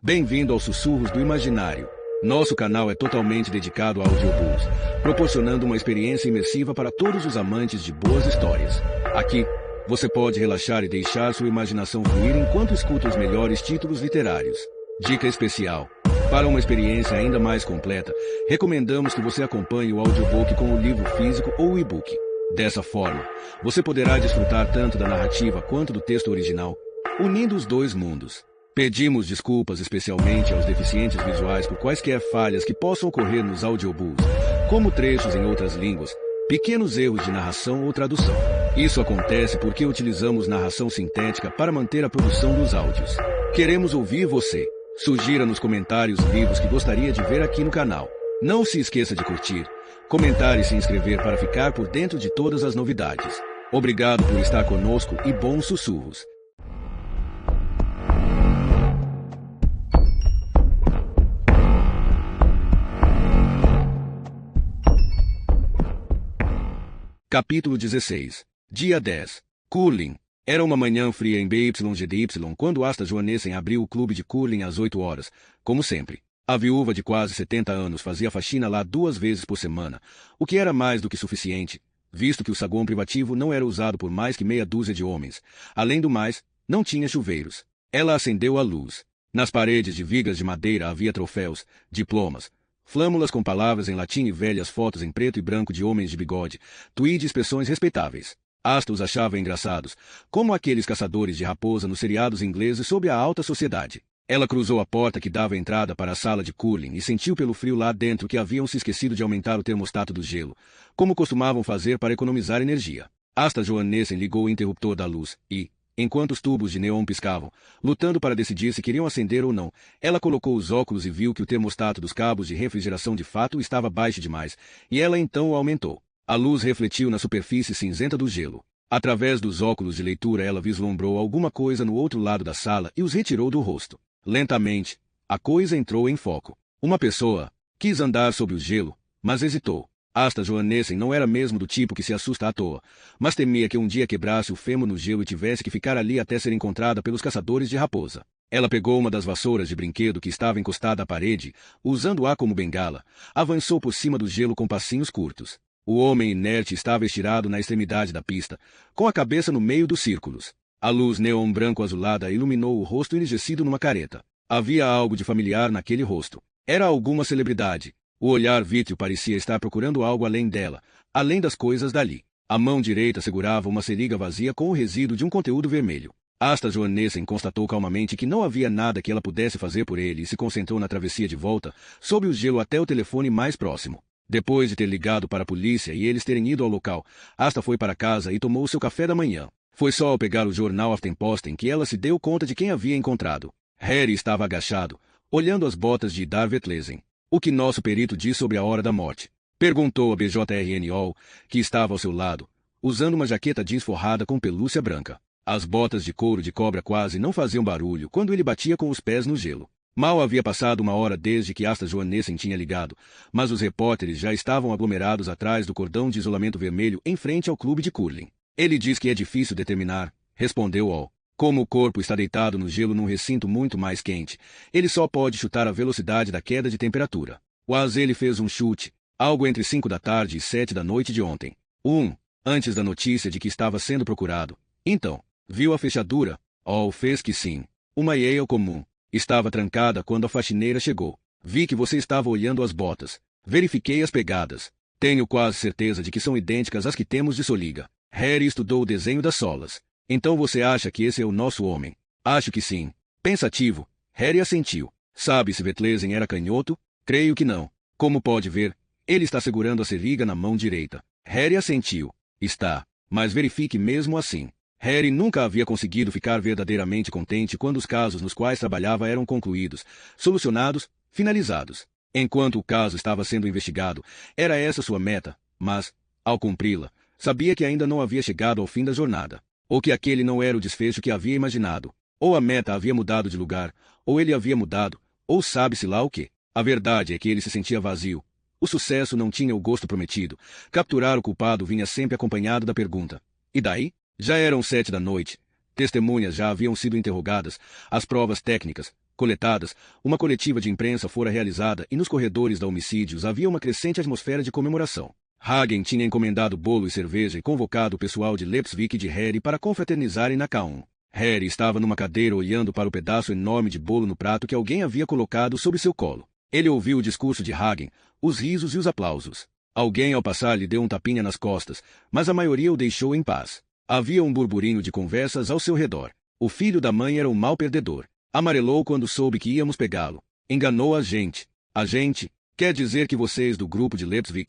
Bem-vindo aos Sussurros do Imaginário. Nosso canal é totalmente dedicado a audiobooks, proporcionando uma experiência imersiva para todos os amantes de boas histórias. Aqui, você pode relaxar e deixar sua imaginação fluir enquanto escuta os melhores títulos literários. Dica especial: para uma experiência ainda mais completa, recomendamos que você acompanhe o audiobook com o livro físico ou o e-book. Dessa forma, você poderá desfrutar tanto da narrativa quanto do texto original, unindo os dois mundos. Pedimos desculpas especialmente aos deficientes visuais por quaisquer falhas que possam ocorrer nos audiobooks, como trechos em outras línguas, pequenos erros de narração ou tradução. Isso acontece porque utilizamos narração sintética para manter a produção dos áudios. Queremos ouvir você. Sugira nos comentários livros que gostaria de ver aqui no canal. Não se esqueça de curtir, comentar e se inscrever para ficar por dentro de todas as novidades. Obrigado por estar conosco e bons sussurros. Capítulo 16. Dia 10. Curling. Era uma manhã fria em BYGDY quando Asta Johannessen abriu o clube de curling às 8 horas, como sempre. A viúva de quase 70 anos fazia faxina lá 2 vezes por semana, o que era mais do que suficiente, visto que o saguão privativo não era usado por mais que meia dúzia de homens. Além do mais, não tinha chuveiros. Ela acendeu a luz. Nas paredes de vigas de madeira havia troféus, diplomas, flâmulas com palavras em latim e velhas fotos em preto e branco de homens de bigode, tweed e expressões respeitáveis. Asta os achava engraçados, como aqueles caçadores de raposa nos seriados ingleses sob a alta sociedade. Ela cruzou a porta que dava entrada para a sala de curling e sentiu pelo frio lá dentro que haviam se esquecido de aumentar o termostato do gelo, como costumavam fazer para economizar energia. Asta Johannessen ligou o interruptor da luz e, enquanto os tubos de neon piscavam, lutando para decidir se queriam acender ou não, ela colocou os óculos e viu que o termostato dos cabos de refrigeração de fato estava baixo demais, e ela então o aumentou. A luz refletiu na superfície cinzenta do gelo. Através dos óculos de leitura ela vislumbrou alguma coisa no outro lado da sala e os retirou do rosto. Lentamente, a coisa entrou em foco. Uma pessoa quis andar sobre o gelo, mas hesitou. Asta Johannessen não era mesmo do tipo que se assusta à toa, mas temia que um dia quebrasse o fêmur no gelo e tivesse que ficar ali até ser encontrada pelos caçadores de raposa. Ela pegou uma das vassouras de brinquedo que estava encostada à parede, usando-a como bengala, avançou por cima do gelo com passinhos curtos. O homem inerte estava estirado na extremidade da pista, com a cabeça no meio dos círculos. A luz neon branco-azulada iluminou o rosto enrijecido numa careta. Havia algo de familiar naquele rosto. Era alguma celebridade. O olhar vítreo parecia estar procurando algo além dela, além das coisas dali. A mão direita segurava uma seringa vazia com o resíduo de um conteúdo vermelho. Asta Johannessen constatou calmamente que não havia nada que ela pudesse fazer por ele e se concentrou na travessia de volta, sob o gelo até o telefone mais próximo. Depois de ter ligado para a polícia e eles terem ido ao local, Asta foi para casa e tomou seu café da manhã. Foi só ao pegar o jornal Aftenposten que ela se deu conta de quem havia encontrado. Harry estava agachado, olhando as botas de Idar Vetlesen. O que nosso perito diz sobre a hora da morte? Perguntou a BJRNO, que estava ao seu lado, usando uma jaqueta jeans forrada com pelúcia branca. As botas de couro de cobra quase não faziam barulho quando ele batia com os pés no gelo. Mal havia passado 1 hora desde que Asta Johannessen tinha ligado, mas os repórteres já estavam aglomerados atrás do cordão de isolamento vermelho em frente ao clube de curling. Ele diz que é difícil determinar, respondeu Al. Como o corpo está deitado no gelo num recinto muito mais quente, ele só pode chutar a velocidade da queda de temperatura. Ele fez um chute, algo entre 5 da tarde e 7 da noite de ontem. Antes da notícia de que estava sendo procurado. Então, viu a fechadura? Al fez que sim. Uma Yale comum. Estava trancada quando a faxineira chegou. Vi que você estava olhando as botas. Verifiquei as pegadas. Tenho quase certeza de que são idênticas às que temos de Soliga. Harry estudou o desenho das solas. Então você acha que esse é o nosso homem? Acho que sim. Pensativo, Harry assentiu. Sabe se Vetlesen era canhoto? Creio que não. Como pode ver, ele está segurando a seringa na mão direita. Harry assentiu. Está. Mas verifique mesmo assim. Harry nunca havia conseguido ficar verdadeiramente contente quando os casos nos quais trabalhava eram concluídos, solucionados, finalizados. Enquanto o caso estava sendo investigado, era essa sua meta, mas, ao cumpri-la, sabia que ainda não havia chegado ao fim da jornada. Ou que aquele não era o desfecho que havia imaginado. Ou a meta havia mudado de lugar, ou ele havia mudado, ou sabe-se lá o quê. A verdade é que ele se sentia vazio. O sucesso não tinha o gosto prometido. Capturar o culpado vinha sempre acompanhado da pergunta: e daí? Já eram 7 da noite. Testemunhas já haviam sido interrogadas. As provas técnicas, coletadas, uma coletiva de imprensa fora realizada e nos corredores da Homicídios havia uma crescente atmosfera de comemoração. Hagen tinha encomendado bolo e cerveja e convocado o pessoal de Leipzig e de Harry para confraternizarem na K1. Harry estava numa cadeira olhando para o pedaço enorme de bolo no prato que alguém havia colocado sobre seu colo. Ele ouviu o discurso de Hagen, os risos e os aplausos. Alguém ao passar lhe deu um tapinha nas costas, mas a maioria o deixou em paz. Havia um burburinho de conversas ao seu redor. O filho da mãe era um mau perdedor. Amarelou quando soube que íamos pegá-lo. Enganou a gente. A gente? Quer dizer que vocês do grupo de Leipzig?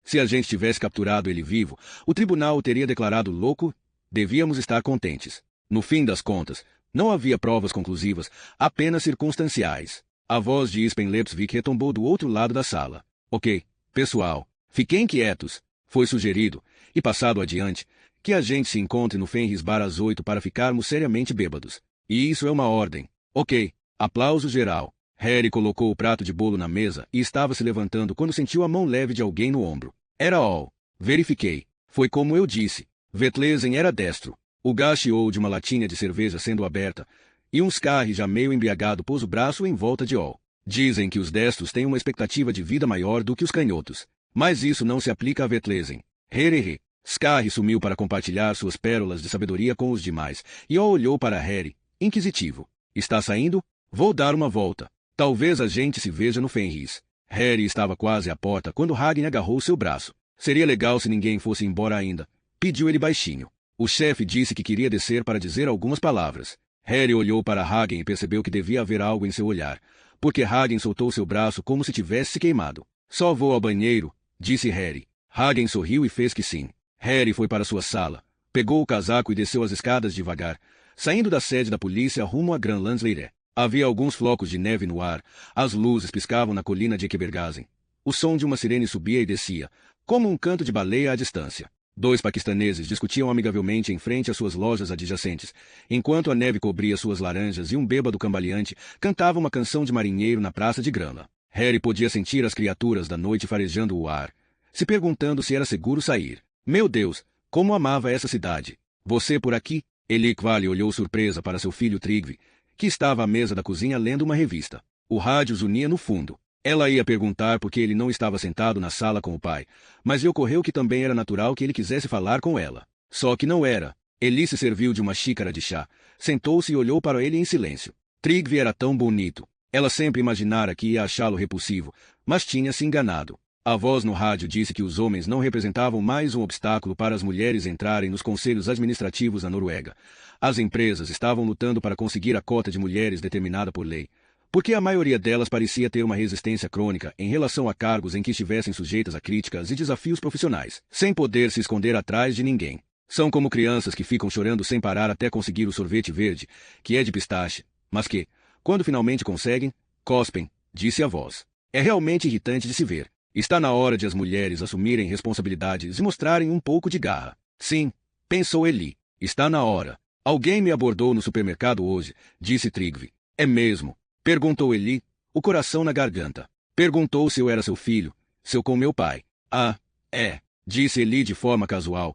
Se a gente tivesse capturado ele vivo, o tribunal o teria declarado louco? Devíamos estar contentes. No fim das contas, não havia provas conclusivas, apenas circunstanciais. A voz de Spen Leipzig retombou do outro lado da sala. Ok, pessoal, fiquem quietos, foi sugerido, e passado adiante, que a gente se encontre no Fenris Bar às 8 para ficarmos seriamente bêbados. E isso é uma ordem. Ok, aplauso geral. Harry colocou o prato de bolo na mesa e estava se levantando quando sentiu a mão leve de alguém no ombro. Era All. Verifiquei. Foi como eu disse. Vetlesen era destro. O gás chiou de uma latinha de cerveja sendo aberta, e um Scarry já meio embriagado pôs o braço em volta de All. Dizem que os destros têm uma expectativa de vida maior do que os canhotos. Mas isso não se aplica a Vetlesen. Hehehe. Scarry sumiu para compartilhar suas pérolas de sabedoria com os demais, e All olhou para Harry, inquisitivo. Está saindo? Vou dar uma volta. Talvez a gente se veja no Fenris. Harry estava quase à porta quando Hagen agarrou seu braço. Seria legal se ninguém fosse embora ainda. Pediu ele baixinho. O chefe disse que queria descer para dizer algumas palavras. Harry olhou para Hagen e percebeu que devia haver algo em seu olhar, porque Hagen soltou seu braço como se tivesse se queimado. Só vou ao banheiro, disse Harry. Hagen sorriu e fez que sim. Harry foi para sua sala, pegou o casaco e desceu as escadas devagar, saindo da sede da polícia rumo a Grand Landsleire. Havia alguns flocos de neve no ar, as luzes piscavam na colina de Ekebergazen. O som de uma sirene subia e descia, como um canto de baleia à distância. 2 paquistaneses discutiam amigavelmente em frente às suas lojas adjacentes, enquanto a neve cobria suas laranjas e um bêbado cambaleante cantava uma canção de marinheiro na praça de grama. Harry podia sentir as criaturas da noite farejando o ar, se perguntando se era seguro sair. Meu Deus, como amava essa cidade! Você por aqui? Elikvali olhou surpresa para seu filho Tryggvi, que estava à mesa da cozinha lendo uma revista. O rádio zunia no fundo. Ela ia perguntar por que ele não estava sentado na sala com o pai, mas lhe ocorreu que também era natural que ele quisesse falar com ela. Só que não era. Eli se serviu de uma xícara de chá, sentou-se e olhou para ele em silêncio. Tryggvi era tão bonito. Ela sempre imaginara que ia achá-lo repulsivo, mas tinha se enganado. A voz no rádio disse que os homens não representavam mais um obstáculo para as mulheres entrarem nos conselhos administrativos na Noruega. As empresas estavam lutando para conseguir a cota de mulheres determinada por lei, porque a maioria delas parecia ter uma resistência crônica em relação a cargos em que estivessem sujeitas a críticas e desafios profissionais, sem poder se esconder atrás de ninguém. São como crianças que ficam chorando sem parar até conseguir o sorvete verde, que é de pistache, mas que, quando finalmente conseguem, cospem, disse a voz. É realmente irritante de se ver. Está na hora de as mulheres assumirem responsabilidades e mostrarem um pouco de garra. Sim, pensou Eli. Está na hora. Alguém me abordou no supermercado hoje, disse Tryggvi. É mesmo? Perguntou Eli, o coração na garganta. Perguntou se eu era seu filho, se eu com meu pai. Ah, é, disse Eli de forma casual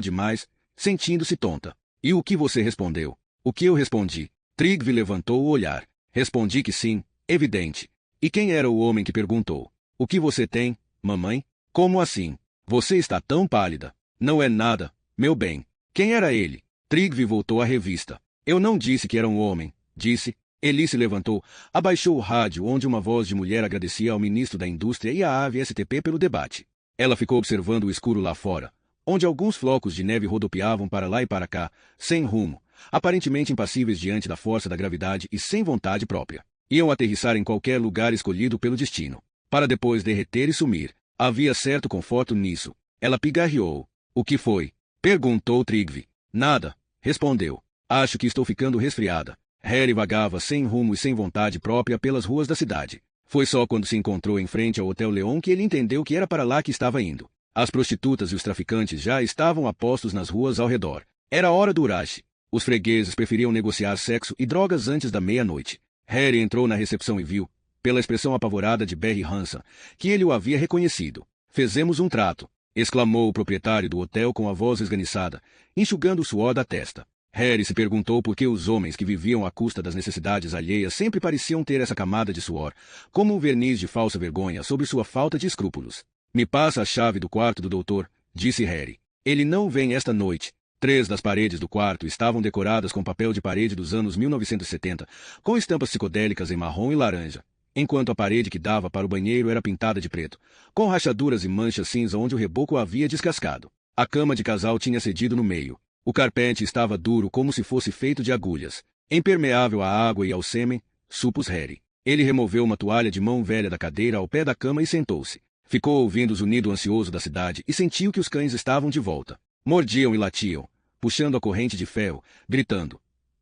demais, sentindo-se tonta. E o que você respondeu? O que eu respondi? Tryggvi levantou o olhar. Respondi que sim, evidente. E quem era o homem que perguntou? O que você tem, mamãe? Como assim? Você está tão pálida. Não é nada, meu bem. Quem era ele? Tryggvi voltou à revista. Eu não disse que era um homem, disse. Eli se levantou, abaixou o rádio onde uma voz de mulher agradecia ao ministro da Indústria e à AVSTP pelo debate. Ela ficou observando o escuro lá fora, onde alguns flocos de neve rodopiavam para lá e para cá, sem rumo, aparentemente impassíveis diante da força da gravidade e sem vontade própria. Iam aterrissar em qualquer lugar escolhido pelo destino, para depois derreter e sumir. Havia certo conforto nisso. Ela pigarreou. O que foi? Perguntou Tryggvi. Nada, respondeu. Acho que estou ficando resfriada. Harry vagava sem rumo e sem vontade própria pelas ruas da cidade. Foi só quando se encontrou em frente ao Hotel Leon que ele entendeu que era para lá que estava indo. As prostitutas e os traficantes já estavam a postos nas ruas ao redor. Era hora do urache. Os fregueses preferiam negociar sexo e drogas antes da meia-noite. Harry entrou na recepção e viu, pela expressão apavorada de Barry Hansen, que ele o havia reconhecido. Fizemos um trato, exclamou o proprietário do hotel com a voz esganiçada, enxugando o suor da testa. Harry se perguntou por que os homens que viviam à custa das necessidades alheias sempre pareciam ter essa camada de suor, como um verniz de falsa vergonha sobre sua falta de escrúpulos. Me passa a chave do quarto do doutor, disse Harry. Ele não vem esta noite. 3 das paredes do quarto estavam decoradas com papel de parede dos anos 1970, com estampas psicodélicas em marrom e laranja, enquanto a parede que dava para o banheiro era pintada de preto, com rachaduras e manchas cinza onde o reboco havia descascado. A cama de casal tinha cedido no meio. O carpete estava duro como se fosse feito de agulhas, impermeável à água e ao sêmen, supus Harry. Ele removeu uma toalha de mão velha da cadeira ao pé da cama e sentou-se. Ficou ouvindo o zunido ansioso da cidade e sentiu que os cães estavam de volta. Mordiam e latiam, puxando a corrente de ferro, gritando.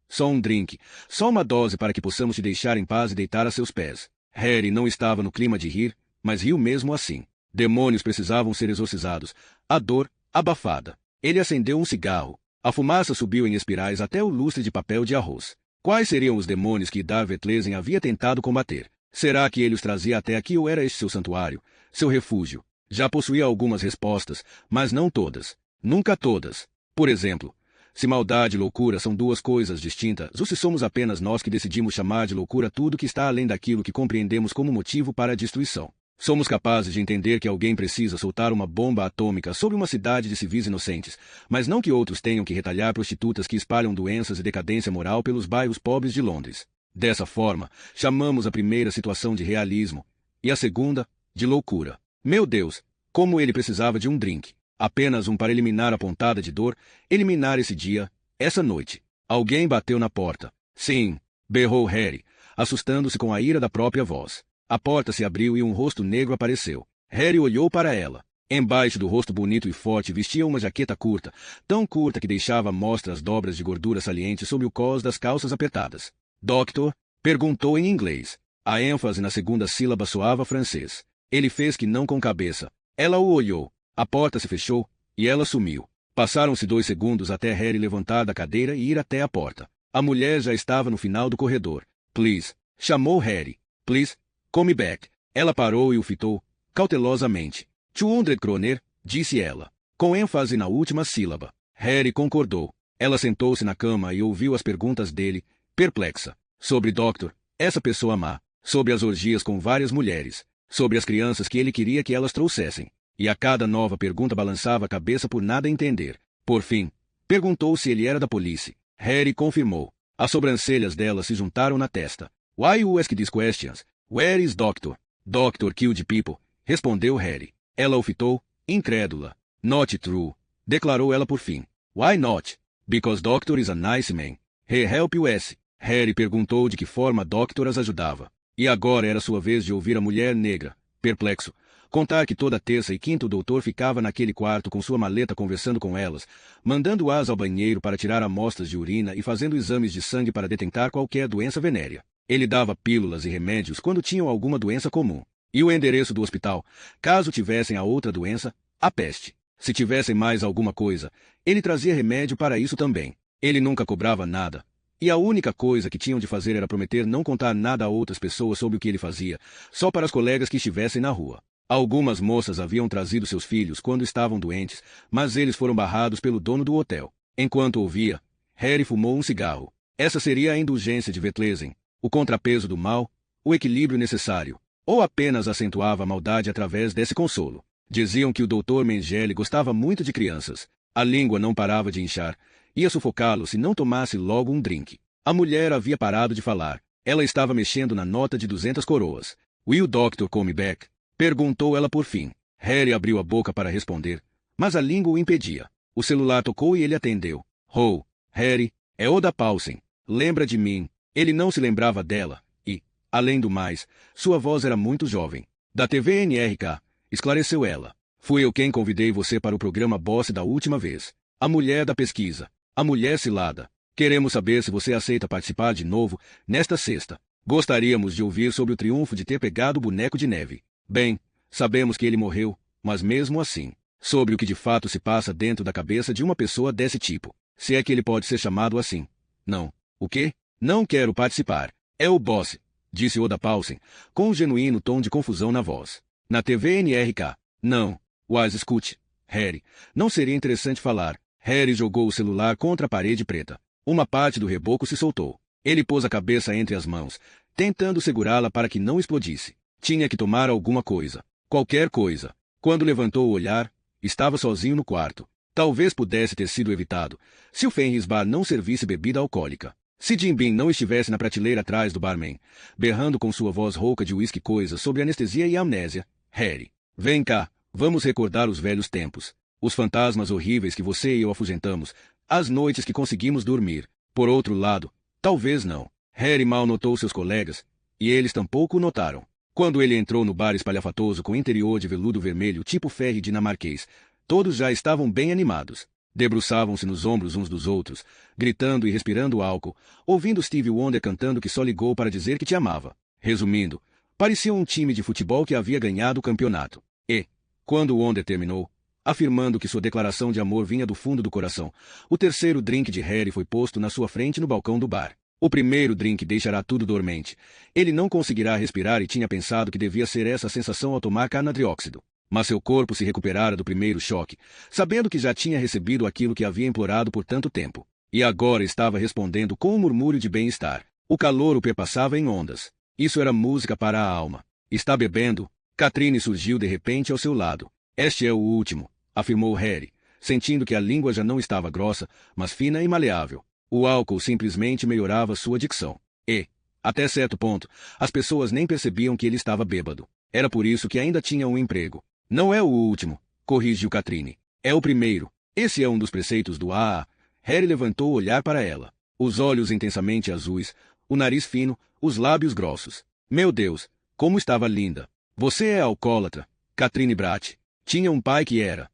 Só um drink, só uma dose para que possamos te deixar em paz e deitar a seus pés. Harry não estava no clima de rir, mas riu mesmo assim. Demônios precisavam ser exorcizados. A dor, abafada. Ele acendeu um cigarro. A fumaça subiu em espirais até o lustre de papel de arroz. Quais seriam os demônios que Darvetlezen havia tentado combater? Será que ele os trazia até aqui ou era este seu santuário, seu refúgio? Já possuía algumas respostas, mas não todas. Nunca todas. Por exemplo, se maldade e loucura são duas coisas distintas, ou se somos apenas nós que decidimos chamar de loucura tudo que está além daquilo que compreendemos como motivo para a destruição. Somos capazes de entender que alguém precisa soltar uma bomba atômica sobre uma cidade de civis inocentes, mas não que outros tenham que retalhar prostitutas que espalham doenças e decadência moral pelos bairros pobres de Londres. Dessa forma, chamamos a primeira situação de realismo, e a segunda, de loucura. Meu Deus, como ele precisava de um drink. Apenas um para eliminar a pontada de dor, eliminar esse dia, essa noite. Alguém bateu na porta. Sim, berrou Harry, assustando-se com a ira da própria voz. A porta se abriu e um rosto negro apareceu. Harry olhou para ela. Embaixo do rosto bonito e forte vestia uma jaqueta curta, tão curta que deixava à mostra as dobras de gordura salientes sob o cós das calças apertadas. Doctor? Perguntou em inglês. A ênfase na segunda sílaba soava francês. Ele fez que não com cabeça. Ela o olhou. A porta se fechou, e ela sumiu. Passaram-se 2 segundos até Harry levantar da cadeira e ir até a porta. A mulher já estava no final do corredor. Please, chamou Harry. Please, come back. Ela parou e o fitou, cautelosamente. 200 kroner, disse ela, com ênfase na última sílaba. Harry concordou. Ela sentou-se na cama e ouviu as perguntas dele, perplexa. Sobre Doctor, essa pessoa má. Sobre as orgias com várias mulheres. Sobre as crianças que ele queria que elas trouxessem. E a cada nova pergunta balançava a cabeça por nada entender. Por fim, perguntou se ele era da polícia. Harry confirmou. As sobrancelhas dela se juntaram na testa. Why you ask these questions? Where is Doctor? Doctor killed people, respondeu Harry. Ela o fitou, incrédula. Not true, declarou ela por fim. Why not? Because Doctor is a nice man. He help us. Harry perguntou de que forma Doctor as ajudava. E agora era sua vez de ouvir a mulher negra, perplexo. Contar que toda terça e quinta o doutor ficava naquele quarto com sua maleta conversando com elas, mandando-as ao banheiro para tirar amostras de urina e fazendo exames de sangue para detectar qualquer doença venérea. Ele dava pílulas e remédios quando tinham alguma doença comum. E o endereço do hospital, caso tivessem a outra doença, a peste. Se tivessem mais alguma coisa, ele trazia remédio para isso também. Ele nunca cobrava nada. E a única coisa que tinham de fazer era prometer não contar nada a outras pessoas sobre o que ele fazia, só para as colegas que estivessem na rua. Algumas moças haviam trazido seus filhos quando estavam doentes, mas eles foram barrados pelo dono do hotel. Enquanto ouvia, Harry fumou um cigarro. Essa seria a indulgência de Vetlezen, o contrapeso do mal, o equilíbrio necessário. Ou apenas acentuava a maldade através desse consolo. Diziam que o Dr. Mengele gostava muito de crianças. A língua não parava de inchar. Ia sufocá-lo se não tomasse logo um drink. A mulher havia parado de falar. Ela estava mexendo na nota de 200 coroas. Will Doctor come back? Perguntou ela por fim. Harry abriu a boca para responder, mas a língua o impedia. O celular tocou e ele atendeu. Oh, Harry, é Oda Paulsen. Lembra de mim? Ele não se lembrava dela, e, além do mais, sua voz era muito jovem. Da TV NRK, esclareceu ela. Fui eu quem convidei você para o programa Boss da última vez. A mulher da pesquisa. A mulher cilada. Queremos saber se você aceita participar de novo, nesta sexta. Gostaríamos de ouvir sobre o triunfo de ter pegado o boneco de neve. Bem, sabemos que ele morreu, mas mesmo assim, sobre o que de fato se passa dentro da cabeça de uma pessoa desse tipo. Se é que ele pode ser chamado assim. Não. O quê? Não quero participar. É o boss, disse Oda Paulsen, com um genuíno tom de confusão na voz. Na TV NRK. Não. Wise escute. Harry. Não seria interessante falar. Harry jogou o celular contra a parede preta. Uma parte do reboco se soltou. Ele pôs a cabeça entre as mãos, tentando segurá-la para que não explodisse. Tinha que tomar alguma coisa. Qualquer coisa. Quando levantou o olhar, estava sozinho no quarto. Talvez pudesse ter sido evitado, se o Fenris Bar não servisse bebida alcoólica. Se Jim Beam não estivesse na prateleira atrás do barman, berrando com sua voz rouca de uísque coisas sobre anestesia e amnésia. Harry, vem cá, vamos recordar os velhos tempos. Os fantasmas horríveis que você e eu afugentamos, as noites que conseguimos dormir. Por outro lado, talvez não. Harry mal notou seus colegas, e eles tampouco o notaram. Quando ele entrou no bar espalhafatoso com interior de veludo vermelho tipo ferry dinamarquês, todos já estavam bem animados. Debruçavam-se nos ombros uns dos outros, gritando e respirando álcool, ouvindo Stevie Wonder cantando que só ligou para dizer que te amava. Resumindo, parecia um time de futebol que havia ganhado o campeonato. E, quando Wonder terminou, afirmando que sua declaração de amor vinha do fundo do coração, o terceiro drink de Harry foi posto na sua frente no balcão do bar. O primeiro drink deixará tudo dormente. Ele não conseguirá respirar e tinha pensado que devia ser essa a sensação ao tomar canadrióxido. Mas seu corpo se recuperara do primeiro choque, sabendo que já tinha recebido aquilo que havia implorado por tanto tempo. E agora estava respondendo com um murmúrio de bem-estar. O calor o perpassava em ondas. Isso era música para a alma. Está bebendo? Katrine surgiu de repente ao seu lado. Este é o último, afirmou Harry, sentindo que a língua já não estava grossa, mas fina e maleável. O álcool simplesmente melhorava sua dicção. E, até certo ponto, as pessoas nem percebiam que ele estava bêbado. Era por isso que ainda tinha um emprego. Não é o último, corrigiu Katrine. É o primeiro. Esse é um dos preceitos do AA. Harry levantou o olhar para ela. Os olhos intensamente azuis, o nariz fino, os lábios grossos. Meu Deus, como estava linda. Você é alcoólatra, Katrine Bratt. Tinha um pai que era.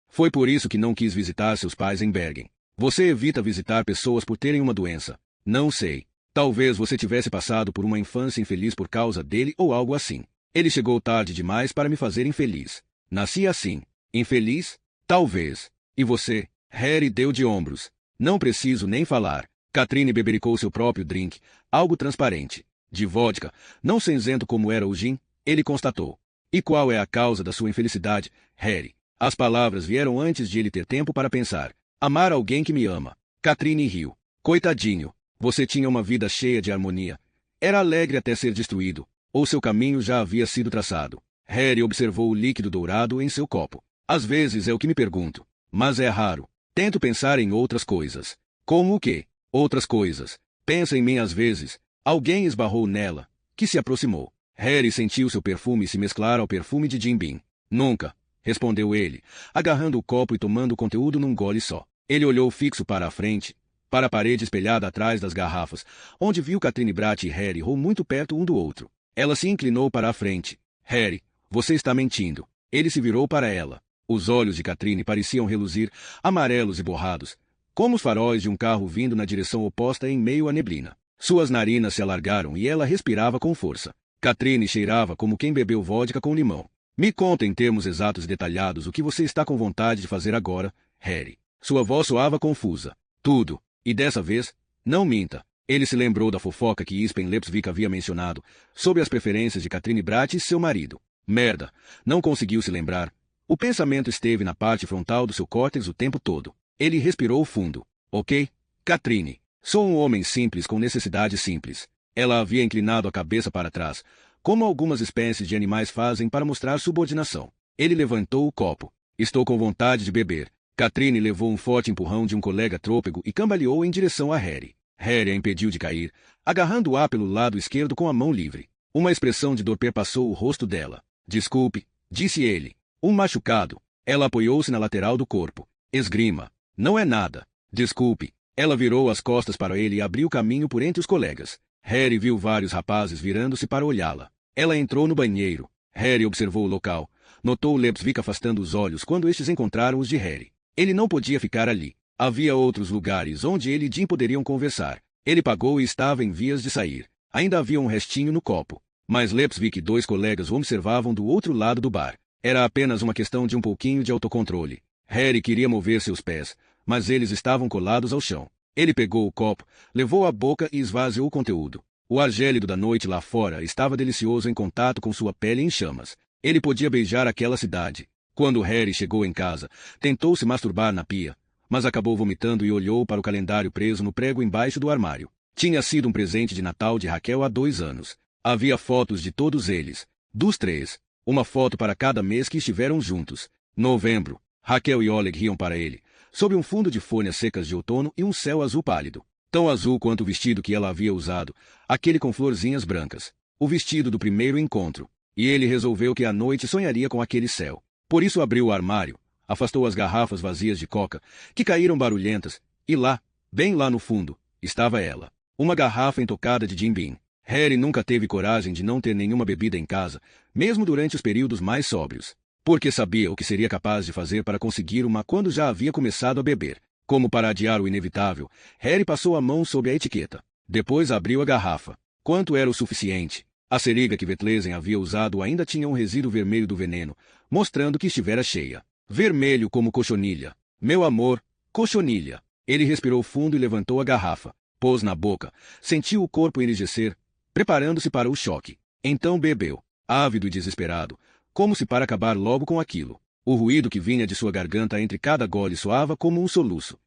Foi por isso que não quis visitar seus pais em Bergen. Você evita visitar pessoas por terem uma doença. Não sei. Talvez você tivesse passado por uma infância infeliz por causa dele ou algo assim. Ele chegou tarde demais para me fazer infeliz. Nasci assim. Infeliz? Talvez. E você? Harry deu de ombros. Não preciso nem falar. Katrine bebericou seu próprio drink, algo transparente. De vodka, não cinzento como era o gin, ele constatou. E qual é a causa da sua infelicidade, Harry? As palavras vieram antes de ele ter tempo para pensar. Amar alguém que me ama. Katrine riu. Coitadinho. Você tinha uma vida cheia de harmonia. Era alegre até ser destruído. Ou seu caminho já havia sido traçado. Harry observou o líquido dourado em seu copo. Às vezes é o que me pergunto. Mas é raro. Tento pensar em outras coisas. Como o quê? Outras coisas. Pensa em mim às vezes. Alguém esbarrou nela, que se aproximou. Harry sentiu seu perfume se mesclar ao perfume de Jim Beam. Nunca, respondeu ele, agarrando o copo e tomando o conteúdo num gole só. Ele olhou fixo para a frente, para a parede espelhada atrás das garrafas, onde viu Katrine Bratt e Harry Hole muito perto um do outro. Ela se inclinou para a frente. Harry, você está mentindo. Ele se virou para ela. Os olhos de Katrine pareciam reluzir, amarelos e borrados, como os faróis de um carro vindo na direção oposta em meio à neblina. Suas narinas se alargaram e ela respirava com força. Katrine cheirava como quem bebeu vodka com limão. Me conta em termos exatos e detalhados o que você está com vontade de fazer agora, Harry. Sua voz soava confusa. Tudo. E dessa vez, não minta. Ele se lembrou da fofoca que Espen Lepsvik havia mencionado, sobre as preferências de Katrine Bratt e seu marido. Merda. Não conseguiu se lembrar. O pensamento esteve na parte frontal do seu córtex o tempo todo. Ele respirou fundo. Ok, Katrine. Sou um homem simples com necessidades simples. Ela havia inclinado a cabeça para trás, como algumas espécies de animais fazem para mostrar subordinação. Ele levantou o copo. Estou com vontade de beber. Katrine levou um forte empurrão de um colega trôpego e cambaleou em direção a Harry. Harry a impediu de cair, agarrando-a pelo lado esquerdo com a mão livre. Uma expressão de dor perpassou o rosto dela. Desculpe, disse ele. Um machucado. Ela apoiou-se na lateral do corpo. Esgrima. Não é nada. Desculpe. Ela virou as costas para ele e abriu caminho por entre os colegas. Harry viu vários rapazes virando-se para olhá-la. Ela entrou no banheiro. Harry observou o local. Notou Lepsvik afastando os olhos quando estes encontraram os de Harry. Ele não podia ficar ali. Havia outros lugares onde ele e Jim poderiam conversar. Ele pagou e estava em vias de sair. Ainda havia um restinho no copo. Mas Lepsvik e dois colegas o observavam do outro lado do bar. Era apenas uma questão de um pouquinho de autocontrole. Harry queria mover seus pés, mas eles estavam colados ao chão. Ele pegou o copo, levou à boca e esvaziou o conteúdo. O ar gélido da noite lá fora estava delicioso em contato com sua pele em chamas. Ele podia beijar aquela cidade. Quando Harry chegou em casa, tentou se masturbar na pia, mas acabou vomitando e olhou para o calendário preso no prego embaixo do armário. Tinha sido um presente de Natal de Raquel há 2 anos. Havia fotos de todos eles, dos 3, uma foto para cada mês que estiveram juntos. Novembro, Raquel e Oleg riam para ele, sob um fundo de folhas secas de outono e um céu azul pálido, tão azul quanto o vestido que ela havia usado, aquele com florzinhas brancas, o vestido do primeiro encontro, e ele resolveu que à noite sonharia com aquele céu. Por isso abriu o armário, afastou as garrafas vazias de coca, que caíram barulhentas, e lá, bem lá no fundo, estava ela. Uma garrafa intocada de Jim Beam. Harry nunca teve coragem de não ter nenhuma bebida em casa, mesmo durante os períodos mais sóbrios, porque sabia o que seria capaz de fazer para conseguir uma quando já havia começado a beber. Como para adiar o inevitável, Harry passou a mão sob a etiqueta. Depois abriu a garrafa. Quanto era o suficiente? A seringa que Vetlesen havia usado ainda tinha um resíduo vermelho do veneno, mostrando que estivera cheia. Vermelho como cochonilha. Meu amor, cochonilha. Ele respirou fundo e levantou a garrafa. Pôs na boca, sentiu o corpo enrijecer, preparando-se para o choque. Então bebeu, ávido e desesperado, como se para acabar logo com aquilo. O ruído que vinha de sua garganta entre cada gole soava como um soluço.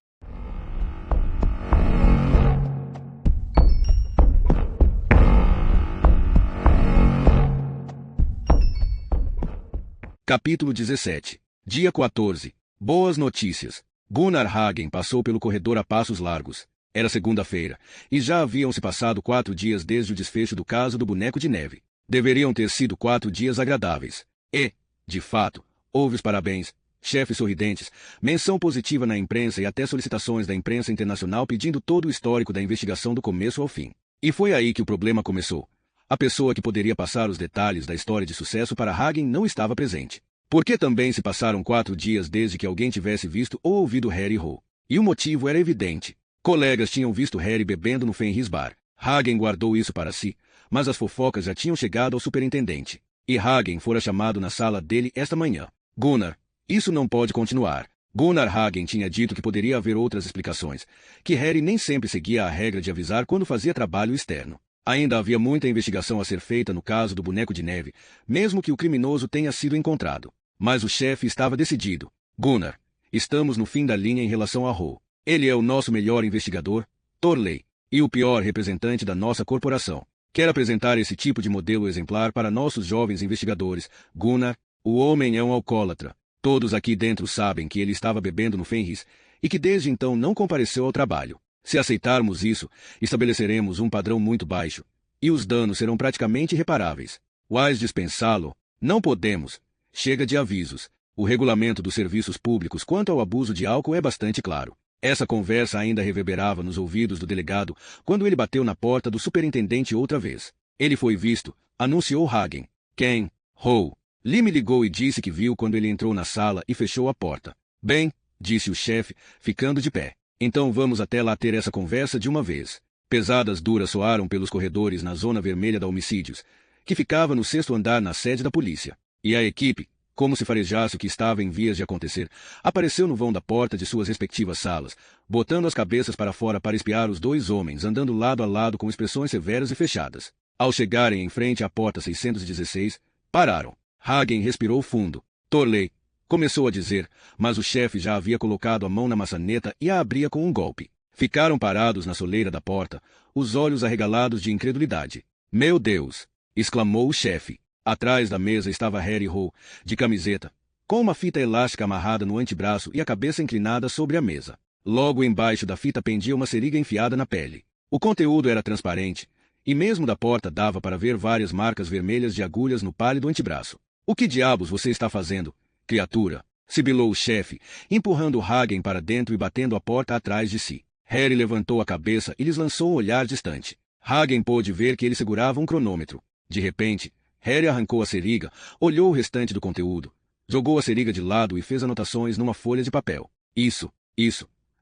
Capítulo 17. Dia 14. Boas notícias. Gunnar Hagen passou pelo corredor a passos largos. Era segunda-feira, e já haviam se passado 4 dias desde o desfecho do caso do boneco de neve. Deveriam ter sido 4 dias agradáveis. E, de fato, houve os parabéns, chefes sorridentes, menção positiva na imprensa e até solicitações da imprensa internacional pedindo todo o histórico da investigação do começo ao fim. E foi aí que o problema começou. A pessoa que poderia passar os detalhes da história de sucesso para Hagen não estava presente. Porque também se passaram 4 dias desde que alguém tivesse visto ou ouvido Harry Ho. E o motivo era evidente. Colegas tinham visto Harry bebendo no Fenris Bar. Hagen guardou isso para si, mas as fofocas já tinham chegado ao superintendente. E Hagen fora chamado na sala dele esta manhã. Gunnar, isso não pode continuar. Gunnar Hagen tinha dito que poderia haver outras explicações, que Harry nem sempre seguia a regra de avisar quando fazia trabalho externo. Ainda havia muita investigação a ser feita no caso do boneco de neve, mesmo que o criminoso tenha sido encontrado. Mas o chefe estava decidido. Gunnar, estamos no fim da linha em relação a Ho. Ele é o nosso melhor investigador, Torley, e o pior representante da nossa corporação. Quer apresentar esse tipo de modelo exemplar para nossos jovens investigadores. Gunnar, o homem é um alcoólatra. Todos aqui dentro sabem que ele estava bebendo no Fenris e que desde então não compareceu ao trabalho. Se aceitarmos isso, estabeleceremos um padrão muito baixo, e os danos serão praticamente irreparáveis. Wise dispensá-lo? Não podemos. Chega de avisos. O regulamento dos serviços públicos quanto ao abuso de álcool é bastante claro. Essa conversa ainda reverberava nos ouvidos do delegado quando ele bateu na porta do superintendente outra vez. Ele foi visto, anunciou Hagen. Quem? Ho. Lee me ligou e disse que viu quando ele entrou na sala e fechou a porta. Bem, disse o chefe, ficando de pé. Então vamos até lá ter essa conversa de uma vez. Pesadas duras soaram pelos corredores na zona vermelha da homicídios, que ficava no 6º andar na sede da polícia. E a equipe, como se farejasse o que estava em vias de acontecer, apareceu no vão da porta de suas respectivas salas, botando as cabeças para fora para espiar os 2 homens andando lado a lado com expressões severas e fechadas. Ao chegarem em frente à porta 616, pararam. Hagen respirou fundo. Torley, começou a dizer, mas o chefe já havia colocado a mão na maçaneta e a abria com um golpe. Ficaram parados na soleira da porta, os olhos arregalados de incredulidade. Meu Deus! Exclamou o chefe. Atrás da mesa estava Harry Ho, de camiseta, com uma fita elástica amarrada no antebraço e a cabeça inclinada sobre a mesa. Logo embaixo da fita pendia uma seringa enfiada na pele. O conteúdo era transparente, e mesmo da porta dava para ver várias marcas vermelhas de agulhas no pálido antebraço. O que diabos você está fazendo, criatura? Sibilou o chefe, empurrando Hagen para dentro e batendo a porta atrás de si. Harry levantou a cabeça e lhes lançou um olhar distante. Hagen pôde ver que ele segurava um cronômetro. De repente, Harry arrancou a seringa, olhou o restante do conteúdo, jogou a seringa de lado e fez anotações numa folha de papel. Isso.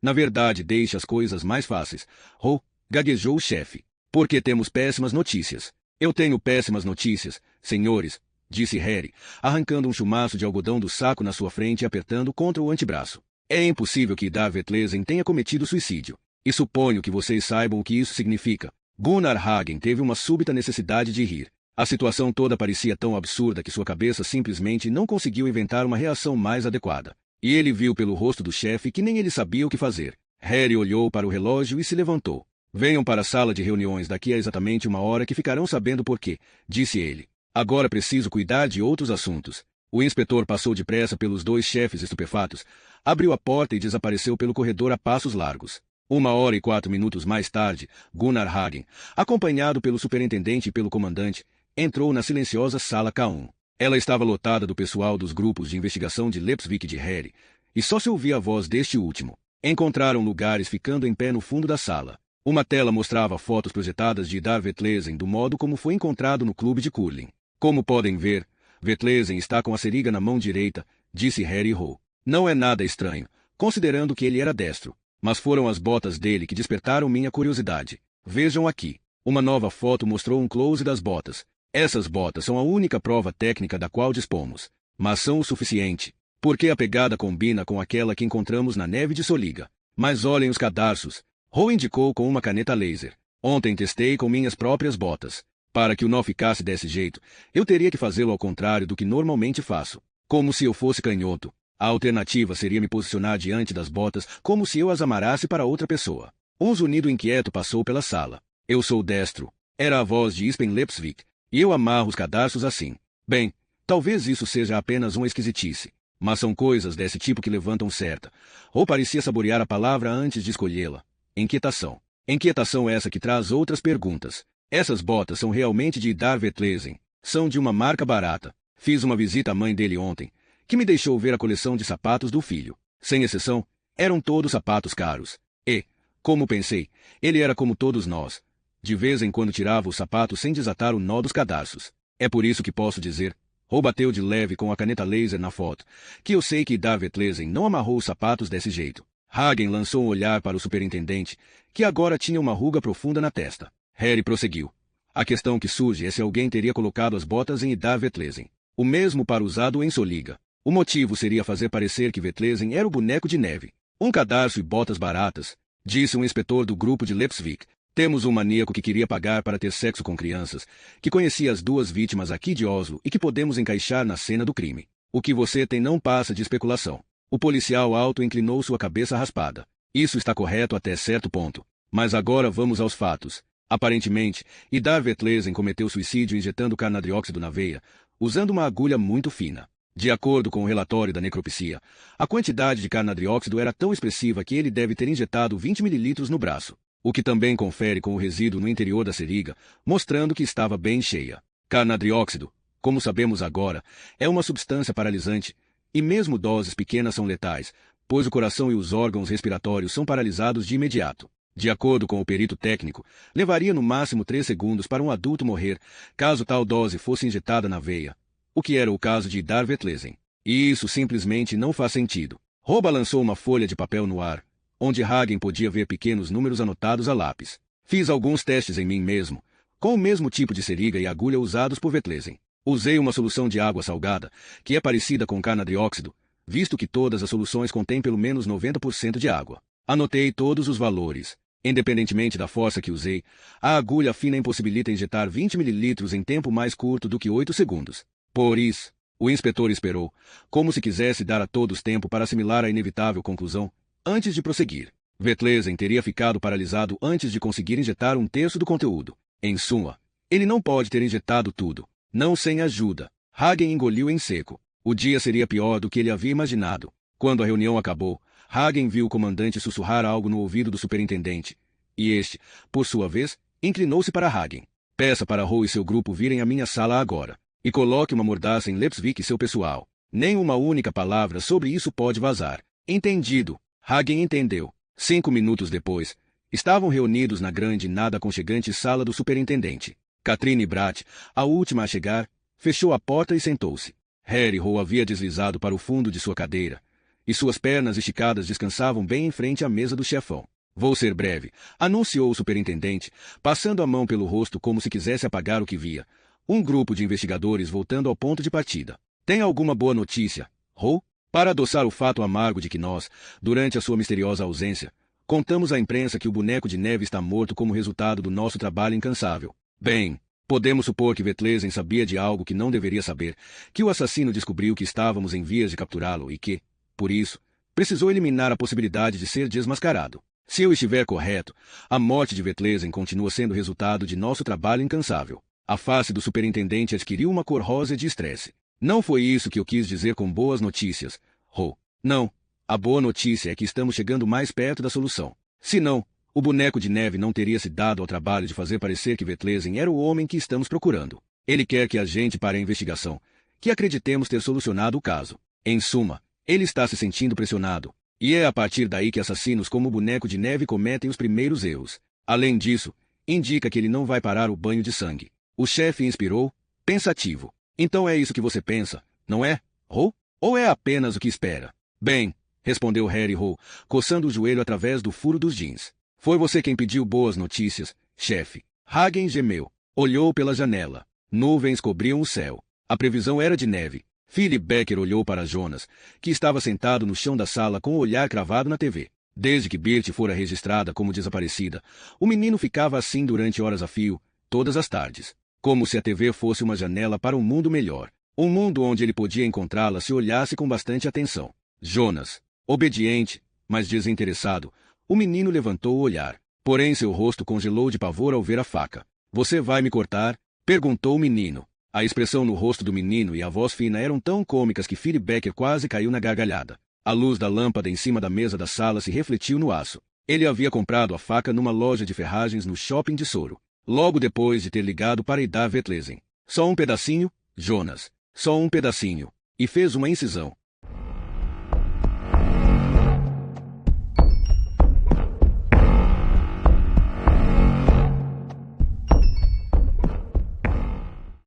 Na verdade, deixe as coisas mais fáceis. Ho, gaguejou o chefe. Porque temos péssimas notícias. Eu tenho péssimas notícias, senhores, disse Harry, arrancando um chumaço de algodão do saco na sua frente e apertando contra o antebraço. É impossível que Dar Vetlesen tenha cometido suicídio. E suponho que vocês saibam o que isso significa. Gunnar Hagen teve uma súbita necessidade de rir. A situação toda parecia tão absurda que sua cabeça simplesmente não conseguiu inventar uma reação mais adequada. E ele viu pelo rosto do chefe que nem ele sabia o que fazer. Harry olhou para o relógio e se levantou. Venham para a sala de reuniões daqui a exatamente 1 hora que ficarão sabendo por quê, disse ele. Agora preciso cuidar de outros assuntos. O inspetor passou depressa pelos 2 chefes estupefatos, abriu a porta e desapareceu pelo corredor a passos largos. 1 hora e 4 minutos mais tarde, Gunnar Hagen, acompanhado pelo superintendente e pelo comandante, entrou na silenciosa sala K1. Ela estava lotada do pessoal dos grupos de investigação de Leipzig e de Harry, e só se ouvia a voz deste último. Encontraram lugares ficando em pé no fundo da sala. Uma tela mostrava fotos projetadas de Idar Vetlesen do modo como foi encontrado no clube de curling. Como podem ver, Vetlesen está com a seringa na mão direita, disse Harry Rowe. Não é nada estranho, considerando que ele era destro. Mas foram as botas dele que despertaram minha curiosidade. Vejam aqui. Uma nova foto mostrou um close das botas. Essas botas são a única prova técnica da qual dispomos. Mas são o suficiente. Porque a pegada combina com aquela que encontramos na neve de Soliga. Mas olhem os cadarços. Rowe indicou com uma caneta laser. Ontem testei com minhas próprias botas. Para que o nó ficasse desse jeito, eu teria que fazê-lo ao contrário do que normalmente faço. Como se eu fosse canhoto. A alternativa seria me posicionar diante das botas como se eu as amarrasse para outra pessoa. Um zunido inquieto passou pela sala. Eu sou destro. Era a voz de Espen Leipzig. E eu amarro os cadarços assim. Bem, talvez isso seja apenas uma esquisitice. Mas são coisas desse tipo que levantam certa. Ou parecia saborear a palavra antes de escolhê-la. Inquietação. Inquietação essa que traz outras perguntas. Essas botas são realmente de Idar Vetlesen. São de uma marca barata. Fiz uma visita à mãe dele ontem, que me deixou ver a coleção de sapatos do filho. Sem exceção, eram todos sapatos caros. E, como pensei, ele era como todos nós. De vez em quando tirava os sapatos sem desatar o nó dos cadarços. É por isso que posso dizer, Rowe bateu de leve com a caneta laser na foto, que eu sei que Idar Vetlesen não amarrou os sapatos desse jeito. Hagen lançou um olhar para o superintendente, que agora tinha uma ruga profunda na testa. Harry prosseguiu. A questão que surge é se alguém teria colocado as botas em Idar Vetlesen. O mesmo para usado em Soliga. O motivo seria fazer parecer que Vetlesen era o boneco de neve. Um cadarço e botas baratas, disse um inspetor do grupo de Leipzig. Temos um maníaco que queria pagar para ter sexo com crianças, que conhecia as 2 vítimas aqui de Oslo e que podemos encaixar na cena do crime. O que você tem não passa de especulação. O policial alto inclinou sua cabeça raspada. Isso está correto até certo ponto. Mas agora vamos aos fatos. Aparentemente, Idar Vetlesen cometeu suicídio injetando carnadrióxido na veia, usando uma agulha muito fina. De acordo com o relatório da necropsia, a quantidade de carnadrióxido era tão expressiva que ele deve ter injetado 20 ml no braço, o que também confere com o resíduo no interior da seringa, mostrando que estava bem cheia. Carnadrióxido, como sabemos agora, é uma substância paralisante, e mesmo doses pequenas são letais, pois o coração e os órgãos respiratórios são paralisados de imediato. De acordo com o perito técnico, levaria no máximo 3 segundos para um adulto morrer, caso tal dose fosse injetada na veia. O que era o caso de Idar Vetlesen. E isso simplesmente não faz sentido. Rowe lançou uma folha de papel no ar, onde Hagen podia ver pequenos números anotados a lápis. Fiz alguns testes em mim mesmo, com o mesmo tipo de seringa e agulha usados por Vetlesen. Usei uma solução de água salgada, que é parecida com carnadrióxido, visto que todas as soluções contêm pelo menos 90% de água. Anotei todos os valores. Independentemente da força que usei, a agulha fina impossibilita injetar 20 ml em tempo mais curto do que 8 segundos. Por isso, o inspetor esperou, como se quisesse dar a todos tempo para assimilar a inevitável conclusão, antes de prosseguir. Vetlesen teria ficado paralisado antes de conseguir injetar 1/3 do conteúdo. Em suma, ele não pode ter injetado tudo. Não sem ajuda. Hagen engoliu em seco. O dia seria pior do que ele havia imaginado. Quando a reunião acabou, Hagen viu o comandante sussurrar algo no ouvido do superintendente. E este, por sua vez, inclinou-se para Hagen. Peça para Rowe e seu grupo virem à minha sala agora. E coloque uma mordaça em Leipzig e seu pessoal. Nem uma única palavra sobre isso pode vazar. Entendido. Hagen entendeu. 5 minutos depois, estavam reunidos na grande e nada aconchegante sala do superintendente. Katrine Bratt, a última a chegar, fechou a porta e sentou-se. Harry Rowe havia deslizado para o fundo de sua cadeira, e suas pernas esticadas descansavam bem em frente à mesa do chefão. Vou ser breve, anunciou o superintendente, passando a mão pelo rosto como se quisesse apagar o que via. Um grupo de investigadores voltando ao ponto de partida. Tem alguma boa notícia, Rowe? Para adoçar o fato amargo de que nós, durante a sua misteriosa ausência, contamos à imprensa que o boneco de neve está morto como resultado do nosso trabalho incansável. Bem, podemos supor que Vetlesen sabia de algo que não deveria saber, que o assassino descobriu que estávamos em vias de capturá-lo e que, por isso, precisou eliminar a possibilidade de ser desmascarado. Se eu estiver correto, a morte de Vetlesen continua sendo resultado de nosso trabalho incansável. A face do superintendente adquiriu uma cor rosa de estresse. Não foi isso que eu quis dizer com boas notícias, Ho. Não. A boa notícia é que estamos chegando mais perto da solução. Se não, o boneco de neve não teria se dado ao trabalho de fazer parecer que Vetlesen era o homem que estamos procurando. Ele quer que a gente pare a investigação, que acreditemos ter solucionado o caso. Em suma, ele está se sentindo pressionado. E é a partir daí que assassinos como o boneco de neve cometem os primeiros erros. Além disso, indica que ele não vai parar o banho de sangue. O chefe inspirou, pensativo. Então é isso que você pensa, não é, Ho? Ou é apenas o que espera? Bem, respondeu Harry Ho, coçando o joelho através do furo dos jeans. Foi você quem pediu boas notícias, chefe. Hagen gemeu. Olhou pela janela. Nuvens cobriam o céu. A previsão era de neve. Philip Becker olhou para Jonas, que estava sentado no chão da sala com o olhar cravado na TV. Desde que Bert fora registrada como desaparecida, o menino ficava assim durante horas a fio, todas as tardes. Como se a TV fosse uma janela para um mundo melhor. Um mundo onde ele podia encontrá-la se olhasse com bastante atenção. Jonas, obediente, mas desinteressado, o menino levantou o olhar. Porém seu rosto congelou de pavor ao ver a faca. Você vai me cortar? Perguntou o menino. A expressão no rosto do menino e a voz fina eram tão cômicas que Philip Becker quase caiu na gargalhada. A luz da lâmpada em cima da mesa da sala se refletiu no aço. Ele havia comprado a faca numa loja de ferragens no shopping de Soro. Logo depois de ter ligado para Ida Vetlesen. Só um pedacinho, Jonas. Só um pedacinho. E fez uma incisão.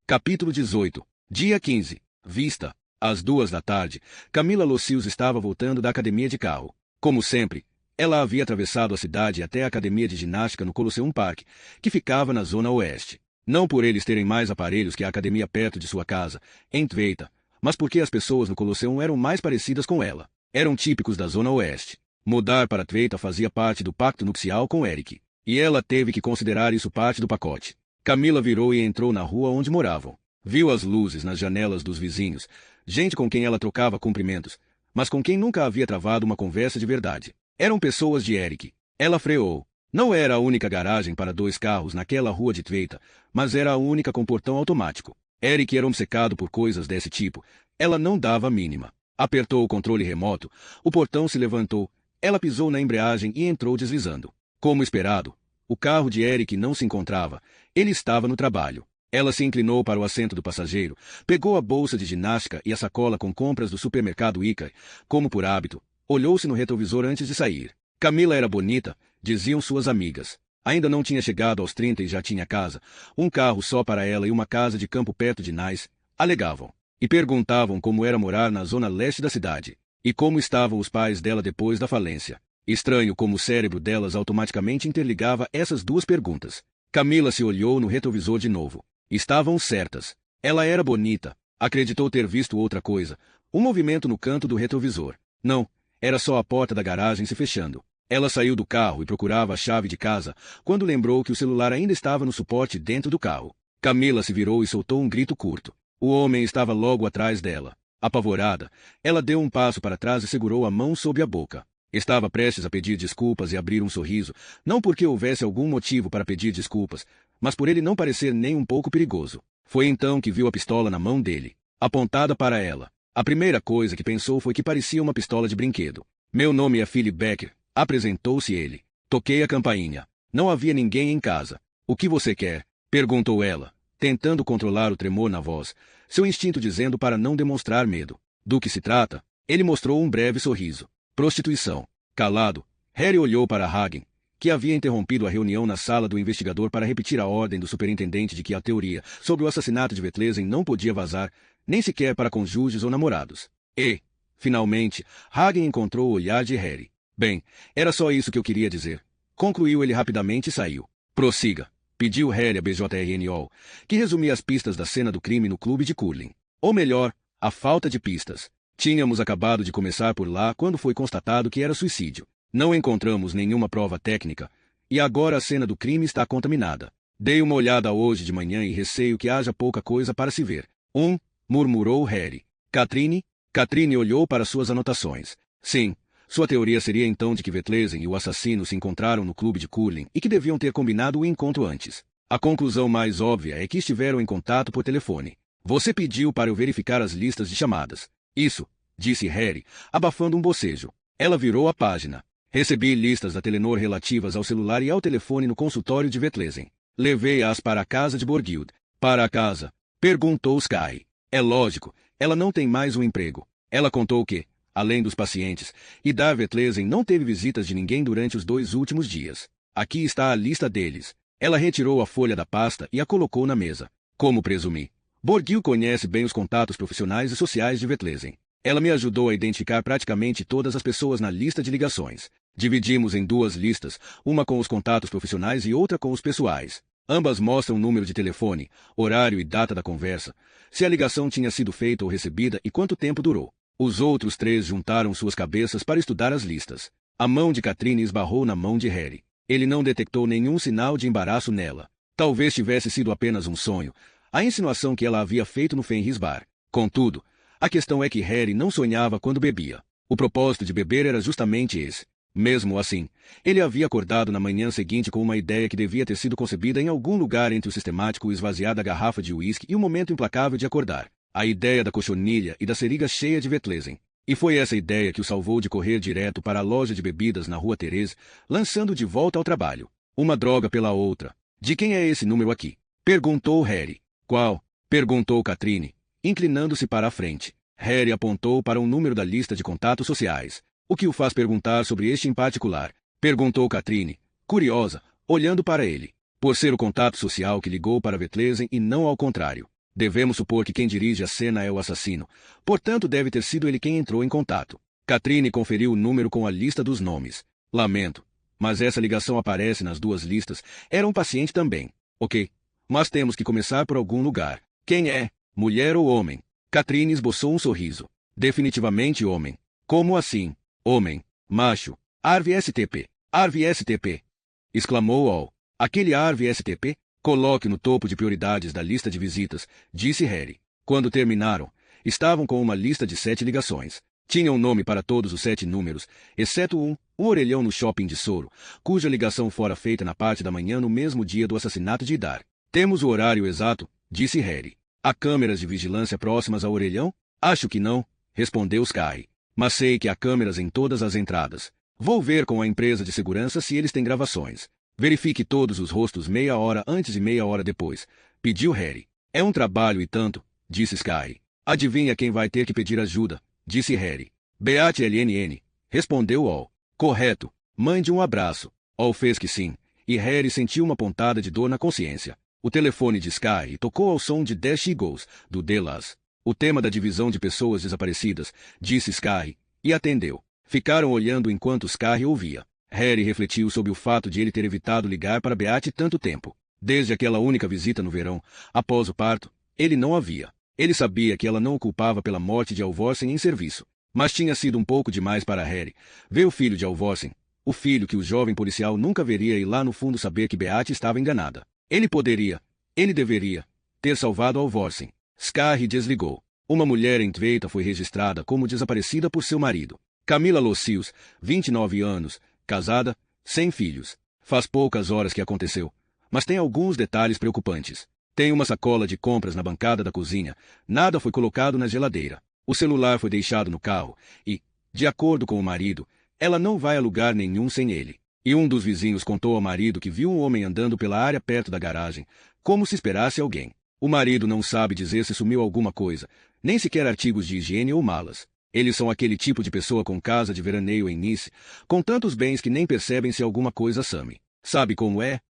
Capítulo 18. Dia 15. Vista. Às 2 da tarde, Camila Locius estava voltando da academia de carro. Como sempre, ela havia atravessado a cidade até a academia de ginástica no Colosseum Park, que ficava na zona oeste. Não por eles terem mais aparelhos que a academia perto de sua casa, em Tveita, mas porque as pessoas no Colosseum eram mais parecidas com ela. Eram típicos da zona oeste. Mudar para Tveita fazia parte do pacto nupcial com Eric. E ela teve que considerar isso parte do pacote. Camila virou e entrou na rua onde moravam. Viu as luzes nas janelas dos vizinhos, gente com quem ela trocava cumprimentos, mas com quem nunca havia travado uma conversa de verdade. Eram pessoas de Eric. Ela freou. Não era a única garagem para 2 carros naquela rua de Tveita, mas era a única com portão automático. Eric era obcecado por coisas desse tipo. Ela não dava a mínima. Apertou o controle remoto, o portão se levantou, ela pisou na embreagem e entrou deslizando. Como esperado, o carro de Eric não se encontrava. Ele estava no trabalho. Ela se inclinou para o assento do passageiro, pegou a bolsa de ginástica e a sacola com compras do supermercado Ica, como por hábito, olhou-se no retrovisor antes de sair. Camila era bonita, diziam suas amigas. Ainda não tinha chegado aos 30 e já tinha casa, um carro só para ela e uma casa de campo perto de Nice, alegavam. E perguntavam como era morar na zona leste da cidade. E como estavam os pais dela depois da falência. Estranho como o cérebro delas automaticamente interligava essas 2 perguntas. Camila se olhou no retrovisor de novo. Estavam certas. Ela era bonita. Acreditou ter visto outra coisa. Um movimento no canto do retrovisor. Não, era só a porta da garagem se fechando. Ela saiu do carro e procurava a chave de casa, quando lembrou que o celular ainda estava no suporte dentro do carro. Camila se virou e soltou um grito curto. O homem estava logo atrás dela. Apavorada, ela deu um passo para trás e segurou a mão sob a boca. Estava prestes a pedir desculpas e abrir um sorriso, não porque houvesse algum motivo para pedir desculpas, mas por ele não parecer nem um pouco perigoso. Foi então que viu a pistola na mão dele, apontada para ela. A primeira coisa que pensou foi que parecia uma pistola de brinquedo. Meu nome é Philip Becker, apresentou-se ele. Toquei a campainha. Não havia ninguém em casa. O que você quer? Perguntou ela, tentando controlar o tremor na voz, seu instinto dizendo para não demonstrar medo. Do que se trata? Ele mostrou um breve sorriso. Prostituição. Calado, Harry olhou para Hagen, que havia interrompido a reunião na sala do investigador para repetir a ordem do superintendente de que a teoria sobre o assassinato de Vetlesen não podia vazar, nem sequer para cônjuges ou namorados. E, finalmente, Hagen encontrou o olhar de Harry. Bem, era só isso que eu queria dizer. Concluiu ele rapidamente e saiu. Prossiga, pediu Harry a BJRNO, que resumia as pistas da cena do crime no clube de curling. Ou melhor, a falta de pistas. Tínhamos acabado de começar por lá quando foi constatado que era suicídio. Não encontramos nenhuma prova técnica, e agora a cena do crime está contaminada. Dei uma olhada hoje de manhã e receio que haja pouca coisa para se ver. Murmurou Harry. Catherine, Katrine olhou para suas anotações. Sim, sua teoria seria então de que Vetlesen e o assassino se encontraram no clube de curling e que deviam ter combinado o encontro antes. A conclusão mais óbvia é que estiveram em contato por telefone. Você pediu para eu verificar as listas de chamadas. Isso, disse Harry, abafando um bocejo. Ela virou a página. Recebi listas da Telenor relativas ao celular e ao telefone no consultório de Vetlesen. Levei-as para a casa de Borghild. Para a casa? Perguntou Sky. É lógico, ela não tem mais um emprego. Ela contou que, além dos pacientes, Idar Vetlesen não teve visitas de ninguém durante os 2 últimos dias. Aqui está a lista deles. Ela retirou a folha da pasta e a colocou na mesa. Como presumi, Borghild conhece bem os contatos profissionais e sociais de Vetlesen. Ela me ajudou a identificar praticamente todas as pessoas na lista de ligações. Dividimos em 2 listas, uma com os contatos profissionais e outra com os pessoais. Ambas mostram número de telefone, horário e data da conversa, se a ligação tinha sido feita ou recebida e quanto tempo durou. Os outros 3 juntaram suas cabeças para estudar as listas. A mão de Katrine esbarrou na mão de Harry. Ele não detectou nenhum sinal de embaraço nela. Talvez tivesse sido apenas um sonho, a insinuação que ela havia feito no Fenris Bar. Contudo, a questão é que Harry não sonhava quando bebia. O propósito de beber era justamente esse. Mesmo assim, ele havia acordado na manhã seguinte com uma ideia que devia ter sido concebida em algum lugar entre o sistemático esvaziar da garrafa de uísque e o momento implacável de acordar. A ideia da cochonilha e da seringa cheia de Vetlesen. E foi essa ideia que o salvou de correr direto para a loja de bebidas na Rua Therese, lançando de volta ao trabalho. Uma droga pela outra. De quem é esse número aqui? Perguntou Harry. Qual? Perguntou Katrine, inclinando-se para a frente. Harry apontou para um número da lista de contatos sociais. O que o faz perguntar sobre este em particular? Perguntou Katrine, curiosa, olhando para ele. Por ser o contato social que ligou para Vetlesen e não ao contrário. Devemos supor que quem dirige a cena é o assassino. Portanto, deve ter sido ele quem entrou em contato. Katrine conferiu o número com a lista dos nomes. Lamento, mas essa ligação aparece nas 2 listas. Era um paciente também. Ok, mas temos que começar por algum lugar. Quem é? Mulher ou homem? Katrine esboçou um sorriso. Definitivamente homem. Como assim? Homem. Macho. Arv STP. Arv STP. Exclamou Al. Aquele Arv STP? Coloque no topo de prioridades da lista de visitas, disse Harry. Quando terminaram, estavam com uma lista de 7 ligações. Tinham nome para todos os 7 números, exceto um orelhão no shopping de Soro, cuja ligação fora feita na parte da manhã no mesmo dia do assassinato de Idar. Temos o horário exato, disse Harry. Há câmeras de vigilância próximas ao orelhão? Acho que não, respondeu Sky. Mas sei que há câmeras em todas as entradas. Vou ver com a empresa de segurança se eles têm gravações. Verifique todos os rostos meia hora antes e meia hora depois, pediu Harry. É um trabalho e tanto, disse Sky. Adivinha quem vai ter que pedir ajuda, disse Harry. Beate LNN, respondeu Al. Correto, mande um abraço. Al fez que sim, e Harry sentiu uma pontada de dor na consciência. O telefone de Sky tocou ao som de Dash Eagles, do Delas. O tema da divisão de pessoas desaparecidas, disse Sky, e atendeu. Ficaram olhando enquanto Sky ouvia. Harry refletiu sobre o fato de ele ter evitado ligar para Beate tanto tempo. Desde aquela única visita no verão, após o parto, ele não a via. Ele sabia que ela não o culpava pela morte de Alvorsen em serviço. Mas tinha sido um pouco demais para Harry ver o filho de Alvorsen, o filho que o jovem policial nunca veria e lá no fundo saber que Beate estava enganada. Ele deveria, ter salvado Alvorsen. Sky desligou. Uma mulher em Tveita foi registrada como desaparecida por seu marido. Camila Locius, 29 anos, casada, sem filhos. Faz poucas horas que aconteceu, mas tem alguns detalhes preocupantes. Tem uma sacola de compras na bancada da cozinha, nada foi colocado na geladeira. O celular foi deixado no carro e, de acordo com o marido, ela não vai a lugar nenhum sem ele. E um dos vizinhos contou ao marido que viu um homem andando pela área perto da garagem, como se esperasse alguém. O marido não sabe dizer se sumiu alguma coisa, nem sequer artigos de higiene ou malas. Eles são aquele tipo de pessoa com casa de veraneio em Nice, com tantos bens que nem percebem se alguma coisa some. Sabe como é?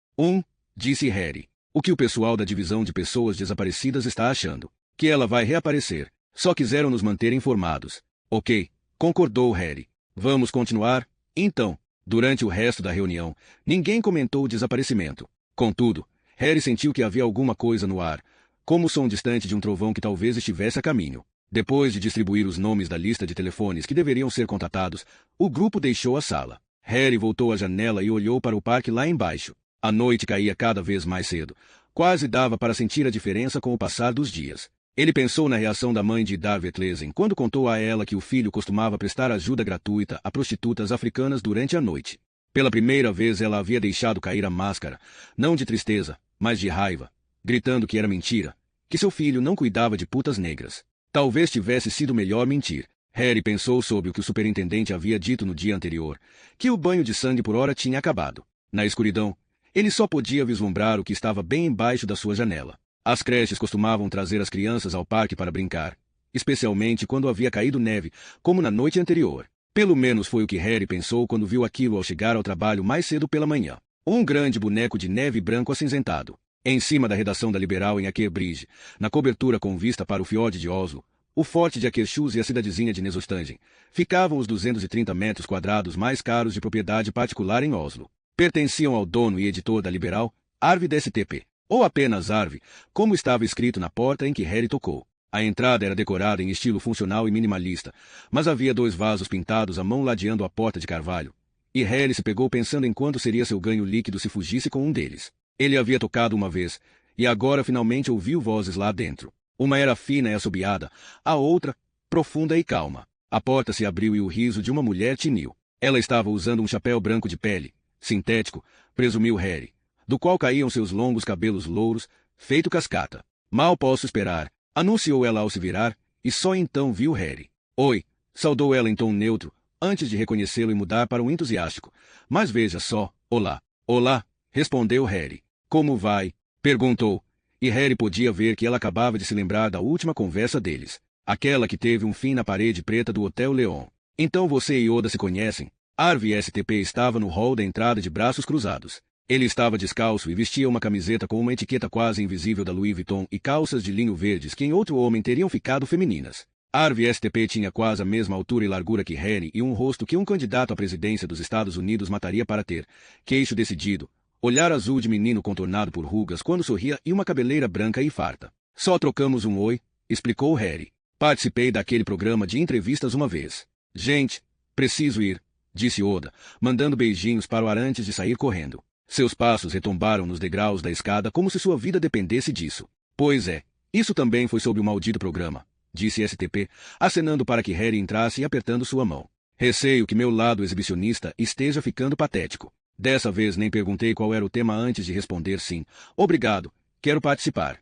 Disse Harry. O que o pessoal da divisão de pessoas desaparecidas está achando? Que ela vai reaparecer. Só quiseram nos manter informados. Ok, concordou Harry. Vamos continuar? Então, durante o resto da reunião, ninguém comentou o desaparecimento. Contudo, Harry sentiu que havia alguma coisa no ar, como o som distante de um trovão que talvez estivesse a caminho. Depois de distribuir os nomes da lista de telefones que deveriam ser contatados, o grupo deixou a sala. Harry voltou à janela e olhou para o parque lá embaixo. A noite caía cada vez mais cedo. Quase dava para sentir a diferença com o passar dos dias. Ele pensou na reação da mãe de Darvet Lesen quando contou a ela que o filho costumava prestar ajuda gratuita a prostitutas africanas durante a noite. Pela primeira vez ela havia deixado cair a máscara, não de tristeza, mas de raiva, gritando que era mentira, que seu filho não cuidava de putas negras. Talvez tivesse sido melhor mentir. Harry pensou sobre o que o superintendente havia dito no dia anterior, que o banho de sangue por hora tinha acabado. Na escuridão, ele só podia vislumbrar o que estava bem embaixo da sua janela. As creches costumavam trazer as crianças ao parque para brincar, especialmente quando havia caído neve, como na noite anterior. Pelo menos foi o que Harry pensou quando viu aquilo ao chegar ao trabalho mais cedo pela manhã. Um grande boneco de neve branco acinzentado. Em cima da redação da Liberal em Akerbridge, na cobertura com vista para o fiord de Oslo, o forte de Akershus e a cidadezinha de Nesostangen, ficavam os 230 metros quadrados mais caros de propriedade particular em Oslo. Pertenciam ao dono e editor da Liberal, Arvid STP, ou apenas Arvid, como estava escrito na porta em que Harry tocou. A entrada era decorada em estilo funcional e minimalista, mas havia 2 vasos pintados à mão ladeando a porta de carvalho, e Harry se pegou pensando em quanto seria seu ganho líquido se fugisse com um deles. Ele havia tocado uma vez, e agora finalmente ouviu vozes lá dentro. Uma era fina e assobiada, a outra, profunda e calma. A porta se abriu e o riso de uma mulher tiniu. Ela estava usando um chapéu branco de pele, sintético, presumiu Harry, do qual caíam seus longos cabelos louros, feito cascata. Mal posso esperar, anunciou ela ao se virar, e só então viu Harry. Oi, saudou ela em tom neutro, antes de reconhecê-lo e mudar para um entusiástico. Mas veja só, olá. Olá, respondeu Harry. Como vai? Perguntou. E Harry podia ver que ela acabava de se lembrar da última conversa deles. Aquela que teve um fim na parede preta do Hotel Leon. Então você e Oda se conhecem? Arvid STP estava no hall da entrada de braços cruzados. Ele estava descalço e vestia uma camiseta com uma etiqueta quase invisível da Louis Vuitton e calças de linho verdes que em outro homem teriam ficado femininas. Arvid STP tinha quase a mesma altura e largura que Harry e um rosto que um candidato à presidência dos Estados Unidos mataria para ter. Queixo decidido, olhar azul de menino contornado por rugas quando sorria e uma cabeleira branca e farta. Só trocamos um oi, explicou Harry. Participei daquele programa de entrevistas uma vez. Gente, preciso ir, disse Oda, mandando beijinhos para o ar antes de sair correndo. Seus passos retombaram nos degraus da escada como se sua vida dependesse disso. Pois é, isso também foi sobre o maldito programa, disse STP, acenando para que Harry entrasse e apertando sua mão. Receio que meu lado exibicionista esteja ficando patético. Dessa vez nem perguntei qual era o tema antes de responder sim. Obrigado, quero participar.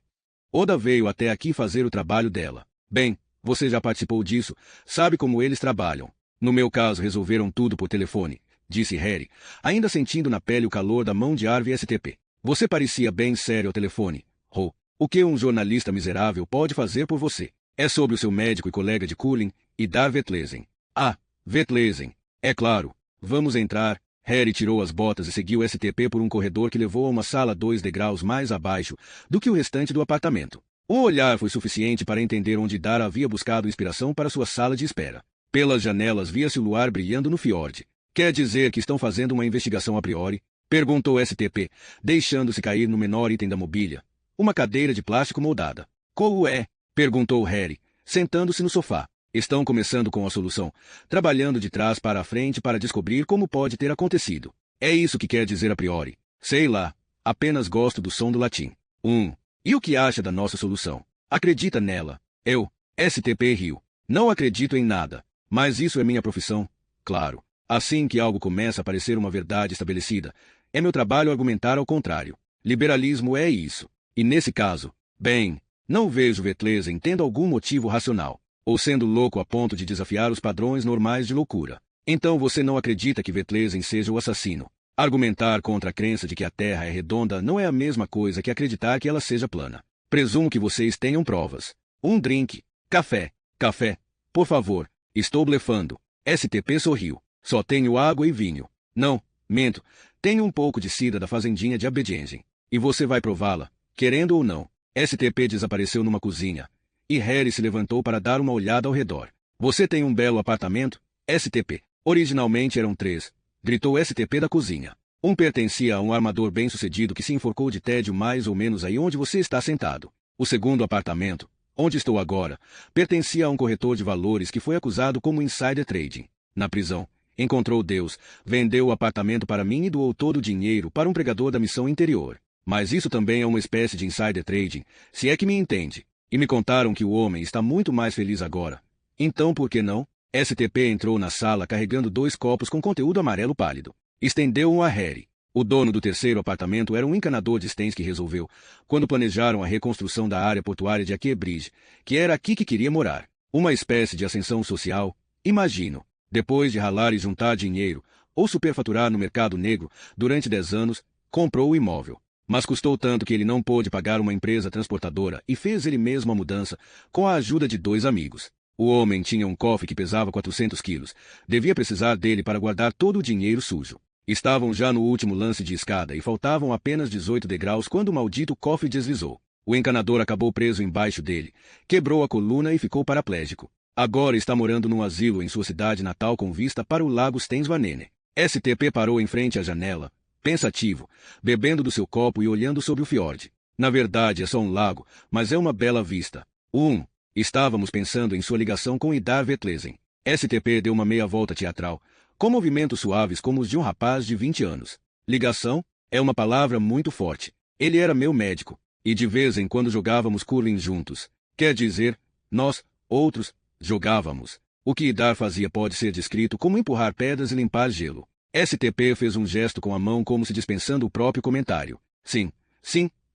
Oda veio até aqui fazer o trabalho dela. Bem, você já participou disso, sabe como eles trabalham. No meu caso resolveram tudo por telefone, disse Harry, ainda sentindo na pele o calor da mão de Arvid STP. Você parecia bem sério ao telefone. O que um jornalista miserável pode fazer por você? É sobre o seu médico e colega de Cullen, e Darvet Lesen. Ah, Vetlesen. É claro. Vamos entrar. Harry tirou as botas e seguiu STP por um corredor que levou a uma sala 2 degraus mais abaixo do que o restante do apartamento. O olhar foi suficiente para entender onde Dara havia buscado inspiração para sua sala de espera. Pelas janelas via-se o luar brilhando no fiord. Quer dizer que estão fazendo uma investigação a priori? Perguntou STP, deixando-se cair no menor item da mobília. Uma cadeira de plástico moldada. Qual é? Perguntou Harry, sentando-se no sofá. Estão começando com a solução, trabalhando de trás para a frente para descobrir como pode ter acontecido. É isso que quer dizer a priori. Sei lá, apenas gosto do som do latim. E o que acha da nossa solução? Acredita nela? Eu, STP riu. Não acredito em nada, mas isso é minha profissão. Claro. Assim que algo começa a parecer uma verdade estabelecida, é meu trabalho argumentar ao contrário. Liberalismo é isso. E nesse caso, bem, não vejo Vetlesen tendo algum motivo racional, ou sendo louco a ponto de desafiar os padrões normais de loucura. Então você não acredita que Vetlesen seja o assassino. Argumentar contra a crença de que a Terra é redonda não é a mesma coisa que acreditar que ela seja plana. Presumo que vocês tenham provas. Um drink. Café. Café. Por favor. Estou blefando. STP sorriu. Só tenho água e vinho. Não, mento. Tenho um pouco de cida da fazendinha de Abedjengen. E você vai prová-la, querendo ou não. STP desapareceu numa cozinha. E Harry se levantou para dar uma olhada ao redor. Você tem um belo apartamento? STP. Originalmente eram 3. Gritou STP da cozinha. Um pertencia a um armador bem-sucedido que se enforcou de tédio mais ou menos aí onde você está sentado. O segundo apartamento, onde estou agora, pertencia a um corretor de valores que foi acusado como insider trading. Na prisão, encontrou Deus, vendeu o apartamento para mim e doou todo o dinheiro para um pregador da missão interior. Mas isso também é uma espécie de insider trading, se é que me entende. E me contaram que o homem está muito mais feliz agora. Então por que não? STP entrou na sala carregando 2 copos com conteúdo amarelo pálido. Estendeu-um a Harry. O dono do terceiro apartamento era um encanador de Stens que resolveu, quando planejaram a reconstrução da área portuária de Aquebridge, que era aqui que queria morar. Uma espécie de ascensão social, imagino. Depois de ralar e juntar dinheiro, ou superfaturar no mercado negro, durante 10 anos, comprou o imóvel. Mas custou tanto que ele não pôde pagar uma empresa transportadora e fez ele mesmo a mudança, com a ajuda de 2 amigos. O homem tinha um cofre que pesava 400 quilos. Devia precisar dele para guardar todo o dinheiro sujo. Estavam já no último lance de escada e faltavam apenas 18 degraus quando o maldito cofre deslizou. O encanador acabou preso embaixo dele, quebrou a coluna e ficou paraplégico. Agora está morando num asilo em sua cidade natal com vista para o lago Stensvanene. STP parou em frente à janela, pensativo, bebendo do seu copo e olhando sobre o fiord. Na verdade é só um lago, mas é uma bela vista. Estávamos pensando em sua ligação com Idar Vetlesen. STP deu uma meia volta teatral, com movimentos suaves como os de um rapaz de 20 anos. Ligação? É uma palavra muito forte. Ele era meu médico, e de vez em quando jogávamos curling juntos. Quer dizer, nós, outros, jogávamos. O que Idar fazia pode ser descrito como empurrar pedras e limpar gelo. STP fez um gesto com a mão como se dispensando o próprio comentário. Sim,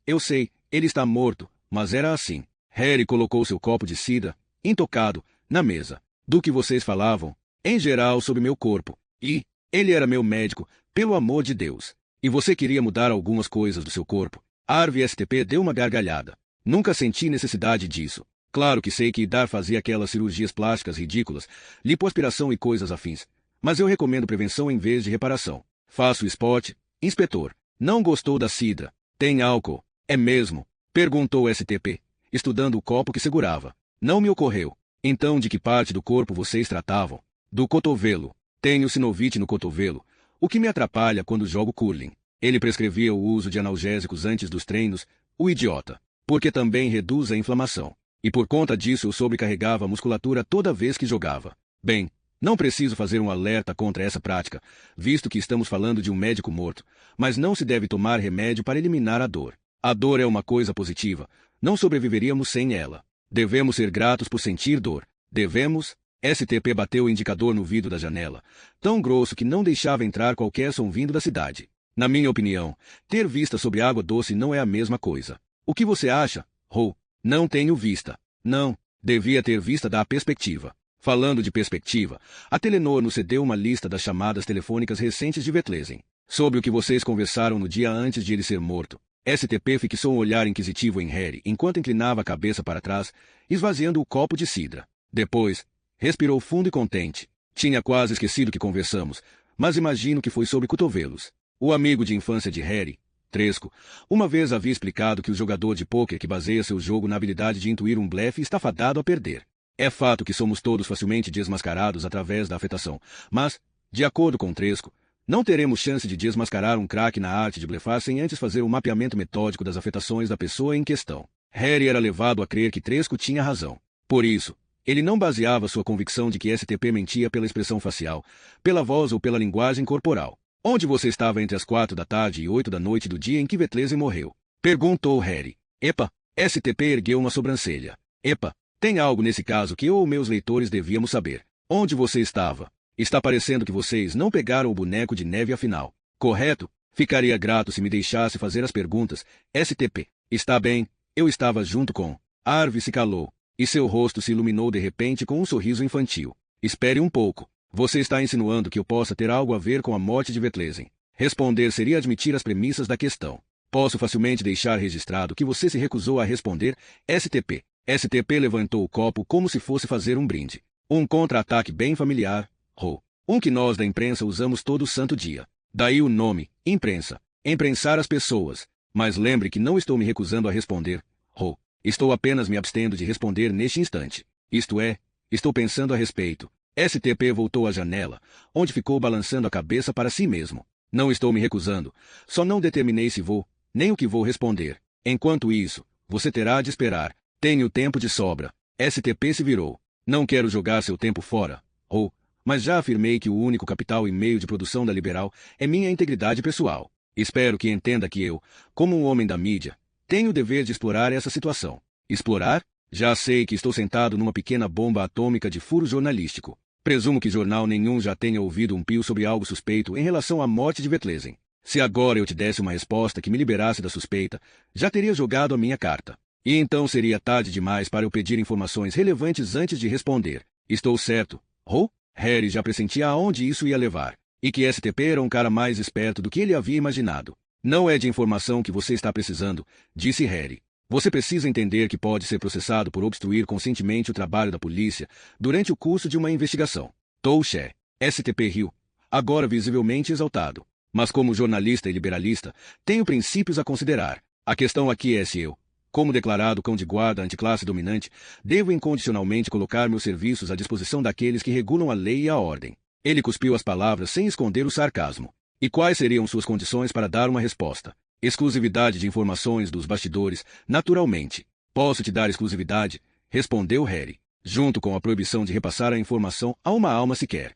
eu sei, ele está morto, mas era assim. Harry colocou seu copo de cidra, intocado, na mesa. Do que vocês falavam? Em geral sobre meu corpo. E ele era meu médico, pelo amor de Deus. E você queria mudar algumas coisas do seu corpo. Arve STP deu uma gargalhada. Nunca senti necessidade disso. Claro que sei que Idar fazia aquelas cirurgias plásticas ridículas, lipoaspiração e coisas afins. Mas eu recomendo prevenção em vez de reparação. Faço esporte, inspetor. Não gostou da cidra. Tem álcool. É mesmo? Perguntou STP, estudando o copo que segurava. Não me ocorreu. Então de que parte do corpo vocês tratavam? Do cotovelo. Tenho sinovite no cotovelo, o que me atrapalha quando jogo curling. Ele prescrevia o uso de analgésicos antes dos treinos, o idiota. Porque também reduz a inflamação. E por conta disso eu sobrecarregava a musculatura toda vez que jogava. Bem, não preciso fazer um alerta contra essa prática, visto que estamos falando de um médico morto, mas não se deve tomar remédio para eliminar a dor. A dor é uma coisa positiva. Não sobreviveríamos sem ela. Devemos ser gratos por sentir dor. Devemos... STP bateu o indicador no vidro da janela, tão grosso que não deixava entrar qualquer som vindo da cidade. Na minha opinião, ter vista sobre água doce não é a mesma coisa. O que você acha, Ro? Não tenho vista. Não, devia ter vista da perspectiva. Falando de perspectiva, a Telenor nos cedeu uma lista das chamadas telefônicas recentes de Vetlesen, sobre o que vocês conversaram no dia antes de ele ser morto. STP fixou um olhar inquisitivo em Harry enquanto inclinava a cabeça para trás, esvaziando o copo de cidra. Depois, respirou fundo e contente. Tinha quase esquecido que conversamos, mas imagino que foi sobre cotovelos. O amigo de infância de Harry, Tresco, uma vez havia explicado que o jogador de pôquer que baseia seu jogo na habilidade de intuir um blefe está fadado a perder. É fato que somos todos facilmente desmascarados através da afetação, mas, de acordo com Tresco, não teremos chance de desmascarar um craque na arte de blefar sem antes fazer um mapeamento metódico das afetações da pessoa em questão. Harry era levado a crer que Tresco tinha razão. Por isso, ele não baseava sua convicção de que STP mentia pela expressão facial, pela voz ou pela linguagem corporal. Onde você estava entre as 4 da tarde e 8 da noite do dia em que Vetlesen morreu? Perguntou Harry. Epa, STP ergueu uma sobrancelha. Epa, tem algo nesse caso que eu ou meus leitores devíamos saber. Onde você estava? Está parecendo que vocês não pegaram o boneco de neve afinal. Correto? Ficaria grato se me deixasse fazer as perguntas. STP. Está bem, eu estava junto com... Arve se calou. E seu rosto se iluminou de repente com um sorriso infantil. Espere um pouco. Você está insinuando que eu possa ter algo a ver com a morte de Vetlesen. Responder seria admitir as premissas da questão. Posso facilmente deixar registrado que você se recusou a responder, STP. STP levantou o copo como se fosse fazer um brinde. Um contra-ataque bem familiar, Ro. Um que nós da imprensa usamos todo santo dia. Daí o nome, imprensa. Imprensar as pessoas. Mas lembre que não estou me recusando a responder, Ro. Estou apenas me abstendo de responder neste instante. Isto é, estou pensando a respeito. STP voltou à janela, onde ficou balançando a cabeça para si mesmo. Não estou me recusando. Só não determinei se vou, nem o que vou responder. Enquanto isso, você terá de esperar. Tenho tempo de sobra. STP se virou. Não quero jogar seu tempo fora, mas já afirmei que o único capital e meio de produção da Liberal é minha integridade pessoal. Espero que entenda que eu, como um homem da mídia, tenho o dever de explorar essa situação. Explorar? Já sei que estou sentado numa pequena bomba atômica de furo jornalístico. Presumo que jornal nenhum já tenha ouvido um pio sobre algo suspeito em relação à morte de Vetlesen. Se agora eu te desse uma resposta que me liberasse da suspeita, já teria jogado a minha carta. E então seria tarde demais para eu pedir informações relevantes antes de responder. Estou certo, Ho? Harry já pressentia aonde isso ia levar. E que STP era um cara mais esperto do que ele havia imaginado. Não é de informação que você está precisando, disse Harry. Você precisa entender que pode ser processado por obstruir conscientemente o trabalho da polícia durante o curso de uma investigação. Touché. STP riu, agora visivelmente exaltado. Mas como jornalista e liberalista, tenho princípios a considerar. A questão aqui é se eu, como declarado cão de guarda anticlasse dominante, devo incondicionalmente colocar meus serviços à disposição daqueles que regulam a lei e a ordem. Ele cuspiu as palavras sem esconder o sarcasmo. E quais seriam suas condições para dar uma resposta? Exclusividade de informações dos bastidores, naturalmente. Posso te dar exclusividade, respondeu Harry, junto com a proibição de repassar a informação a uma alma sequer.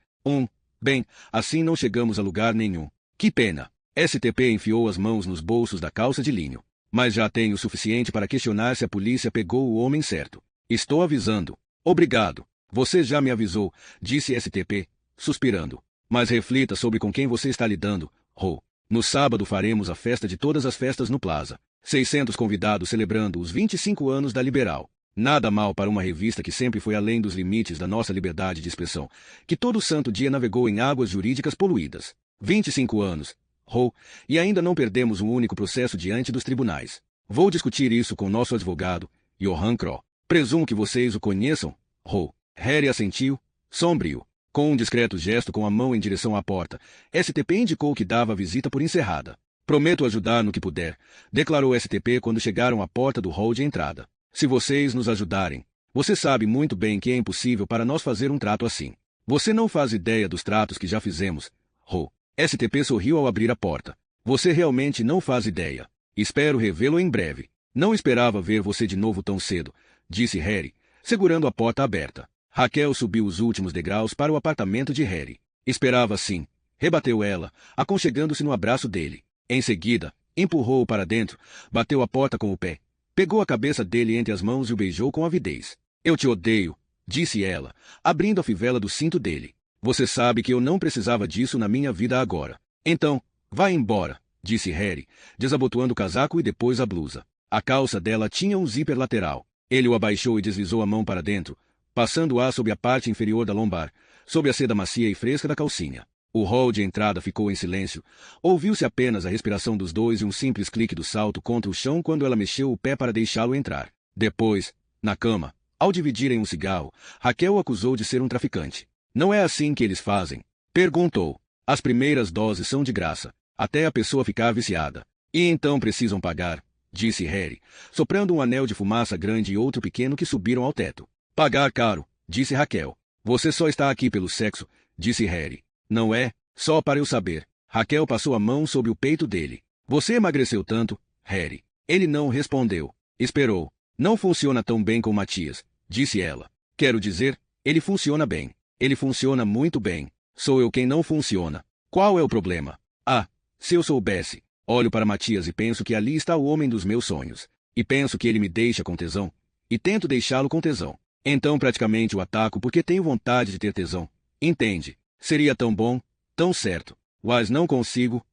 Bem, assim não chegamos a lugar nenhum. Que pena. STP enfiou as mãos nos bolsos da calça de linho. Mas já tenho o suficiente para questionar se a polícia pegou o homem certo. Estou avisando. Obrigado. Você já me avisou, disse STP, suspirando. Mas reflita sobre com quem você está lidando, Ho. No sábado faremos a festa de todas as festas no Plaza. 600 convidados celebrando os 25 anos da Liberal. Nada mal para uma revista que sempre foi além dos limites da nossa liberdade de expressão, que todo santo dia navegou em águas jurídicas poluídas. 25 anos, Ho, e ainda não perdemos um único processo diante dos tribunais. Vou discutir isso com nosso advogado, Johann Kroh. Presumo que vocês o conheçam, Ho. Harry assentiu, sombrio. Com um discreto gesto com a mão em direção à porta, STP indicou que dava a visita por encerrada. Prometo ajudar no que puder, declarou STP quando chegaram à porta do hall de entrada. Se vocês nos ajudarem, você sabe muito bem que é impossível para nós fazer um trato assim. Você não faz ideia dos tratos que já fizemos, Ho. STP sorriu ao abrir a porta. Você realmente não faz ideia. Espero revê-lo em breve. Não esperava ver você de novo tão cedo, disse Harry, segurando a porta aberta. Raquel subiu os últimos degraus para o apartamento de Harry. Esperava sim, rebateu ela, aconchegando-se no abraço dele. Em seguida, empurrou-o para dentro, bateu a porta com o pé, pegou a cabeça dele entre as mãos e o beijou com avidez. Eu te odeio, disse ela, abrindo a fivela do cinto dele. Você sabe que eu não precisava disso na minha vida agora. Então, vá embora, disse Harry, desabotoando o casaco e depois a blusa. A calça dela tinha um zíper lateral. Ele o abaixou e deslizou a mão para dentro, passando-a sobre a parte inferior da lombar, sob a seda macia e fresca da calcinha. O hall de entrada ficou em silêncio. Ouviu-se apenas a respiração dos dois e um simples clique do salto contra o chão quando ela mexeu o pé para deixá-lo entrar. Depois, na cama, ao dividirem um cigarro, Raquel o acusou de ser um traficante. Não é assim que eles fazem? Perguntou. As primeiras doses são de graça, até a pessoa ficar viciada. E então precisam pagar, disse Harry, soprando um anel de fumaça grande e outro pequeno que subiram ao teto. Pagar caro, disse Raquel. Você só está aqui pelo sexo, disse Harry. Não é? Só para eu saber. Raquel passou a mão sobre o peito dele. Você emagreceu tanto, Harry. Ele não respondeu. Esperou. Não funciona tão bem com Matias, disse ela. Quero dizer, ele funciona bem. Ele funciona muito bem. Sou eu quem não funciona. Qual é o problema? Ah, se eu soubesse. Olho para Matias e penso que ali está o homem dos meus sonhos. E penso que ele me deixa com tesão. E tento deixá-lo com tesão. Então praticamente o ataco porque tenho vontade de ter tesão. Entende? Seria tão bom, tão certo. Mas não consigo.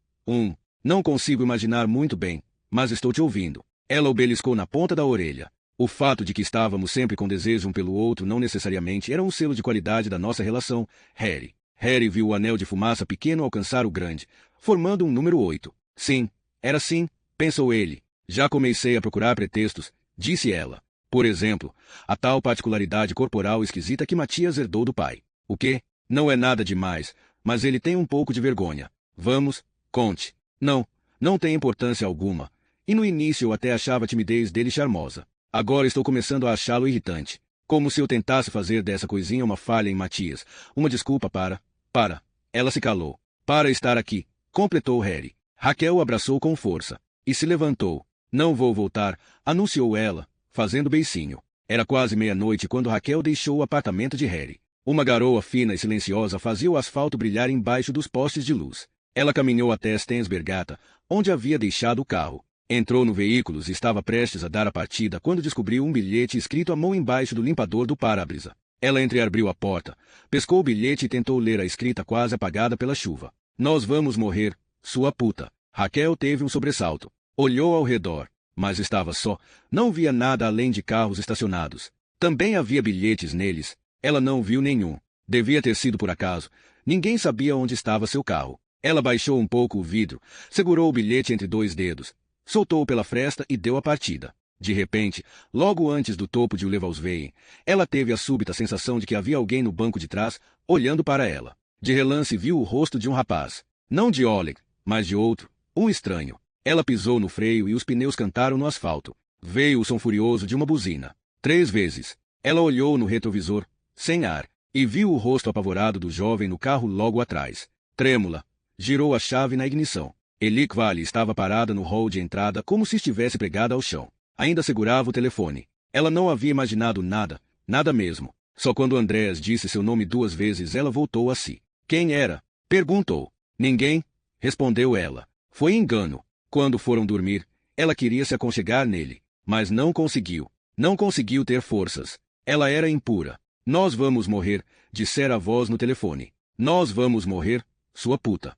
Não consigo imaginar muito bem, mas estou te ouvindo. Ela o beliscou na ponta da orelha. O fato de que estávamos sempre com desejo um pelo outro não necessariamente era um selo de qualidade da nossa relação, Harry. Harry viu o anel de fumaça pequeno alcançar o grande, formando um número 8. Sim, era sim, pensou ele. Já comecei a procurar pretextos, disse ela. Por exemplo, a tal particularidade corporal esquisita que Matias herdou do pai. O quê? Não é nada demais, mas ele tem um pouco de vergonha. Vamos, conte. Não tem importância alguma. E no início eu até achava a timidez dele charmosa. Agora estou começando a achá-lo irritante. Como se eu tentasse fazer dessa coisinha uma falha em Matias. Uma desculpa para... Ela se calou. Para estar aqui, completou Harry. Raquel o abraçou com força. E se levantou. Não vou voltar, anunciou ela, fazendo beicinho. Era quase meia-noite quando Raquel deixou o apartamento de Harry. Uma garoa fina e silenciosa fazia o asfalto brilhar embaixo dos postes de luz. Ela caminhou até Stensbergata, onde havia deixado o carro. Entrou no veículo e estava prestes a dar a partida quando descobriu um bilhete escrito à mão embaixo do limpador do para-brisa. Ela entreabriu a porta, pescou o bilhete e tentou ler a escrita quase apagada pela chuva. Nós vamos morrer, sua puta. Raquel teve um sobressalto. Olhou ao redor, mas estava só. Não via nada além de carros estacionados. Também havia bilhetes neles. Ela não viu nenhum. Devia ter sido por acaso. Ninguém sabia onde estava seu carro. Ela baixou um pouco o vidro, segurou o bilhete entre dois dedos, soltou-o pela fresta e deu a partida. De repente, logo antes do topo de Levalsveien, ela teve a súbita sensação de que havia alguém no banco de trás, olhando para ela. De relance viu o rosto de um rapaz. Não de Oleg, mas de outro, um estranho. Ela pisou no freio e os pneus cantaram no asfalto. Veio o som furioso de uma buzina. 3 vezes. Ela olhou no retrovisor, sem ar, e viu o rosto apavorado do jovem no carro logo atrás. Trêmula, girou a chave na ignição. Elik Vale estava parada no hall de entrada como se estivesse pregada ao chão. Ainda segurava o telefone. Ela não havia imaginado nada, nada mesmo. Só quando Andreas disse seu nome 2 vezes ela voltou a si. Quem era? Perguntou. Ninguém, respondeu ela. Foi engano. Quando foram dormir, ela queria se aconchegar nele, mas não conseguiu. Não conseguiu ter forças. Ela era impura. Nós vamos morrer, dissera a voz no telefone. Nós vamos morrer, sua puta.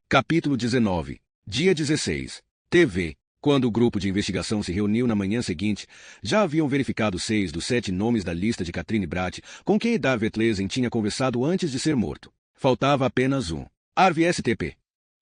Capítulo 19. Dia 16. TV. Quando o grupo de investigação se reuniu na manhã seguinte, já haviam verificado 6 dos 7 nomes da lista de Katrine Bratt, com quem David Lesen tinha conversado antes de ser morto. Faltava apenas um. Arvi STP.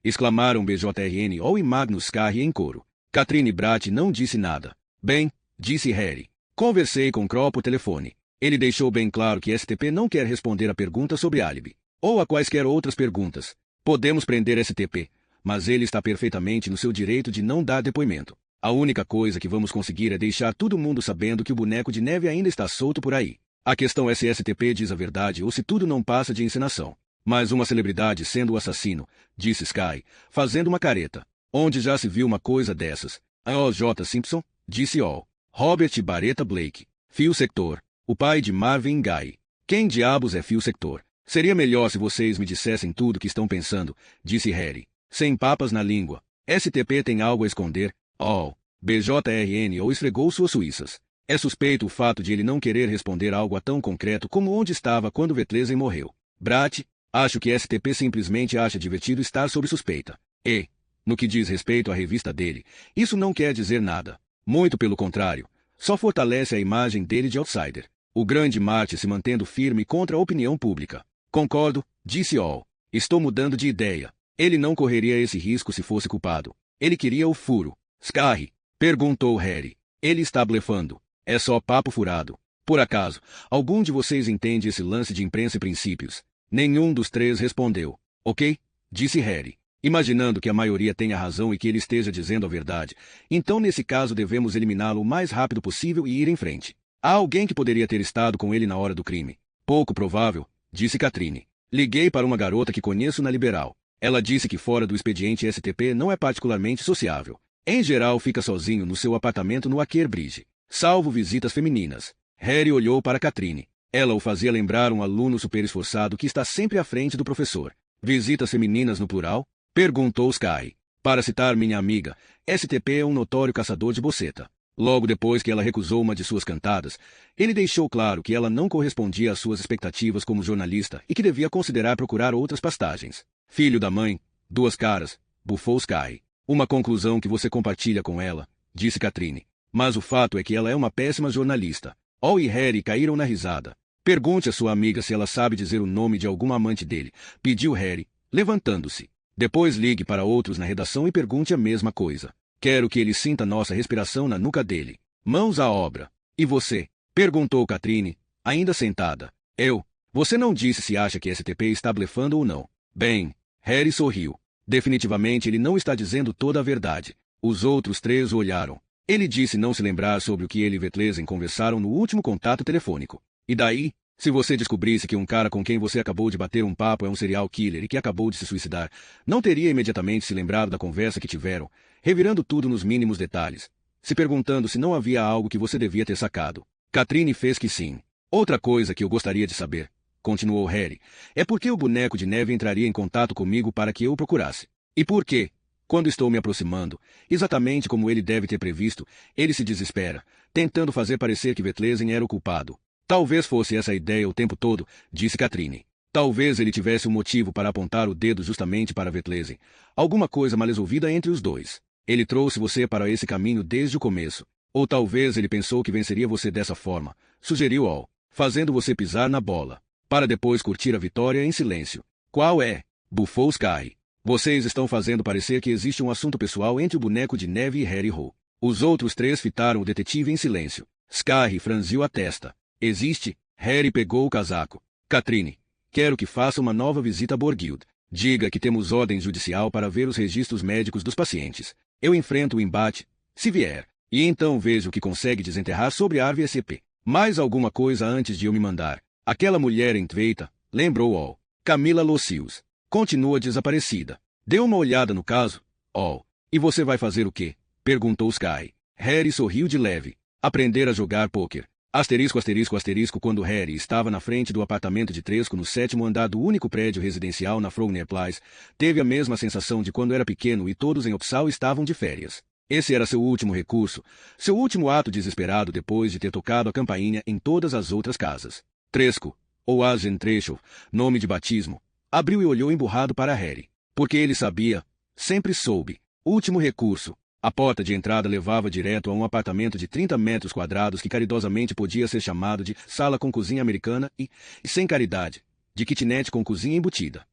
Exclamaram BJRN e Magnus Carri em coro. Katrine Bratt não disse nada. Bem, disse Harry. Conversei com Kroll por telefone. Ele deixou bem claro que STP não quer responder a perguntas sobre álibi, ou a quaisquer outras perguntas. Podemos prender STP, mas ele está perfeitamente no seu direito de não dar depoimento. A única coisa que vamos conseguir é deixar todo mundo sabendo que o boneco de neve ainda está solto por aí. A questão é se STP diz a verdade ou se tudo não passa de encenação. Mas uma celebridade sendo o assassino, disse Sky, fazendo uma careta. Onde já se viu uma coisa dessas? A O.J. Simpson, disse All. Robert Barretta Blake. Phil Sector, o pai de Marvin Gaye. Quem diabos é Phil Sector? Seria melhor se vocês me dissessem tudo o que estão pensando, disse Harry. Sem papas na língua. STP tem algo a esconder. Oh, BJRN ou esfregou suas suíças. É suspeito o fato de ele não querer responder algo a tão concreto como onde estava quando Vetlesen morreu. Bratt, acho que STP simplesmente acha divertido estar sob suspeita. E, no que diz respeito à revista dele, isso não quer dizer nada. Muito pelo contrário. Só fortalece a imagem dele de outsider. O grande Marte se mantendo firme contra a opinião pública. Concordo, disse All. Estou mudando de ideia. Ele não correria esse risco se fosse culpado. Ele queria o furo. Scarry, perguntou Harry. Ele está blefando. É só papo furado. Por acaso, algum de vocês entende esse lance de imprensa e princípios? Nenhum dos 3 respondeu. Ok, disse Harry. Imaginando que a maioria tenha razão e que ele esteja dizendo a verdade, então nesse caso devemos eliminá-lo o mais rápido possível e ir em frente. Há alguém que poderia ter estado com ele na hora do crime. Pouco provável, disse Katrine. Liguei para uma garota que conheço na Liberal. Ela disse que fora do expediente STP não é particularmente sociável. Em geral fica sozinho no seu apartamento no Aker Bridge, salvo visitas femininas. Harry olhou para Katrine. Ela o fazia lembrar um aluno super esforçado que está sempre à frente do professor. Visitas femininas no plural? Perguntou Sky. Para citar minha amiga, STP é um notório caçador de boceta. Logo depois que ela recusou uma de suas cantadas, ele deixou claro que ela não correspondia às suas expectativas como jornalista e que devia considerar procurar outras pastagens. Filho da mãe, 2 caras, bufou Sky. Uma conclusão que você compartilha com ela, disse Katrine. Mas o fato é que ela é uma péssima jornalista. All e Harry caíram na risada. Pergunte à sua amiga se ela sabe dizer o nome de alguma amante dele, pediu Harry, levantando-se. Depois ligue para outros na redação e pergunte a mesma coisa. Quero que ele sinta nossa respiração na nuca dele. Mãos à obra. E você? Perguntou Katrine, ainda sentada. Eu. Você não disse se acha que STP está blefando ou não. Bem, Harry sorriu. Definitivamente ele não está dizendo toda a verdade. Os outros 3 o olharam. Ele disse não se lembrar sobre o que ele e Vetlesen conversaram no último contato telefônico. E daí? Se você descobrisse que um cara com quem você acabou de bater um papo é um serial killer e que acabou de se suicidar, não teria imediatamente se lembrado da conversa que tiveram, revirando tudo nos mínimos detalhes, se perguntando se não havia algo que você devia ter sacado. Katrine fez que sim. Outra coisa que eu gostaria de saber, continuou Harry, é por que o boneco de neve entraria em contato comigo para que eu o procurasse. E por que, quando estou me aproximando, exatamente como ele deve ter previsto, ele se desespera, tentando fazer parecer que Vetlesen era o culpado. Talvez fosse essa a ideia o tempo todo, disse Katrine. Talvez ele tivesse um motivo para apontar o dedo justamente para Vetlesen. Alguma coisa mal resolvida entre os dois. Ele trouxe você para esse caminho desde o começo. Ou talvez ele pensou que venceria você dessa forma, sugeriu Al, fazendo você pisar na bola, para depois curtir a vitória em silêncio. Qual é? Bufou Sky. Vocês estão fazendo parecer que existe um assunto pessoal entre o boneco de neve e Harry Ho. Os outros três fitaram o detetive em silêncio. Sky franziu a testa. Existe? Harry pegou o casaco. Katrine, quero que faça uma nova visita a Borguild. Diga que temos ordem judicial para ver os registros médicos dos pacientes. Eu enfrento o embate, se vier, e então vejo o que consegue desenterrar sobre a árvore SCP. Mais alguma coisa antes de eu me mandar. Aquela mulher em Tveita, lembrou Al. Camila Locius. Continua desaparecida. Deu uma olhada no caso, Al. E você vai fazer o quê? Perguntou Sky. Harry sorriu de leve. Aprender a jogar pôquer. Asterisco, asterisco, asterisco. Quando Harry estava na frente do apartamento de Tresco no 7º andar do único prédio residencial na Frogner Place, teve a mesma sensação de quando era pequeno e todos em Opsal estavam de férias. Esse era seu último recurso, seu último ato desesperado depois de ter tocado a campainha em todas as outras casas. Tresco, ou Agen Trecho, nome de batismo, abriu e olhou emburrado para Harry. Porque ele sabia, sempre soube, último recurso. A porta de entrada levava direto a um apartamento de 30 metros quadrados que caridosamente podia ser chamado de sala com cozinha americana e sem caridade, de kitnet com cozinha embutida.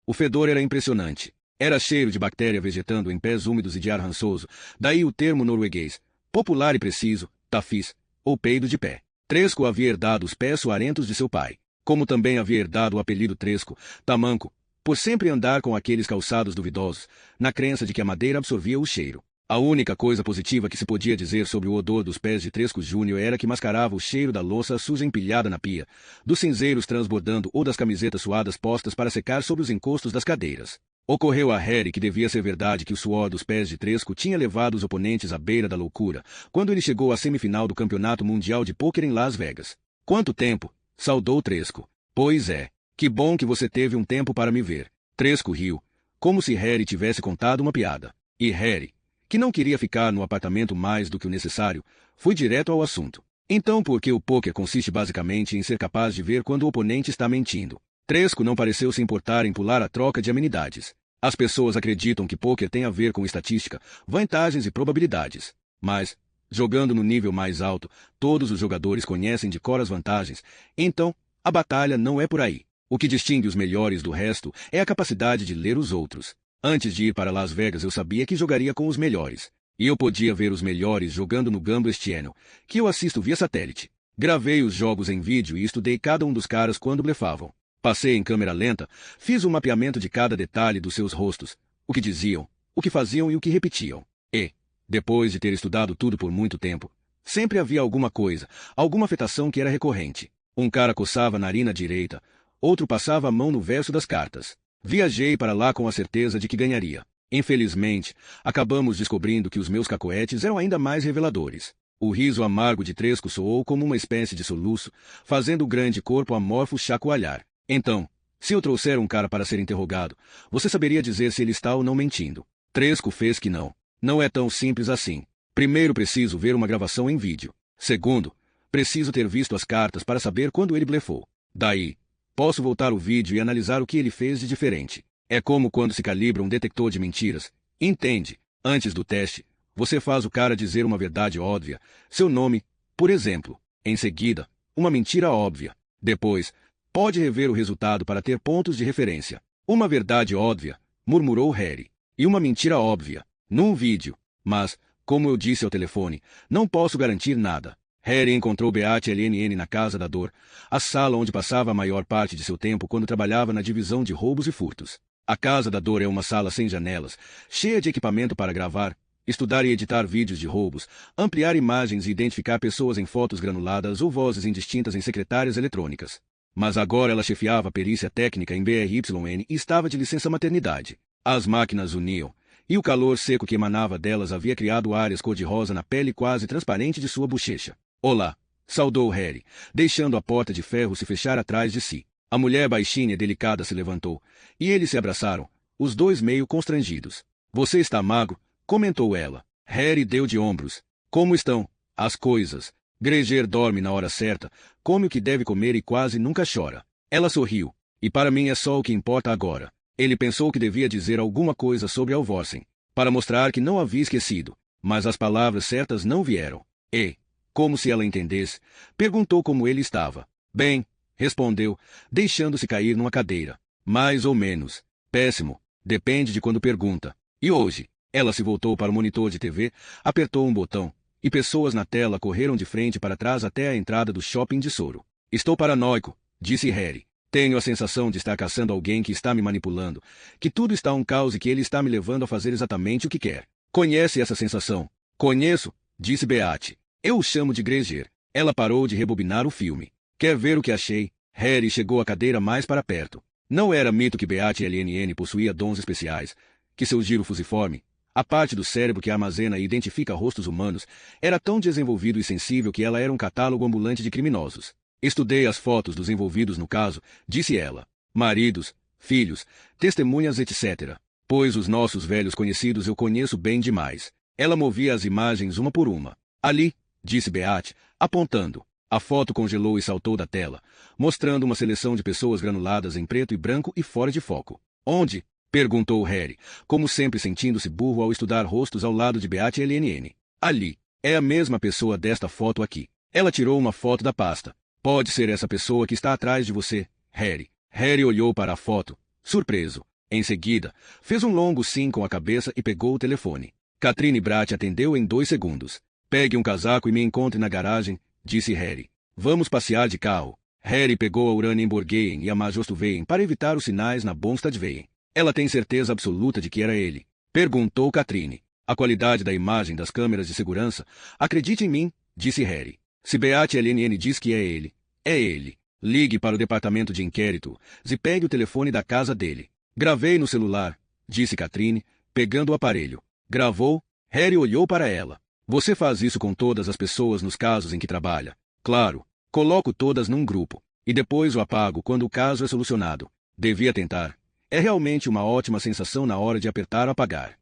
O fedor era impressionante. Era cheiro de bactéria vegetando em pés úmidos e de ar rançoso, daí o termo norueguês, popular e preciso, tafis, ou peido de pé. Tresco havia herdado os pés suarentos de seu pai, como também havia herdado o apelido Tresco, tamanco, por sempre andar com aqueles calçados duvidosos, na crença de que a madeira absorvia o cheiro. A única coisa positiva que se podia dizer sobre o odor dos pés de Tresco Júnior era que mascarava o cheiro da louça suja empilhada na pia, dos cinzeiros transbordando ou das camisetas suadas postas para secar sobre os encostos das cadeiras. Ocorreu a Harry que devia ser verdade que o suor dos pés de Tresco tinha levado os oponentes à beira da loucura, quando ele chegou à semifinal do Campeonato Mundial de Pôquer em Las Vegas. Quanto tempo? Saudou Tresco. Pois é. Que bom que você teve um tempo para me ver. Tresco riu, como se Harry tivesse contado uma piada. E Harry, que não queria ficar no apartamento mais do que o necessário, foi direto ao assunto. Então por que o pôquer consiste basicamente em ser capaz de ver quando o oponente está mentindo? Tresco não pareceu se importar em pular a troca de amenidades. As pessoas acreditam que pôquer tem a ver com estatística, vantagens e probabilidades. Mas, jogando no nível mais alto, todos os jogadores conhecem de cor as vantagens, então, a batalha não é por aí. O que distingue os melhores do resto é a capacidade de ler os outros. Antes de ir para Las Vegas eu sabia que jogaria com os melhores. E eu podia ver os melhores jogando no Gambler's Channel, que eu assisto via satélite. Gravei os jogos em vídeo e estudei cada um dos caras quando blefavam. Passei em câmera lenta, fiz um mapeamento de cada detalhe dos seus rostos, o que diziam, o que faziam e o que repetiam. E, depois de ter estudado tudo por muito tempo, sempre havia alguma coisa, alguma afetação que era recorrente. Um cara coçava a narina direita, outro passava a mão no verso das cartas. Viajei para lá com a certeza de que ganharia. Infelizmente, acabamos descobrindo que os meus cacoetes eram ainda mais reveladores. O riso amargo de Tresco soou como uma espécie de soluço, fazendo o grande corpo amorfo chacoalhar. Então, se eu trouxer um cara para ser interrogado, você saberia dizer se ele está ou não mentindo. Tresco fez que não. Não é tão simples assim. Primeiro preciso ver uma gravação em vídeo. Segundo, preciso ter visto as cartas para saber quando ele blefou. Daí, posso voltar o vídeo e analisar o que ele fez de diferente. É como quando se calibra um detector de mentiras. Entende? Antes do teste, você faz o cara dizer uma verdade óbvia, seu nome, por exemplo. Em seguida, uma mentira óbvia. Depois, pode rever o resultado para ter pontos de referência. Uma verdade óbvia, murmurou Harry. E uma mentira óbvia, num vídeo. Mas, como eu disse ao telefone, não posso garantir nada. Harry encontrou Beate LNN na Casa da Dor, a sala onde passava a maior parte de seu tempo quando trabalhava na divisão de roubos e furtos. A Casa da Dor é uma sala sem janelas, cheia de equipamento para gravar, estudar e editar vídeos de roubos, ampliar imagens e identificar pessoas em fotos granuladas ou vozes indistintas em secretárias eletrônicas. Mas agora ela chefiava a perícia técnica em BRYN e estava de licença maternidade. As máquinas uniam, e o calor seco que emanava delas havia criado áreas cor-de-rosa na pele quase transparente de sua bochecha. Olá, saudou Harry, deixando a porta de ferro se fechar atrás de si. A mulher baixinha e delicada se levantou, e eles se abraçaram, os dois meio constrangidos. Você está magro, comentou ela. Harry deu de ombros. Como estão as coisas? Granger dorme na hora certa, come o que deve comer e quase nunca chora. Ela sorriu. E para mim é só o que importa agora. Ele pensou que devia dizer alguma coisa sobre Alvorsen, para mostrar que não havia esquecido, mas as palavras certas não vieram. E, como se ela entendesse, perguntou como ele estava. Bem, respondeu, deixando-se cair numa cadeira. Mais ou menos. Péssimo. Depende de quando pergunta. E hoje? Ela se voltou para o monitor de TV, apertou um botão, e pessoas na tela correram de frente para trás até a entrada do shopping de Soro. Estou paranoico, disse Harry. Tenho a sensação de estar caçando alguém que está me manipulando, que tudo está um caos e que ele está me levando a fazer exatamente o que quer. Conhece essa sensação? Conheço, disse Beate. Eu o chamo de Granger. Ela parou de rebobinar o filme. Quer ver o que achei? Harry chegou a cadeira mais para perto. Não era mito que Beate LNN possuía dons especiais, que seu giro fusiforme, a parte do cérebro que armazena e identifica rostos humanos, era tão desenvolvido e sensível que ela era um catálogo ambulante de criminosos. Estudei as fotos dos envolvidos no caso, disse ela. Maridos, filhos, testemunhas, etc. Pois os nossos velhos conhecidos eu conheço bem demais. Ela movia as imagens uma por uma. Ali, disse Beate, apontando. A foto congelou e saltou da tela, mostrando uma seleção de pessoas granuladas em preto e branco e fora de foco. Onde? Perguntou Harry, como sempre sentindo-se burro ao estudar rostos ao lado de Beate LNN. Ali. É a mesma pessoa desta foto aqui. Ela tirou uma foto da pasta. Pode ser essa pessoa que está atrás de você, Harry. Harry olhou para a foto, surpreso. Em seguida, fez um longo sim com a cabeça e pegou o telefone. Katrine Bratt atendeu em 2 segundos. Pegue um casaco e me encontre na garagem, disse Harry. Vamos passear de carro. Harry pegou a Uranienborgheim e a Majostuveen para evitar os sinais na Bonstadveien. Ela tem certeza absoluta de que era ele? Perguntou Katrine. A qualidade da imagem das câmeras de segurança. Acredite em mim, disse Harry. Se Beate LNN diz que é ele, é ele. Ligue para o departamento de inquérito e pegue o telefone da casa dele. Gravei no celular, disse Katrine, pegando o aparelho. Gravou? Harry olhou para ela. Você faz isso com todas as pessoas nos casos em que trabalha? Claro. Coloco todas num grupo. E depois o apago quando o caso é solucionado. Devia tentar. É realmente uma ótima sensação na hora de apertar apagar.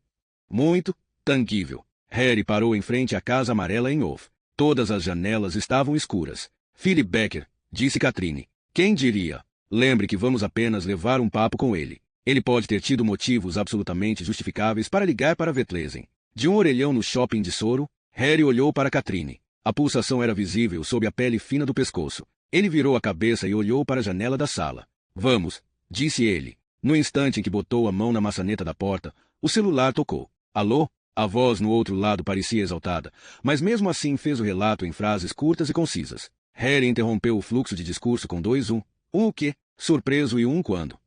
Muito tangível. Harry parou em frente à casa amarela em Off. Todas as janelas estavam escuras. Philip Becker, disse Katrine. Quem diria? Lembre que vamos apenas levar um papo com ele. Ele pode ter tido motivos absolutamente justificáveis para ligar para Vetlesen. De um orelhão no shopping de Soro, Harry olhou para Katrine. A pulsação era visível sob a pele fina do pescoço. Ele virou a cabeça e olhou para a janela da sala. Vamos, disse ele. No instante em que botou a mão na maçaneta da porta, o celular tocou. Alô? A voz no outro lado parecia exaltada, mas mesmo assim fez o relato em frases curtas e concisas. Harry interrompeu o fluxo de discurso com 2 o quê? Surpreso e quando.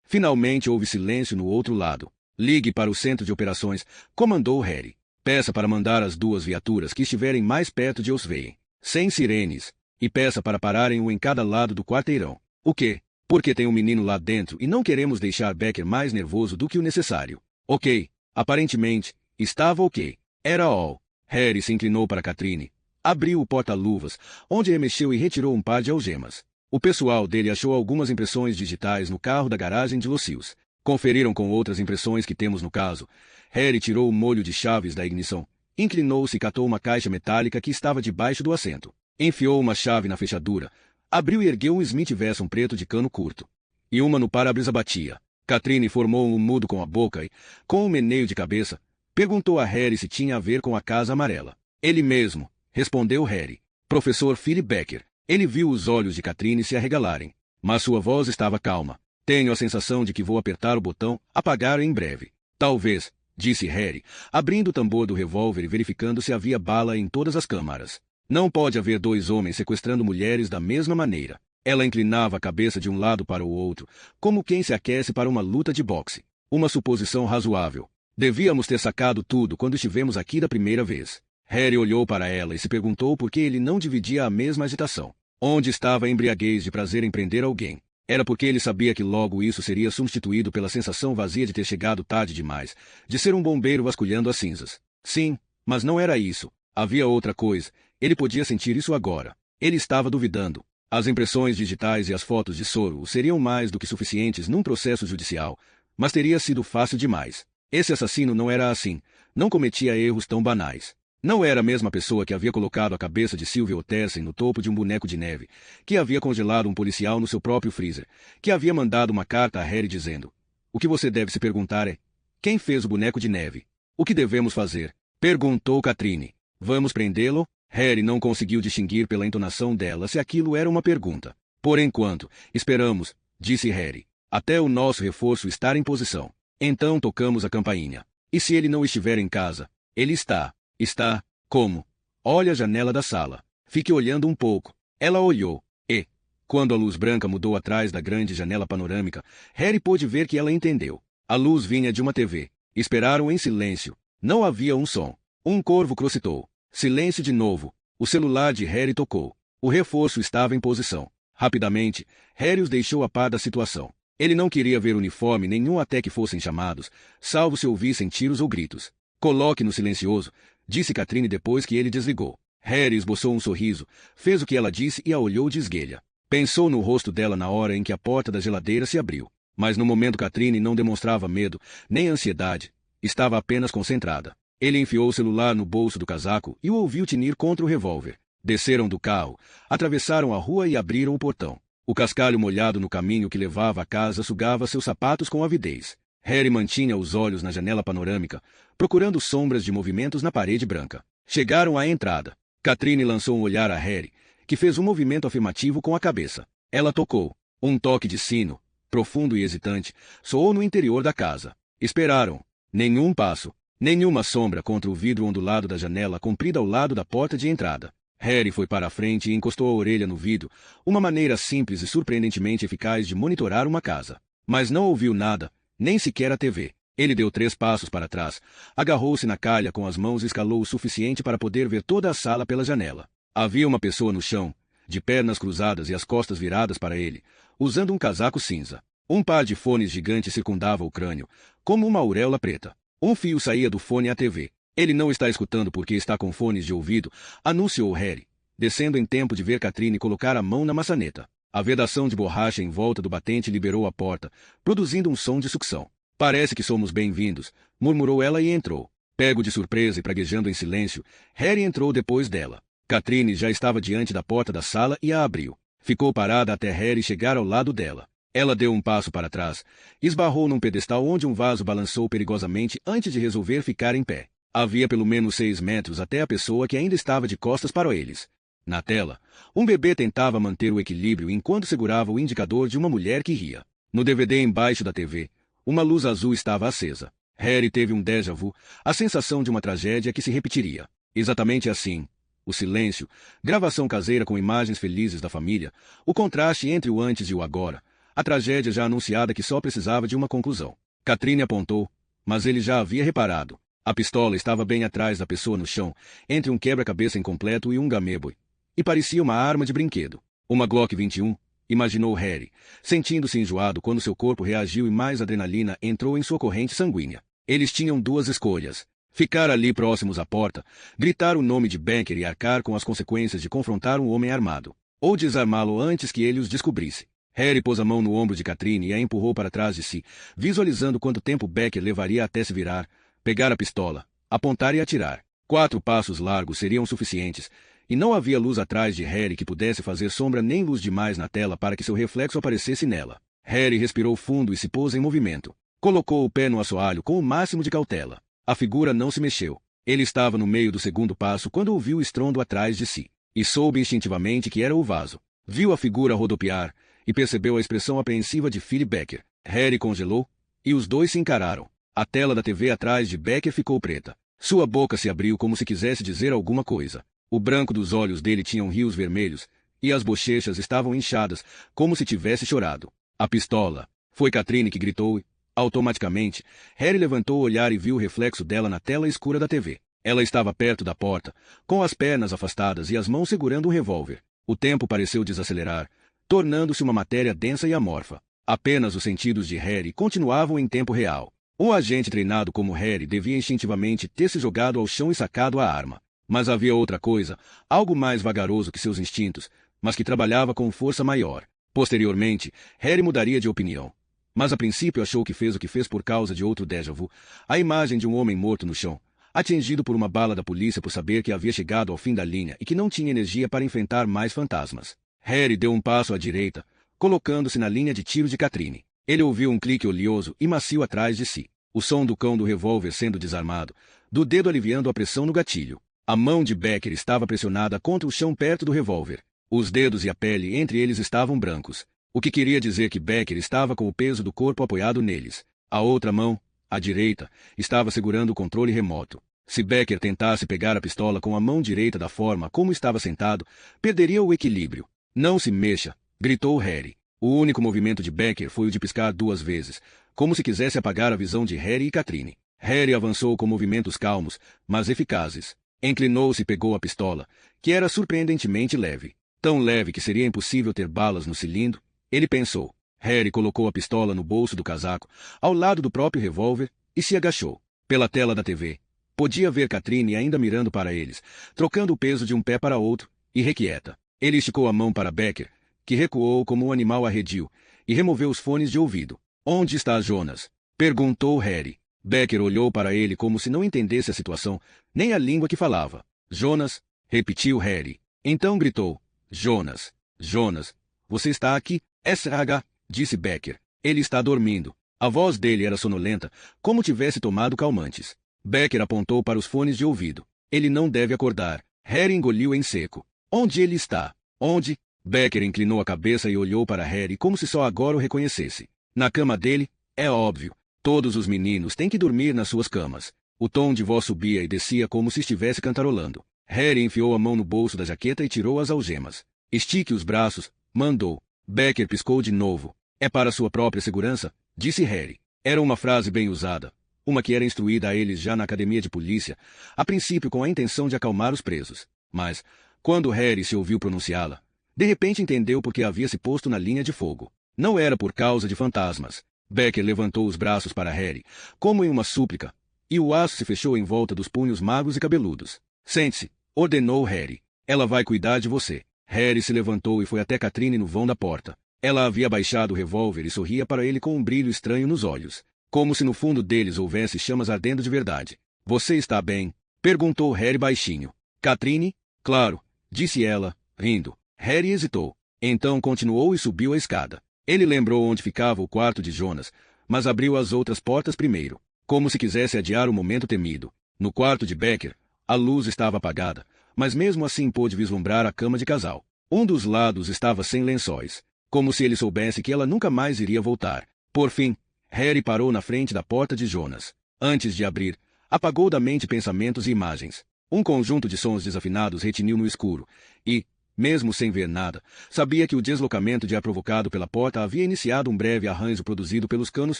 Finalmente houve silêncio no outro lado. Ligue para o centro de operações, comandou Harry. Peça para mandar as 2 viaturas que estiverem mais perto de Osveien, sem sirenes, e peça para pararem um em cada lado do quarteirão. O quê? Porque tem um menino lá dentro e não queremos deixar Becker mais nervoso do que o necessário. Ok. Aparentemente, estava ok. Era all. Harry se inclinou para Katrine. Abriu o porta-luvas, onde remexeu e retirou um par de algemas. O pessoal dele achou algumas impressões digitais no carro da garagem de Lucius. Conferiram com outras impressões que temos no caso. Harry tirou o molho de chaves da ignição. Inclinou-se e catou uma caixa metálica que estava debaixo do assento. Enfiou uma chave na fechadura. Abriu e ergueu um Smith Wesson preto de cano curto. E uma no para-brisa batia. Katrine formou um mudo com a boca e, com um meneio de cabeça, perguntou a Harry se tinha a ver com a Casa Amarela. Ele mesmo, respondeu Harry. Professor Philip Becker. Ele viu os olhos de Katrine se arregalarem. Mas sua voz estava calma. Tenho a sensação de que vou apertar o botão apagar em breve. Talvez, disse Harry, abrindo o tambor do revólver e verificando se havia bala em todas as câmaras. Não pode haver 2 homens sequestrando mulheres da mesma maneira. Ela inclinava a cabeça de um lado para o outro, como quem se aquece para uma luta de boxe. Uma suposição razoável. Devíamos ter sacado tudo quando estivemos aqui da primeira vez. Harry olhou para ela e se perguntou por que ele não dividia a mesma agitação. Onde estava a embriaguez de prazer em prender alguém? Era porque ele sabia que logo isso seria substituído pela sensação vazia de ter chegado tarde demais, de ser um bombeiro vasculhando as cinzas. Sim, mas não era isso. Havia outra coisa. Ele podia sentir isso agora. Ele estava duvidando. As impressões digitais e as fotos de soro seriam mais do que suficientes num processo judicial, mas teria sido fácil demais. Esse assassino não era assim, não cometia erros tão banais. Não era a mesma pessoa que havia colocado a cabeça de Sylvia Ottersen no topo de um boneco de neve, que havia congelado um policial no seu próprio freezer, que havia mandado uma carta a Harry dizendo: "O que você deve se perguntar é: quem fez o boneco de neve? O que devemos fazer?" Perguntou Catherine. "Vamos prendê-lo?" Harry não conseguiu distinguir pela entonação dela se aquilo era uma pergunta. "Por enquanto, esperamos", disse Harry, "até o nosso reforço estar em posição. Então tocamos a campainha. E se ele não estiver em casa?" "Ele está." "Está? Como?" "Olha a janela da sala. Fique olhando um pouco." Ela olhou, e, quando a luz branca mudou atrás da grande janela panorâmica, Harry pôde ver que ela entendeu. A luz vinha de uma TV. Esperaram em silêncio. Não havia um som. Um corvo crocitou. Silêncio de novo. O celular de Harry tocou. O reforço estava em posição. Rapidamente, Harry os deixou a par da situação. Ele não queria ver uniforme nenhum até que fossem chamados, salvo se ouvissem tiros ou gritos. "Coloque no silencioso", disse Catherine depois que ele desligou. Harry esboçou um sorriso, fez o que ela disse e a olhou de esguelha. Pensou no rosto dela na hora em que a porta da geladeira se abriu. Mas no momento Catherine não demonstrava medo, nem ansiedade. Estava apenas concentrada. Ele enfiou o celular no bolso do casaco e o ouviu tinir contra o revólver. Desceram do carro, atravessaram a rua e abriram o portão. O cascalho molhado no caminho que levava à casa sugava seus sapatos com avidez. Harry mantinha os olhos na janela panorâmica, procurando sombras de movimentos na parede branca. Chegaram à entrada. Catherine lançou um olhar a Harry, que fez um movimento afirmativo com a cabeça. Ela tocou. Um toque de sino, profundo e hesitante, soou no interior da casa. Esperaram. Nenhum passo. Nenhuma sombra contra o vidro ondulado da janela comprida ao lado da porta de entrada. Harry foi para a frente e encostou a orelha no vidro, uma maneira simples e surpreendentemente eficaz de monitorar uma casa. Mas não ouviu nada, nem sequer a TV. Ele deu 3 passos para trás, agarrou-se na calha com as mãos e escalou o suficiente para poder ver toda a sala pela janela. Havia uma pessoa no chão, de pernas cruzadas e as costas viradas para ele, usando um casaco cinza. Um par de fones gigantes circundava o crânio, como uma auréola preta. Um fio saía do fone à TV. "Ele não está escutando porque está com fones de ouvido", anunciou Harry, descendo em tempo de ver Catherine colocar a mão na maçaneta. A vedação de borracha em volta do batente liberou a porta, produzindo um som de sucção. "Parece que somos bem-vindos", murmurou ela e entrou. Pego de surpresa e praguejando em silêncio, Harry entrou depois dela. Catherine já estava diante da porta da sala e a abriu. Ficou parada até Harry chegar ao lado dela. Ela deu um passo para trás, esbarrou num pedestal onde um vaso balançou perigosamente antes de resolver ficar em pé. Havia pelo menos 6 metros até a pessoa que ainda estava de costas para eles. Na tela, um bebê tentava manter o equilíbrio enquanto segurava o indicador de uma mulher que ria. No DVD embaixo da TV, uma luz azul estava acesa. Harry teve um déjà vu, a sensação de uma tragédia que se repetiria. Exatamente assim. O silêncio, gravação caseira com imagens felizes da família, o contraste entre o antes e o agora, a tragédia já anunciada que só precisava de uma conclusão. Catherine apontou, mas ele já havia reparado. A pistola estava bem atrás da pessoa no chão, entre um quebra-cabeça incompleto e um gameboy. E parecia uma arma de brinquedo. Uma Glock 21, imaginou Harry, sentindo-se enjoado quando seu corpo reagiu e mais adrenalina entrou em sua corrente sanguínea. Eles tinham 2 escolhas. Ficar ali próximos à porta, gritar o nome de Becker e arcar com as consequências de confrontar um homem armado. Ou desarmá-lo antes que ele os descobrisse. Harry pôs a mão no ombro de Catherine e a empurrou para trás de si, visualizando quanto tempo Becker levaria até se virar, pegar a pistola, apontar e atirar. 4 passos largos seriam suficientes, e não havia luz atrás de Harry que pudesse fazer sombra nem luz demais na tela para que seu reflexo aparecesse nela. Harry respirou fundo e se pôs em movimento. Colocou o pé no assoalho com o máximo de cautela. A figura não se mexeu. Ele estava no meio do segundo passo quando ouviu o estrondo atrás de si, e soube instintivamente que era o vaso. Viu a figura rodopiar, e percebeu a expressão apreensiva de Philip Becker. Harry congelou, e os dois se encararam. A tela da TV atrás de Becker ficou preta. Sua boca se abriu como se quisesse dizer alguma coisa. O branco dos olhos dele tinham rios vermelhos, e as bochechas estavam inchadas, como se tivesse chorado. "A pistola!" Foi Catherine que gritou e, automaticamente, Harry levantou o olhar e viu o reflexo dela na tela escura da TV. Ela estava perto da porta, com as pernas afastadas e as mãos segurando um revólver. O tempo pareceu desacelerar, tornando-se uma matéria densa e amorfa. Apenas os sentidos de Harry continuavam em tempo real. Um agente treinado como Harry devia instintivamente ter se jogado ao chão e sacado a arma. Mas havia outra coisa, algo mais vagaroso que seus instintos, mas que trabalhava com força maior. Posteriormente, Harry mudaria de opinião. Mas a princípio achou que fez o que fez por causa de outro déjà vu, a imagem de um homem morto no chão, atingido por uma bala da polícia por saber que havia chegado ao fim da linha e que não tinha energia para enfrentar mais fantasmas. Harry deu um passo à direita, colocando-se na linha de tiro de Katrine. Ele ouviu um clique oleoso e macio atrás de si. O som do cão do revólver sendo desarmado, do dedo aliviando a pressão no gatilho. A mão de Becker estava pressionada contra o chão perto do revólver. Os dedos e a pele entre eles estavam brancos, o que queria dizer que Becker estava com o peso do corpo apoiado neles. A outra mão, a direita, estava segurando o controle remoto. Se Becker tentasse pegar a pistola com a mão direita da forma como estava sentado, perderia o equilíbrio. Não se mexa, gritou Harry. O único movimento de Becker foi o de piscar 2 vezes, como se quisesse apagar a visão de Harry e Katrine. Harry avançou com movimentos calmos, mas eficazes. Inclinou-se e pegou a pistola, que era surpreendentemente leve. Tão leve que seria impossível ter balas no cilindro, ele pensou. Harry colocou a pistola no bolso do casaco, ao lado do próprio revólver, e se agachou. Pela tela da TV, podia ver Katrine ainda mirando para eles, trocando o peso de um pé para outro, irrequieta. Ele esticou a mão para Becker, que recuou como um animal arredio, e removeu os fones de ouvido. Onde está Jonas? Perguntou Harry. Becker olhou para ele como se não entendesse a situação, nem a língua que falava. Jonas, repetiu Harry. Então gritou. Jonas, Jonas, você está aqui? SH, disse Becker. Ele está dormindo. A voz dele era sonolenta, como tivesse tomado calmantes. Becker apontou para os fones de ouvido. Ele não deve acordar. Harry engoliu em seco. Onde ele está? Onde? Becker inclinou a cabeça e olhou para Harry como se só agora o reconhecesse. Na cama dele? É óbvio. Todos os meninos têm que dormir nas suas camas. O tom de voz subia e descia como se estivesse cantarolando. Harry enfiou a mão no bolso da jaqueta e tirou as algemas. Estique os braços, mandou. Becker piscou de novo. É para sua própria segurança, disse Harry. Era uma frase bem usada, uma que era instruída a eles já na academia de polícia, a princípio com a intenção de acalmar os presos. Mas, quando Harry se ouviu pronunciá-la, de repente entendeu por que havia se posto na linha de fogo. Não era por causa de fantasmas. Becker levantou os braços para Harry, como em uma súplica, e o aço se fechou em volta dos punhos magros e cabeludos. Sente-se, ordenou Harry. Ela vai cuidar de você. Harry se levantou e foi até Katrine no vão da porta. Ela havia baixado o revólver e sorria para ele com um brilho estranho nos olhos, como se no fundo deles houvesse chamas ardendo de verdade. Você está bem? Perguntou Harry baixinho. Katrine? Claro, disse ela, rindo. Harry hesitou. Então continuou e subiu a escada. Ele lembrou onde ficava o quarto de Jonas, mas abriu as outras portas primeiro, como se quisesse adiar o momento temido. No quarto de Becker, a luz estava apagada, mas mesmo assim pôde vislumbrar a cama de casal. Um dos lados estava sem lençóis, como se ele soubesse que ela nunca mais iria voltar. Por fim, Harry parou na frente da porta de Jonas. Antes de abrir, apagou da mente pensamentos e imagens. Um conjunto de sons desafinados retiniu no escuro, e, mesmo sem ver nada, sabia que o deslocamento de ar provocado pela porta havia iniciado um breve arranjo produzido pelos canos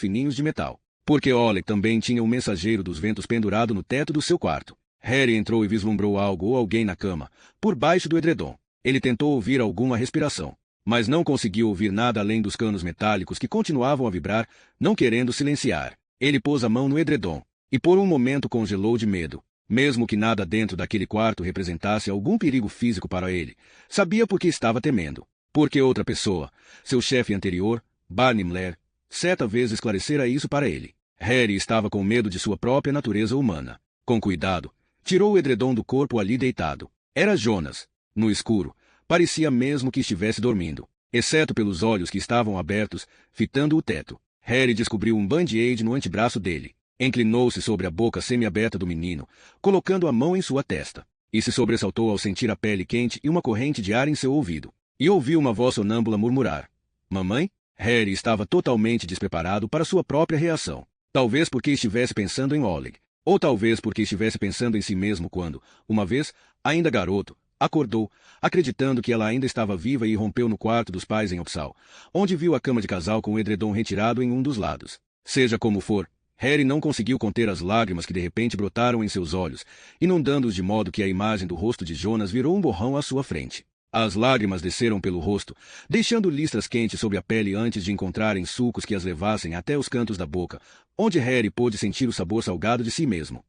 fininhos de metal. Porque Oleg também tinha um mensageiro dos ventos pendurado no teto do seu quarto. Harry entrou e vislumbrou algo ou alguém na cama, por baixo do edredom. Ele tentou ouvir alguma respiração, mas não conseguiu ouvir nada além dos canos metálicos que continuavam a vibrar, não querendo silenciar. Ele pôs a mão no edredom, e por um momento congelou de medo. Mesmo que nada dentro daquele quarto representasse algum perigo físico para ele, sabia por que estava temendo. Porque outra pessoa, seu chefe anterior, Barney Miller, certa vez esclarecera isso para ele. Harry estava com medo de sua própria natureza humana. Com cuidado, tirou o edredom do corpo ali deitado. Era Jonas. No escuro, parecia mesmo que estivesse dormindo, exceto pelos olhos que estavam abertos, fitando o teto. Harry descobriu um band-aid no antebraço dele. Inclinou-se sobre a boca semi-aberta do menino, colocando a mão em sua testa, e se sobressaltou ao sentir a pele quente e uma corrente de ar em seu ouvido. E ouviu uma voz sonâmbula murmurar. Mamãe? Harry estava totalmente despreparado para sua própria reação. Talvez porque estivesse pensando em Oleg, ou talvez porque estivesse pensando em si mesmo quando, uma vez, ainda garoto, acordou, acreditando que ela ainda estava viva e rompeu no quarto dos pais em Upsal, onde viu a cama de casal com o edredom retirado em um dos lados. Seja como for, Harry não conseguiu conter as lágrimas que de repente brotaram em seus olhos, inundando-os de modo que a imagem do rosto de Jonas virou um borrão à sua frente. As lágrimas desceram pelo rosto, deixando listras quentes sobre a pele antes de encontrarem sulcos que as levassem até os cantos da boca, onde Harry pôde sentir o sabor salgado de si mesmo.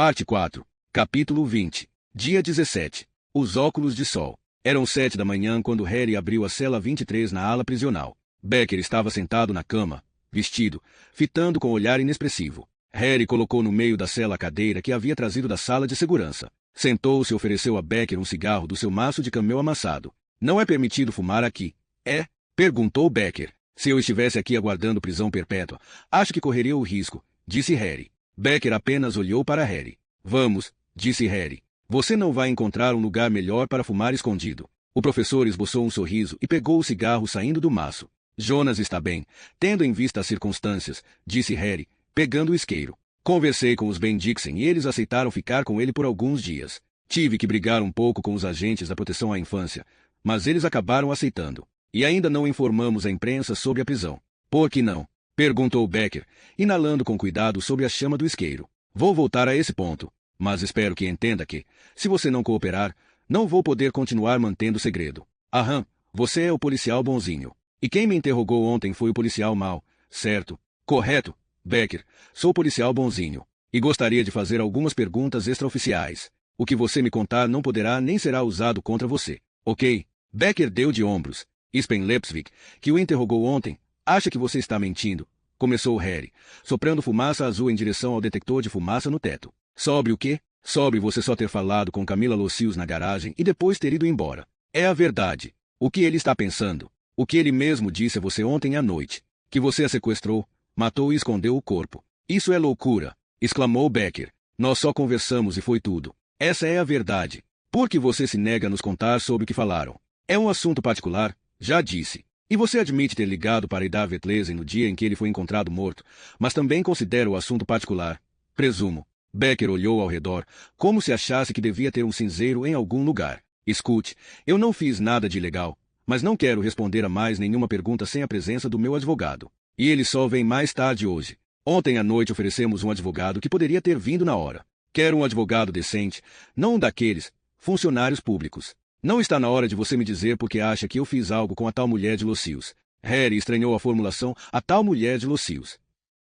Parte 4. Capítulo 20. Dia 17. Os óculos de sol. Eram 7 da manhã quando Harry abriu a cela 23 na ala prisional. Becker estava sentado na cama, vestido, fitando com olhar inexpressivo. Harry colocou no meio da cela a cadeira que havia trazido da sala de segurança. Sentou-se e ofereceu a Becker um cigarro do seu maço de camel amassado. Não é permitido fumar aqui, é? Perguntou Becker. Se eu estivesse aqui aguardando prisão perpétua, acho que correria o risco, disse Harry. Becker apenas olhou para Harry. Vamos, disse Harry. Você não vai encontrar um lugar melhor para fumar escondido. O professor esboçou um sorriso e pegou o cigarro saindo do maço. Jonas está bem, tendo em vista as circunstâncias, disse Harry, pegando o isqueiro. Conversei com os Bendixen e eles aceitaram ficar com ele por alguns dias. Tive que brigar um pouco com os agentes da proteção à infância, mas eles acabaram aceitando. E ainda não informamos a imprensa sobre a prisão. Por que não? Perguntou Becker, inalando com cuidado sobre a chama do isqueiro. Vou voltar a esse ponto, mas espero que entenda que, se você não cooperar, não vou poder continuar mantendo o segredo. Aham, você é o policial bonzinho. E quem me interrogou ontem foi o policial mau, certo? Correto, Becker. Sou o policial bonzinho. E gostaria de fazer algumas perguntas extraoficiais. O que você me contar não poderá nem será usado contra você. Ok? Becker deu de ombros. Spen Lepsvik, que o interrogou ontem, acha que você está mentindo, começou Harry, soprando fumaça azul em direção ao detector de fumaça no teto. Sobre o quê? Sobre você só ter falado com Camila Locius na garagem e depois ter ido embora. É a verdade. O que ele está pensando? O que ele mesmo disse a você ontem à noite? Que você a sequestrou, matou e escondeu o corpo. Isso é loucura, exclamou Becker. Nós só conversamos e foi tudo. Essa é a verdade. Por que você se nega a nos contar sobre o que falaram? É um assunto particular, já disse. E você admite ter ligado para Ida Vetlesen no dia em que ele foi encontrado morto, mas também considera o assunto particular. Presumo. Becker olhou ao redor, como se achasse que devia ter um cinzeiro em algum lugar. Escute, eu não fiz nada de ilegal, mas não quero responder a mais nenhuma pergunta sem a presença do meu advogado. E ele só vem mais tarde hoje. Ontem à noite oferecemos um advogado que poderia ter vindo na hora. Quero um advogado decente, não um daqueles funcionários públicos. Não está na hora de você me dizer porque acha que eu fiz algo com a tal mulher de Locius. Harry estranhou a formulação, a tal mulher de Locius.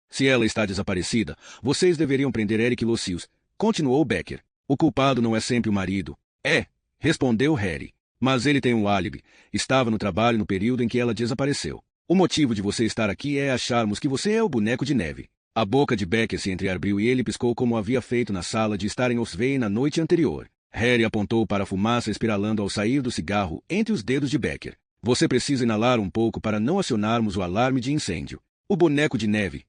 Se ela está desaparecida, vocês deveriam prender Eric Locius, continuou Becker. O culpado não é sempre o marido. É, respondeu Harry. Mas ele tem um álibi. Estava no trabalho no período em que ela desapareceu. O motivo de você estar aqui é acharmos que você é o boneco de neve. A boca de Becker se entreabriu e ele piscou como havia feito na sala de estar em Oswey na noite anterior. Harry apontou para a fumaça espiralando ao sair do cigarro entre os dedos de Becker. Você precisa inalar um pouco para não acionarmos o alarme de incêndio. O boneco de neve!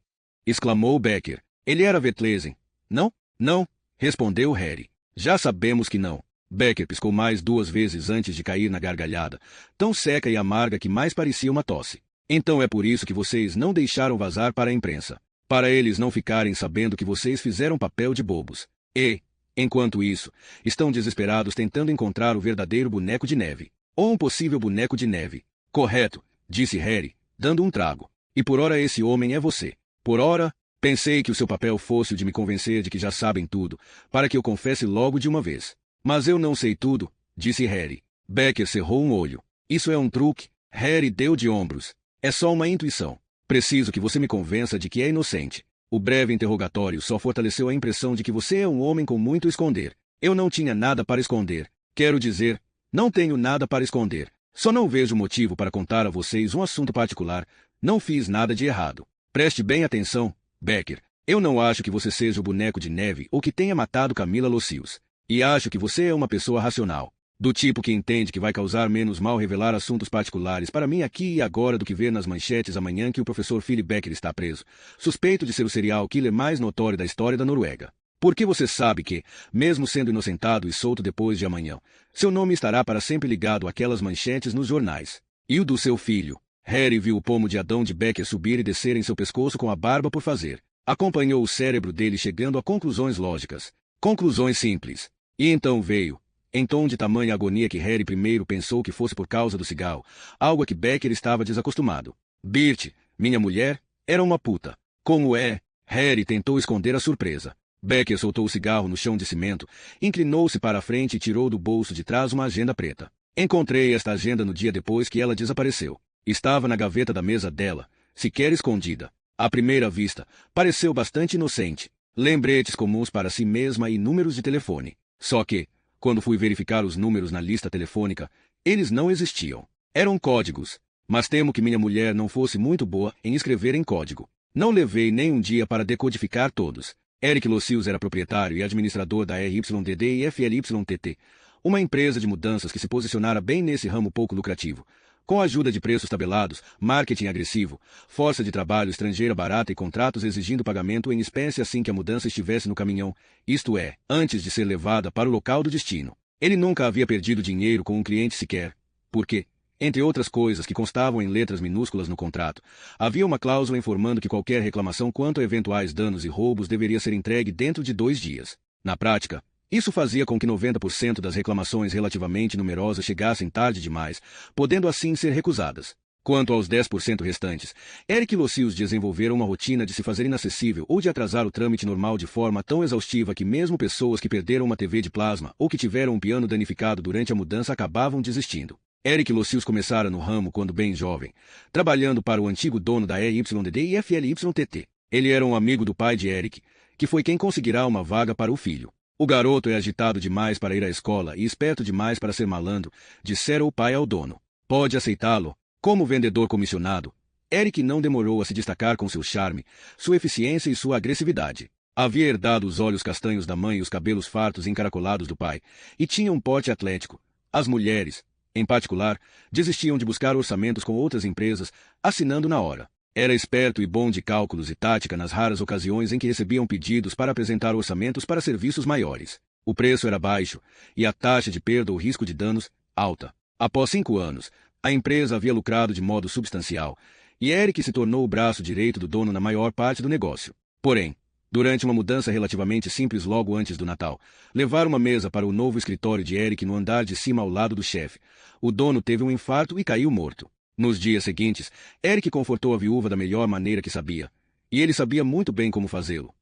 Exclamou Becker. Ele era Vetlesen. Não? Não, respondeu Harry. Já sabemos que não. Becker piscou mais 2 vezes antes de cair na gargalhada, tão seca e amarga que mais parecia uma tosse. Então é por isso que vocês não deixaram vazar para a imprensa. Para eles não ficarem sabendo que vocês fizeram papel de bobos. E, enquanto isso, estão desesperados tentando encontrar o verdadeiro boneco de neve. Ou um possível boneco de neve. Correto, disse Harry, dando um trago. E por ora esse homem é você. Por ora, pensei que o seu papel fosse o de me convencer de que já sabem tudo, para que eu confesse logo de uma vez. Mas eu não sei tudo, disse Harry. Becker cerrou um olho. Isso é um truque? Harry deu de ombros. É só uma intuição. Preciso que você me convença de que é inocente. O breve interrogatório só fortaleceu a impressão de que você é um homem com muito a esconder. Eu não tinha nada para esconder. Quero dizer, não tenho nada para esconder. Só não vejo motivo para contar a vocês um assunto particular. Não fiz nada de errado. Preste bem atenção, Becker. Eu não acho que você seja o boneco de neve ou que tenha matado Camila Locius. E acho que você é uma pessoa racional. Do tipo que entende que vai causar menos mal revelar assuntos particulares para mim aqui e agora do que ver nas manchetes amanhã que o professor Philip Becker está preso, suspeito de ser o serial killer mais notório da história da Noruega. Porque você sabe que, mesmo sendo inocentado e solto depois de amanhã, seu nome estará para sempre ligado àquelas manchetes nos jornais. E o do seu filho. Harry viu o pomo de Adão de Becker subir e descer em seu pescoço com a barba por fazer. Acompanhou o cérebro dele chegando a conclusões lógicas. Conclusões simples. E então veio, em tom de tamanha agonia que Harry primeiro pensou que fosse por causa do cigarro, algo a que Becker estava desacostumado. Bert, minha mulher, era uma puta. Como é? Harry tentou esconder a surpresa. Becker soltou o cigarro no chão de cimento, inclinou-se para a frente e tirou do bolso de trás uma agenda preta. Encontrei esta agenda no dia depois que ela desapareceu. Estava na gaveta da mesa dela, sequer escondida. À primeira vista, pareceu bastante inocente. lembretes comuns para si mesma e números de telefone. Só que, quando fui verificar os números na lista telefônica, eles não existiam. Eram códigos. Mas temo que minha mulher não fosse muito boa em escrever em código. Não levei nem um dia para decodificar todos. Eric Locius era proprietário e administrador da RYDD e FLYTT, uma empresa de mudanças que se posicionara bem nesse ramo pouco lucrativo. Com a ajuda de preços tabelados, marketing agressivo, força de trabalho estrangeira barata e contratos exigindo pagamento em espécie assim que a mudança estivesse no caminhão, isto é, antes de ser levada para o local do destino. Ele nunca havia perdido dinheiro com um cliente sequer, porque, entre outras coisas que constavam em letras minúsculas no contrato, havia uma cláusula informando que qualquer reclamação quanto a eventuais danos e roubos deveria ser entregue dentro de 2 dias. Na prática, isso fazia com que 90% das reclamações relativamente numerosas chegassem tarde demais, podendo assim ser recusadas. Quanto aos 10% restantes, Eric Locius desenvolvera uma rotina de se fazer inacessível ou de atrasar o trâmite normal de forma tão exaustiva que mesmo pessoas que perderam uma TV de plasma ou que tiveram um piano danificado durante a mudança acabavam desistindo. Eric Locius começara no ramo quando bem jovem, trabalhando para o antigo dono da EYDD e FLYTT. Ele era um amigo do pai de Eric, que foi quem conseguirá uma vaga para o filho. O garoto é agitado demais para ir à escola e esperto demais para ser malandro, dissera o pai ao dono. Pode aceitá-lo. Como vendedor comissionado, Eric não demorou a se destacar com seu charme, sua eficiência e sua agressividade. Havia herdado os olhos castanhos da mãe e os cabelos fartos e encaracolados do pai, e tinha um porte atlético. As mulheres, em particular, desistiam de buscar orçamentos com outras empresas, assinando na hora. Era esperto e bom de cálculos e tática nas raras ocasiões em que recebiam pedidos para apresentar orçamentos para serviços maiores. O preço era baixo, e a taxa de perda ou risco de danos, alta. Após 5 anos, a empresa havia lucrado de modo substancial, e Eric se tornou o braço direito do dono na maior parte do negócio. Porém, durante uma mudança relativamente simples logo antes do Natal, levar uma mesa para o novo escritório de Eric no andar de cima ao lado do chefe. O dono teve um infarto e caiu morto. Nos dias seguintes, Eric confortou a viúva da melhor maneira que sabia, e ele sabia muito bem como fazê-lo.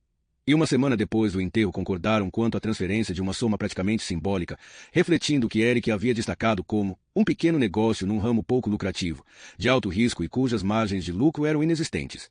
E uma semana depois do enterro concordaram quanto à transferência de uma soma praticamente simbólica, refletindo que Eric havia destacado como um pequeno negócio num ramo pouco lucrativo, de alto risco e cujas margens de lucro eram inexistentes.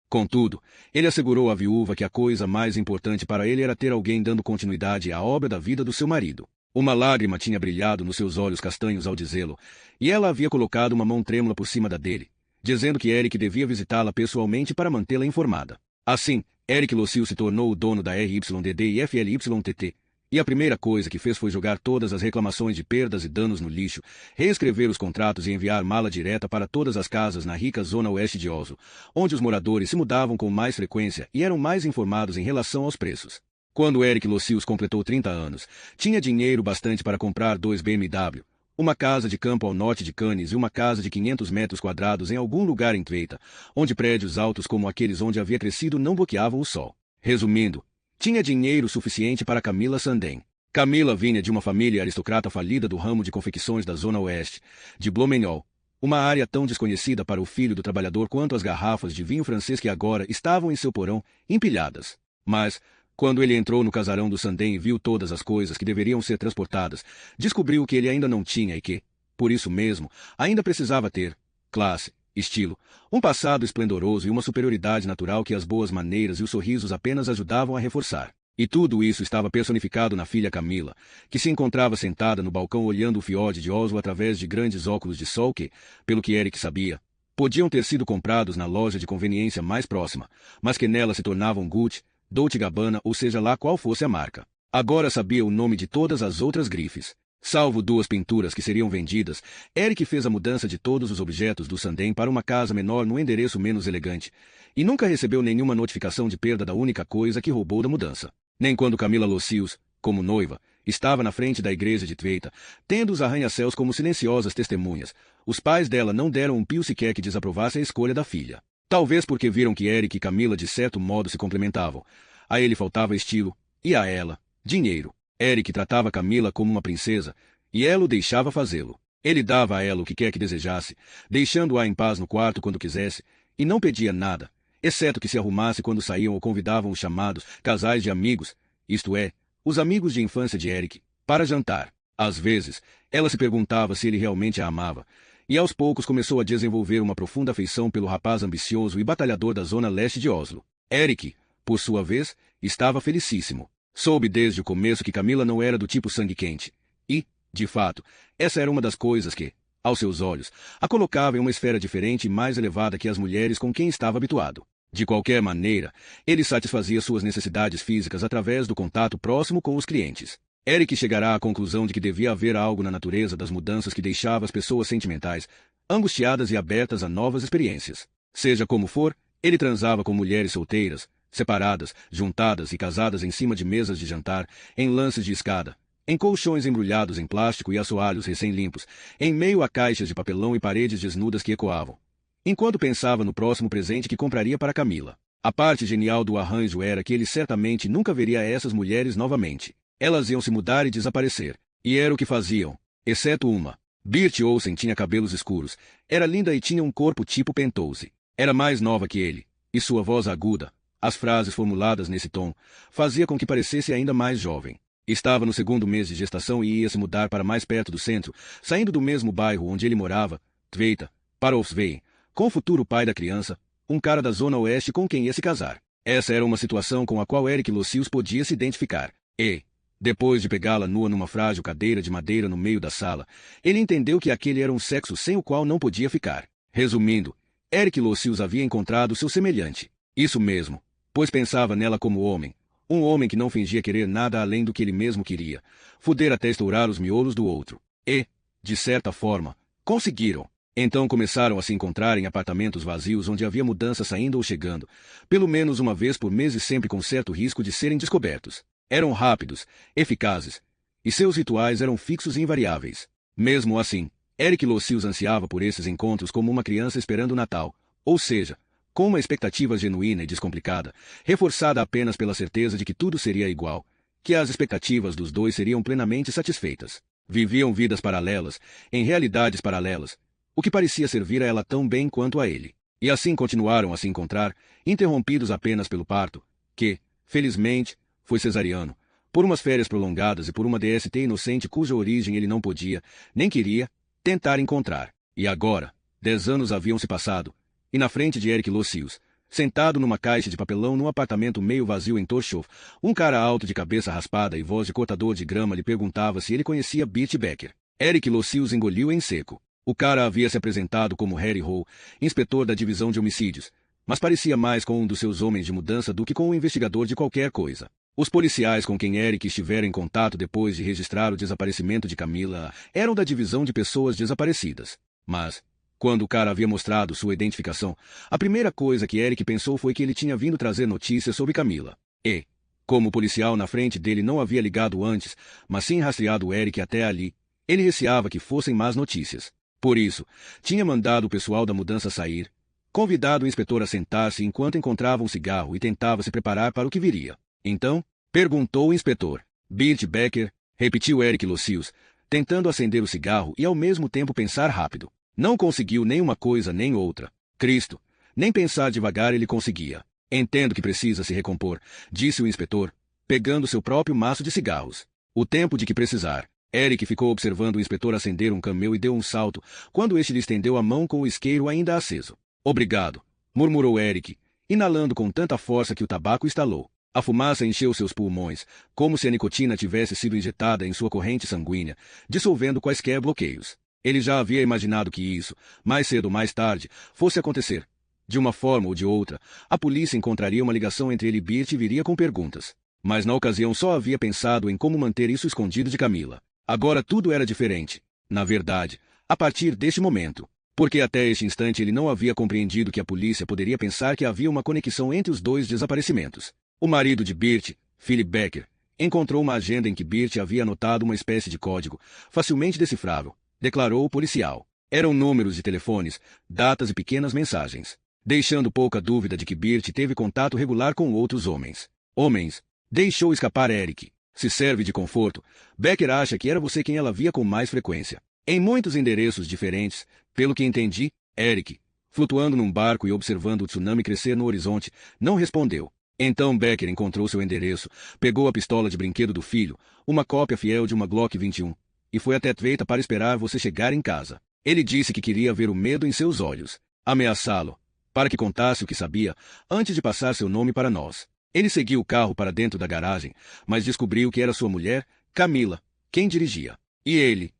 Contudo, ele assegurou à viúva que a coisa mais importante para ele era ter alguém dando continuidade à obra da vida do seu marido. Uma lágrima tinha brilhado nos seus olhos castanhos ao dizê-lo, e ela havia colocado uma mão trêmula por cima da dele, dizendo que Eric devia visitá-la pessoalmente para mantê-la informada. Assim, Eric Locius se tornou o dono da RYDD e FLYTT, e a primeira coisa que fez foi jogar todas as reclamações de perdas e danos no lixo, reescrever os contratos e enviar mala direta para todas as casas na rica zona oeste de Oslo, onde os moradores se mudavam com mais frequência e eram mais informados em relação aos preços. Quando Eric Locius completou 30 anos, tinha dinheiro bastante para comprar 2 BMW, uma casa de campo ao norte de Cannes e uma casa de 500 metros quadrados em algum lugar em Tveita, onde prédios altos como aqueles onde havia crescido não bloqueavam o sol. Resumindo, tinha dinheiro suficiente para Camilla Sandén. Camilla vinha de uma família aristocrata falida do ramo de confecções da zona oeste, de Blumenau, uma área tão desconhecida para o filho do trabalhador quanto as garrafas de vinho francês que agora estavam em seu porão, empilhadas. Mas, quando ele entrou no casarão do Sandén e viu todas as coisas que deveriam ser transportadas, descobriu que ele ainda não tinha e que, por isso mesmo, ainda precisava ter classe, estilo, um passado esplendoroso e uma superioridade natural que as boas maneiras e os sorrisos apenas ajudavam a reforçar. E tudo isso estava personificado na filha Camilla, que se encontrava sentada no balcão olhando o fiord de Oslo através de grandes óculos de sol que, pelo que Eric sabia, podiam ter sido comprados na loja de conveniência mais próxima, mas que nela se tornavam Gucci, Dolce & Gabbana ou seja lá qual fosse a marca. Agora sabia o nome de todas as outras grifes. Salvo 2 pinturas que seriam vendidas, Eric fez a mudança de todos os objetos do Sandén para uma casa menor no endereço menos elegante, e nunca recebeu nenhuma notificação de perda da única coisa que roubou da mudança. Nem quando Camilla Locius, como noiva, estava na frente da igreja de Tveita, tendo os arranha-céus como silenciosas testemunhas, os pais dela não deram um pio sequer que desaprovasse a escolha da filha. Talvez porque viram que Eric e Camilla de certo modo se complementavam. A ele faltava estilo, e a ela, dinheiro. Eric tratava Camilla como uma princesa, e ela o deixava fazê-lo. Ele dava a ela o que quer que desejasse, deixando-a em paz no quarto quando quisesse, e não pedia nada, exceto que se arrumasse quando saíam ou convidavam os chamados casais de amigos, isto é, os amigos de infância de Eric, para jantar. Às vezes, ela se perguntava se ele realmente a amava, e aos poucos começou a desenvolver uma profunda afeição pelo rapaz ambicioso e batalhador da zona leste de Oslo. Eric, por sua vez, estava felicíssimo. Soube desde o começo que Camila não era do tipo sangue quente. E, de fato, essa era uma das coisas que, aos seus olhos, a colocava em uma esfera diferente e mais elevada que as mulheres com quem estava habituado. De qualquer maneira, ele satisfazia suas necessidades físicas através do contato próximo com os clientes. Eric chegará à conclusão de que devia haver algo na natureza das mudanças que deixava as pessoas sentimentais, angustiadas e abertas a novas experiências. Seja como for, ele transava com mulheres solteiras, separadas, juntadas e casadas em cima de mesas de jantar, em lances de escada, em colchões embrulhados em plástico e assoalhos recém-limpos, em meio a caixas de papelão e paredes desnudas que ecoavam. Enquanto pensava no próximo presente que compraria para Camila. A parte genial do arranjo era que ele certamente nunca veria essas mulheres novamente. Elas iam se mudar e desaparecer. E era o que faziam, exceto uma. Birte Olsen tinha cabelos escuros, era linda e tinha um corpo tipo Pentose. Era mais nova que ele, e sua voz aguda, as frases formuladas nesse tom, fazia com que parecesse ainda mais jovem. Estava no segundo mês de gestação e ia se mudar para mais perto do centro, saindo do mesmo bairro onde ele morava, Tveita, para Olsveien, com o futuro pai da criança, um cara da zona oeste com quem ia se casar. Essa era uma situação com a qual Eric Lossius podia se identificar. E, depois de pegá-la nua numa frágil cadeira de madeira no meio da sala, ele entendeu que aquele era um sexo sem o qual não podia ficar. Resumindo, Eric Lossius havia encontrado seu semelhante. Isso mesmo, pois pensava nela como homem. Um homem que não fingia querer nada além do que ele mesmo queria, foder até estourar os miolos do outro. E, de certa forma, conseguiram. Então começaram a se encontrar em apartamentos vazios onde havia mudança saindo ou chegando, pelo menos uma vez por mês e sempre com certo risco de serem descobertos. Eram rápidos, eficazes, e seus rituais eram fixos e invariáveis. Mesmo assim, Eric Lossius ansiava por esses encontros como uma criança esperando o Natal, ou seja, com uma expectativa genuína e descomplicada, reforçada apenas pela certeza de que tudo seria igual, que as expectativas dos dois seriam plenamente satisfeitas. Viviam vidas paralelas, em realidades paralelas, o que parecia servir a ela tão bem quanto a ele. E assim continuaram a se encontrar, interrompidos apenas pelo parto, que, felizmente, foi cesariano, por umas férias prolongadas e por uma DST inocente cuja origem ele não podia, nem queria, tentar encontrar. E agora, 10 anos haviam se passado, e na frente de Eric Lossius, sentado numa caixa de papelão num apartamento meio vazio em Torshof, um cara alto de cabeça raspada e voz de cortador de grama lhe perguntava se ele conhecia Bert Becker. Eric Lossius engoliu em seco. O cara havia se apresentado como Harry Hall, inspetor da divisão de homicídios, mas parecia mais com um dos seus homens de mudança do que com um investigador de qualquer coisa. Os policiais com quem Eric estivera em contato depois de registrar o desaparecimento de Camila eram da divisão de pessoas desaparecidas. Mas, quando o cara havia mostrado sua identificação, a primeira coisa que Eric pensou foi que ele tinha vindo trazer notícias sobre Camila. E, como o policial na frente dele não havia ligado antes, mas sim rastreado Eric até ali, ele receava que fossem más notícias. Por isso, tinha mandado o pessoal da mudança sair, convidado o inspetor a sentar-se enquanto encontrava um cigarro e tentava se preparar para o que viria. Então, perguntou o inspetor. Bert Becker, repetiu Eric Lossius, tentando acender o cigarro e ao mesmo tempo pensar rápido. Não conseguiu nem uma coisa nem outra. Cristo, nem pensar devagar ele conseguia. Entendo que precisa se recompor, disse o inspetor, pegando seu próprio maço de cigarros. O tempo de que precisar. Eric ficou observando o inspetor acender um camel e deu um salto, quando este lhe estendeu a mão com o isqueiro ainda aceso. Obrigado, murmurou Eric, inalando com tanta força que o tabaco estalou. A fumaça encheu seus pulmões, como se a nicotina tivesse sido injetada em sua corrente sanguínea, dissolvendo quaisquer bloqueios. Ele já havia imaginado que isso, mais cedo ou mais tarde, fosse acontecer. De uma forma ou de outra, a polícia encontraria uma ligação entre ele e Bert e viria com perguntas. Mas na ocasião só havia pensado em como manter isso escondido de Camila. Agora tudo era diferente. Na verdade, a partir deste momento. Porque até este instante ele não havia compreendido que a polícia poderia pensar que havia uma conexão entre os dois desaparecimentos. O marido de Bert, Philip Becker, encontrou uma agenda em que Bert havia anotado uma espécie de código, facilmente decifrável, declarou o policial. Eram números de telefones, datas e pequenas mensagens, deixando pouca dúvida de que Bert teve contato regular com outros homens. Homens, deixou escapar Eric. Se serve de conforto, Becker acha que era você quem ela via com mais frequência. Em muitos endereços diferentes, pelo que entendi, Eric, flutuando num barco e observando o tsunami crescer no horizonte, não respondeu. Então Becker encontrou seu endereço, pegou a pistola de brinquedo do filho, uma cópia fiel de uma Glock 21, e foi até Tveita para esperar você chegar em casa. Ele disse que queria ver o medo em seus olhos, ameaçá-lo, para que contasse o que sabia, antes de passar seu nome para nós. Ele seguiu o carro para dentro da garagem, mas descobriu que era sua mulher, Camila, quem dirigia. E ele,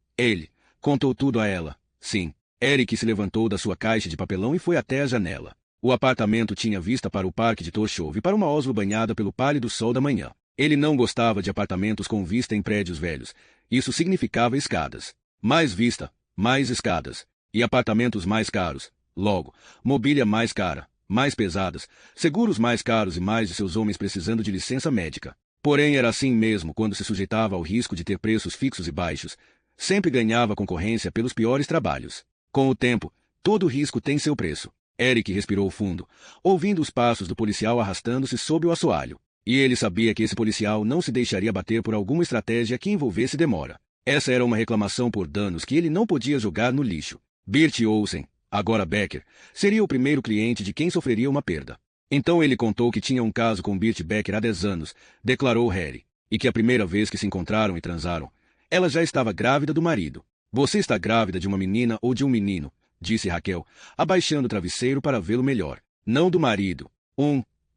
contou tudo a ela. Sim, Eric se levantou da sua caixa de papelão e foi até a janela. O apartamento tinha vista para o parque de Torshov e para uma Oslo banhada pelo pálido sol da manhã. Ele não gostava de apartamentos com vista em prédios velhos. Isso significava escadas. Mais vista, mais escadas. E apartamentos mais caros. Logo, mobília mais cara, mais pesadas, seguros mais caros e mais de seus homens precisando de licença médica. Porém era assim mesmo quando se sujeitava ao risco de ter preços fixos e baixos. Sempre ganhava concorrência pelos piores trabalhos. Com o tempo, todo risco tem seu preço. Eric respirou fundo, ouvindo os passos do policial arrastando-se sob o assoalho. E ele sabia que esse policial não se deixaria bater por alguma estratégia que envolvesse demora. Essa era uma reclamação por danos que ele não podia jogar no lixo. Bert Olsen, agora Becker, seria o primeiro cliente de quem sofreria uma perda. Então ele contou que tinha um caso com Bert Becker há 10 anos, declarou Harry, e que a primeira vez que se encontraram e transaram, ela já estava grávida do marido. Você está grávida de uma menina ou de um menino, disse Raquel, abaixando o travesseiro para vê-lo melhor. Não do marido.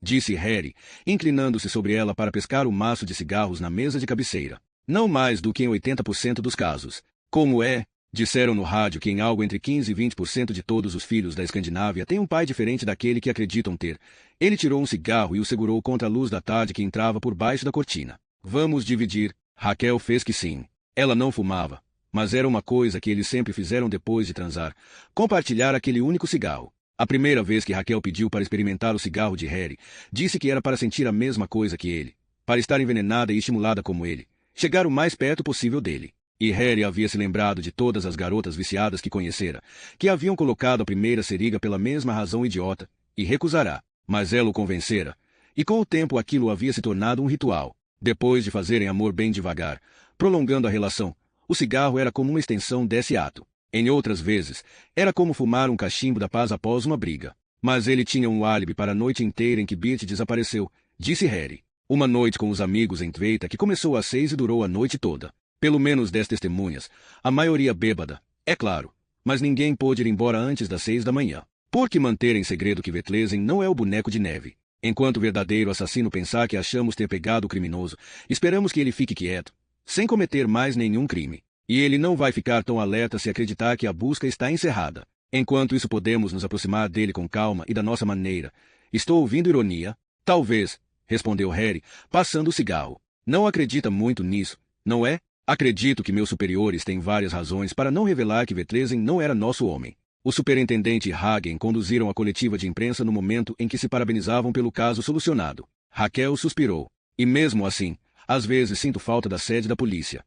Disse Harry, inclinando-se sobre ela para pescar o maço de cigarros na mesa de cabeceira. Não mais do que em 80% dos casos. Como é? Disseram no rádio que em algo entre 15 e 20% de todos os filhos da Escandinávia têm um pai diferente daquele que acreditam ter. Ele tirou um cigarro e o segurou contra a luz da tarde que entrava por baixo da cortina. Vamos dividir. Raquel fez que sim. Ela não fumava, mas era uma coisa que eles sempre fizeram depois de transar, compartilhar aquele único cigarro. A primeira vez que Raquel pediu para experimentar o cigarro de Harry, disse que era para sentir a mesma coisa que ele, para estar envenenada e estimulada como ele, chegar o mais perto possível dele. E Harry havia se lembrado de todas as garotas viciadas que conhecera, que haviam colocado a primeira seringa pela mesma razão idiota, e recusará. Mas ela o convencera, e com o tempo aquilo havia se tornado um ritual. Depois de fazerem amor bem devagar, prolongando a relação, o cigarro era como uma extensão desse ato. Em outras vezes, era como fumar um cachimbo da paz após uma briga. Mas ele tinha um álibi para a noite inteira em que Bert desapareceu, disse Harry. Uma noite com os amigos em Tveita que começou às 6 e durou a noite toda. Pelo menos 10 testemunhas, a maioria bêbada, é claro, mas ninguém pôde ir embora antes das 6 da manhã. Por que manter em segredo que Vetlesen não é o boneco de neve? Enquanto o verdadeiro assassino pensar que achamos ter pegado o criminoso, esperamos que ele fique quieto, sem cometer mais nenhum crime. E ele não vai ficar tão alerta se acreditar que a busca está encerrada. Enquanto isso podemos nos aproximar dele com calma e da nossa maneira. Estou ouvindo ironia? Talvez, respondeu Harry, passando o cigarro. Não acredita muito nisso, não é? Acredito que meus superiores têm várias razões para não revelar que Vetlesen não era nosso homem. O superintendente e Hagen conduziram a coletiva de imprensa no momento em que se parabenizavam pelo caso solucionado. Raquel suspirou. E mesmo assim, às vezes sinto falta da sede da polícia.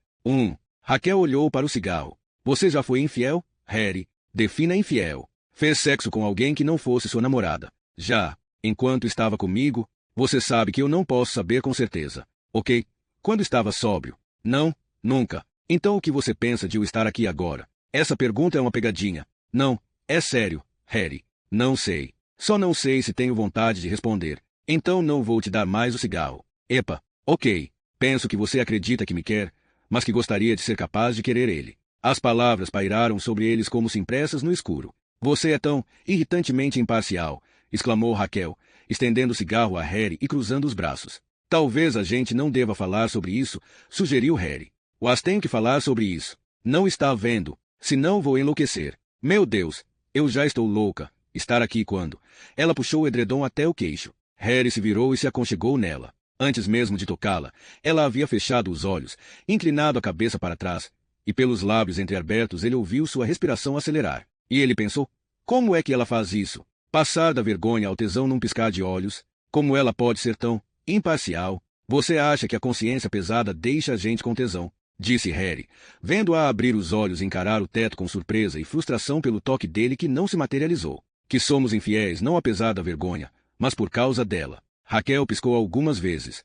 Raquel olhou para o cigarro. Você já foi infiel, Harry? Defina infiel. Fez sexo com alguém que não fosse sua namorada. Já. Enquanto estava comigo, você sabe que eu não posso saber com certeza. Ok? Quando estava sóbrio? Não, nunca. Então o que você pensa de eu estar aqui agora? Essa pergunta é uma pegadinha. Não, é sério, Harry. Não sei. Só não sei se tenho vontade de responder. Então não vou te dar mais o cigarro. Epa, ok. Penso que você acredita que me quer, mas que gostaria de ser capaz de querer ele. As palavras pairaram sobre eles como se impressas no escuro. Você é tão irritantemente imparcial, exclamou Raquel, estendendo o cigarro a Harry e cruzando os braços. Talvez a gente não deva falar sobre isso, sugeriu Harry. Mas tenho que falar sobre isso. Não está vendo, senão vou enlouquecer. Meu Deus, eu já estou louca. Estar aqui quando? Ela puxou o edredom até o queixo. Harry se virou e se aconchegou nela. Antes mesmo de tocá-la, ela havia fechado os olhos, inclinado a cabeça para trás, e pelos lábios entreabertos ele ouviu sua respiração acelerar. E ele pensou, como é que ela faz isso? Passar da vergonha ao tesão num piscar de olhos? Como ela pode ser tão imparcial? Você acha que a consciência pesada deixa a gente com tesão? Disse Harry, vendo-a abrir os olhos e encarar o teto com surpresa e frustração pelo toque dele que não se materializou. Que somos infiéis não apesar da vergonha, mas por causa dela. Raquel piscou algumas vezes.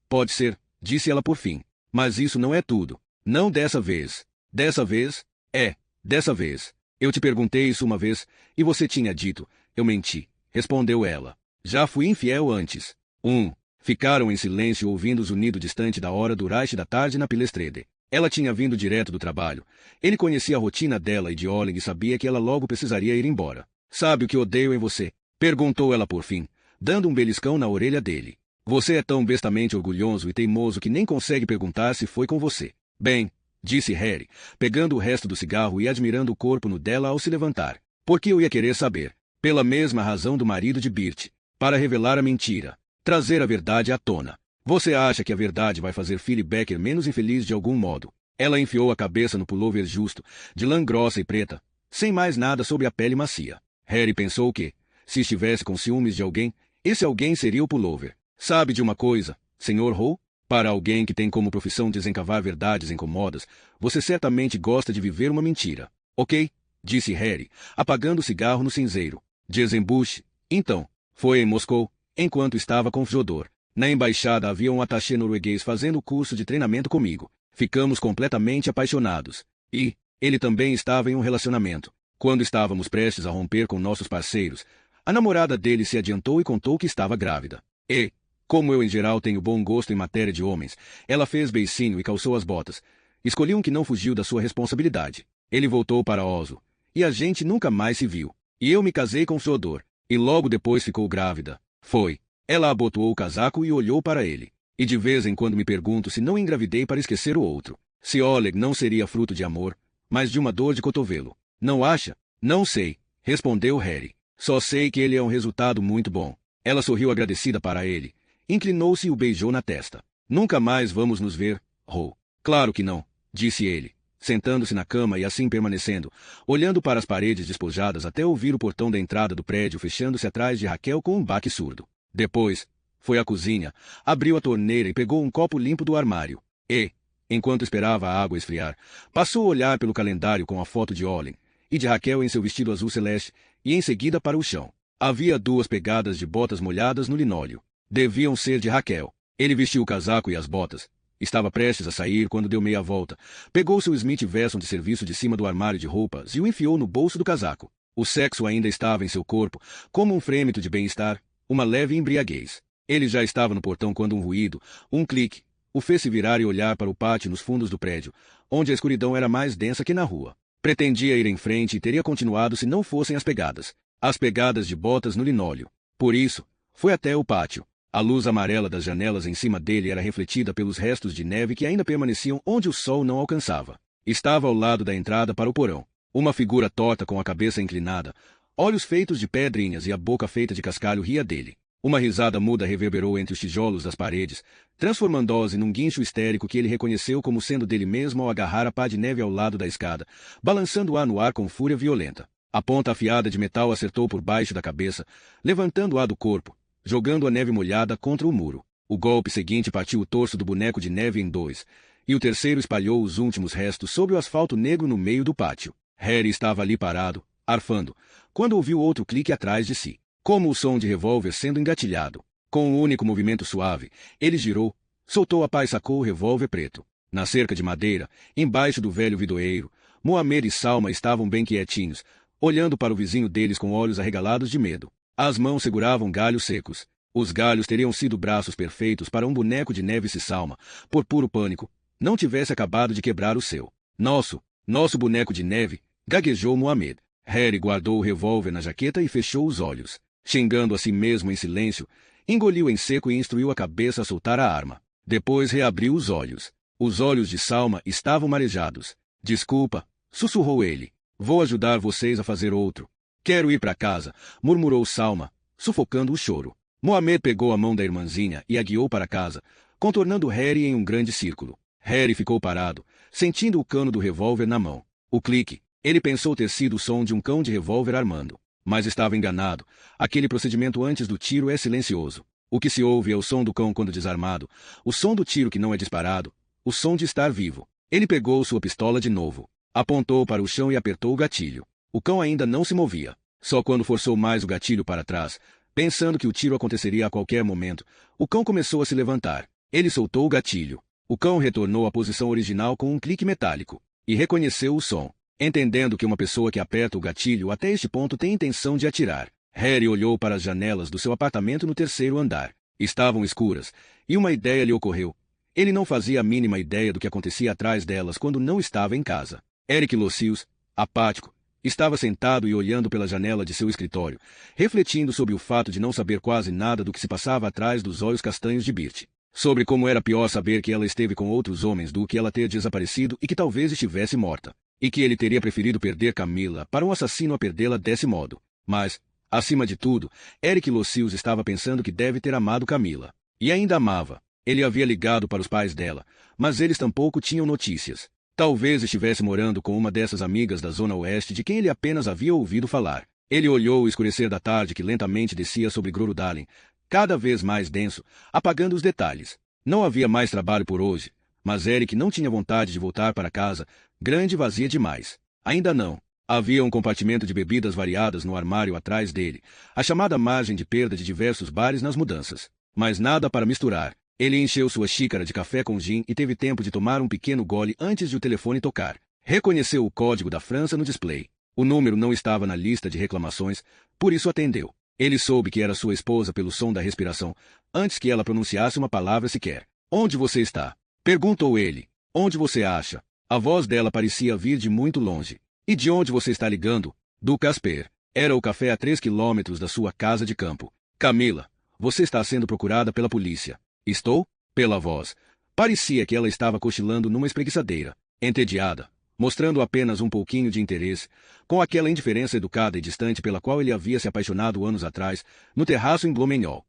Pode ser, disse ela por fim. Mas isso não é tudo. Não dessa vez. Dessa vez? Dessa vez. Eu te perguntei isso uma vez, e você tinha dito, eu menti, respondeu ela. Já fui infiel antes. Ficaram em silêncio ouvindo o zunido distante da hora do Reich da tarde na Pilestrede. Ela tinha vindo direto do trabalho. Ele conhecia a rotina dela e de Olling e sabia que ela logo precisaria ir embora. Sabe o que odeio em você? Perguntou ela por fim, dando um beliscão na orelha dele. Você é tão bestamente orgulhoso e teimoso que nem consegue perguntar se foi com você. Bem, disse Harry, pegando o resto do cigarro e admirando o corpo nu dela ao se levantar. Por que eu ia querer saber? Pela mesma razão do marido de Bert. Para revelar a mentira. Trazer a verdade à tona. Você acha que a verdade vai fazer Philip Becker menos infeliz de algum modo? Ela enfiou a cabeça no pullover justo, de lã grossa e preta, sem mais nada sobre a pele macia. Harry pensou que, se estivesse com ciúmes de alguém, esse alguém seria o pullover. Sabe de uma coisa, Sr. Howe? Para alguém que tem como profissão desencavar verdades incomodas, você certamente gosta de viver uma mentira. Ok? Disse Harry, apagando o cigarro no cinzeiro. Desembuche. Então, foi em Moscou, enquanto estava com Fyodor. Na embaixada havia um attaché norueguês fazendo o curso de treinamento comigo. Ficamos completamente apaixonados. E, ele também estava em um relacionamento. Quando estávamos prestes a romper com nossos parceiros, a namorada dele se adiantou e contou que estava grávida. E, como eu em geral tenho bom gosto em matéria de homens, ela fez beicinho e calçou as botas. Escolhi um que não fugiu da sua responsabilidade. Ele voltou para Oslo. E a gente nunca mais se viu. E eu me casei com Fyodor. E logo depois ficou grávida. Foi. Ela abotoou o casaco e olhou para ele. E de vez em quando me pergunto se não engravidei para esquecer o outro. Se Oleg não seria fruto de amor, mas de uma dor de cotovelo. Não acha? Não sei, respondeu Harry. Só sei que ele é um resultado muito bom. Ela sorriu agradecida para ele. Inclinou-se e o beijou na testa. Nunca mais vamos nos ver, Howe. Claro que não, disse ele, sentando-se na cama e assim permanecendo, olhando para as paredes despojadas até ouvir o portão da entrada do prédio fechando-se atrás de Raquel com um baque surdo. Depois, foi à cozinha, abriu a torneira e pegou um copo limpo do armário. E, enquanto esperava a água esfriar, passou a olhar pelo calendário com a foto de Oleg e de Raquel em seu vestido azul celeste, e em seguida para o chão. Havia 2 pegadas de botas molhadas no linóleo. Deviam ser de Raquel. Ele vestiu o casaco e as botas. Estava prestes a sair quando deu meia volta. Pegou seu Smith Wesson de serviço de cima do armário de roupas e o enfiou no bolso do casaco. O sexo ainda estava em seu corpo, como um frêmito de bem-estar, uma leve embriaguez. Ele já estava no portão quando um ruído, um clique, o fez se virar e olhar para o pátio nos fundos do prédio, onde a escuridão era mais densa que na rua. Pretendia ir em frente e teria continuado se não fossem as pegadas. As pegadas de botas no linóleo. Por isso, foi até o pátio. A luz amarela das janelas em cima dele era refletida pelos restos de neve que ainda permaneciam onde o sol não alcançava. Estava ao lado da entrada para o porão. Uma figura torta com a cabeça inclinada, olhos feitos de pedrinhas e a boca feita de cascalho ria dele. Uma risada muda reverberou entre os tijolos das paredes, transformando Ozzy num guincho histérico que ele reconheceu como sendo dele mesmo ao agarrar a pá de neve ao lado da escada, balançando-a no ar com fúria violenta. A ponta afiada de metal acertou por baixo da cabeça, levantando-a do corpo, jogando a neve molhada contra o muro. O golpe seguinte partiu o torso do boneco de neve em 2, e o terceiro espalhou os últimos restos sobre o asfalto negro no meio do pátio. Harry estava ali parado, arfando, quando ouviu outro clique atrás de si. Como o som de revólver sendo engatilhado. Com um único movimento suave, ele girou, soltou a pá e sacou o revólver preto. Na cerca de madeira, embaixo do velho vidoeiro, Mohamed e Salma estavam bem quietinhos, olhando para o vizinho deles com olhos arregalados de medo. As mãos seguravam galhos secos. Os galhos teriam sido braços perfeitos para um boneco de neve se Salma, por puro pânico, não tivesse acabado de quebrar o seu. Nosso boneco de neve, gaguejou Mohamed. Harry guardou o revólver na jaqueta e fechou os olhos. Xingando a si mesmo em silêncio, engoliu em seco e instruiu a cabeça a soltar a arma. Depois reabriu os olhos. Os olhos de Salma estavam marejados. Desculpa, sussurrou ele. Vou ajudar vocês a fazer outro. Quero ir para casa, murmurou Salma, sufocando o choro. Mohamed pegou a mão da irmãzinha e a guiou para casa, contornando Harry em um grande círculo. Harry ficou parado, sentindo o cano do revólver na mão. O clique. Ele pensou ter sido o som de um cão de revólver armando. Mas estava enganado. Aquele procedimento antes do tiro é silencioso. O que se ouve é o som do cão quando desarmado, o som do tiro que não é disparado, o som de estar vivo. Ele pegou sua pistola de novo, apontou para o chão e apertou o gatilho. O cão ainda não se movia. Só quando forçou mais o gatilho para trás, pensando que o tiro aconteceria a qualquer momento, o cão começou a se levantar. Ele soltou o gatilho. O cão retornou à posição original com um clique metálico. E reconheceu o som. Entendendo que uma pessoa que aperta o gatilho até este ponto tem intenção de atirar, Harry olhou para as janelas do seu apartamento no 3º andar. Estavam escuras, e uma ideia lhe ocorreu. Ele não fazia a mínima ideia do que acontecia atrás delas quando não estava em casa. Eric Locius, apático, Estava sentado e olhando pela janela de seu escritório, refletindo sobre o fato de não saber quase nada do que se passava atrás dos olhos castanhos de Birte. Sobre como era pior saber que ela esteve com outros homens do que ela ter desaparecido e que talvez estivesse morta. E que ele teria preferido perder Camila para um assassino a perdê-la desse modo. Mas, acima de tudo, Eric Locius estava pensando que deve ter amado Camila. E ainda amava. Ele havia ligado para os pais dela, mas eles tampouco tinham notícias. Talvez estivesse morando com uma dessas amigas da Zona Oeste de quem ele apenas havia ouvido falar. Ele olhou o escurecer da tarde que lentamente descia sobre Groruddalen, cada vez mais denso, apagando os detalhes. Não havia mais trabalho por hoje, mas Eric não tinha vontade de voltar para casa, grande e vazia demais. Ainda não. Havia um compartimento de bebidas variadas no armário atrás dele, a chamada margem de perda de diversos bares nas mudanças. Mas nada para misturar. Ele encheu sua xícara de café com gin e teve tempo de tomar um pequeno gole antes de o telefone tocar. Reconheceu o código da França no display. O número não estava na lista de reclamações, por isso atendeu. Ele soube que era sua esposa pelo som da respiração, antes que ela pronunciasse uma palavra sequer. Onde você está? Perguntou ele. Onde você acha? A voz dela parecia vir de muito longe. E de onde você está ligando? Do Casper. Era o café a 3 quilômetros da sua casa de campo. Camila, você está sendo procurada pela polícia. Estou? Pela voz. Parecia que ela estava cochilando numa espreguiçadeira, entediada, mostrando apenas um pouquinho de interesse, com aquela indiferença educada e distante pela qual ele havia se apaixonado anos atrás, no terraço em Blumenau.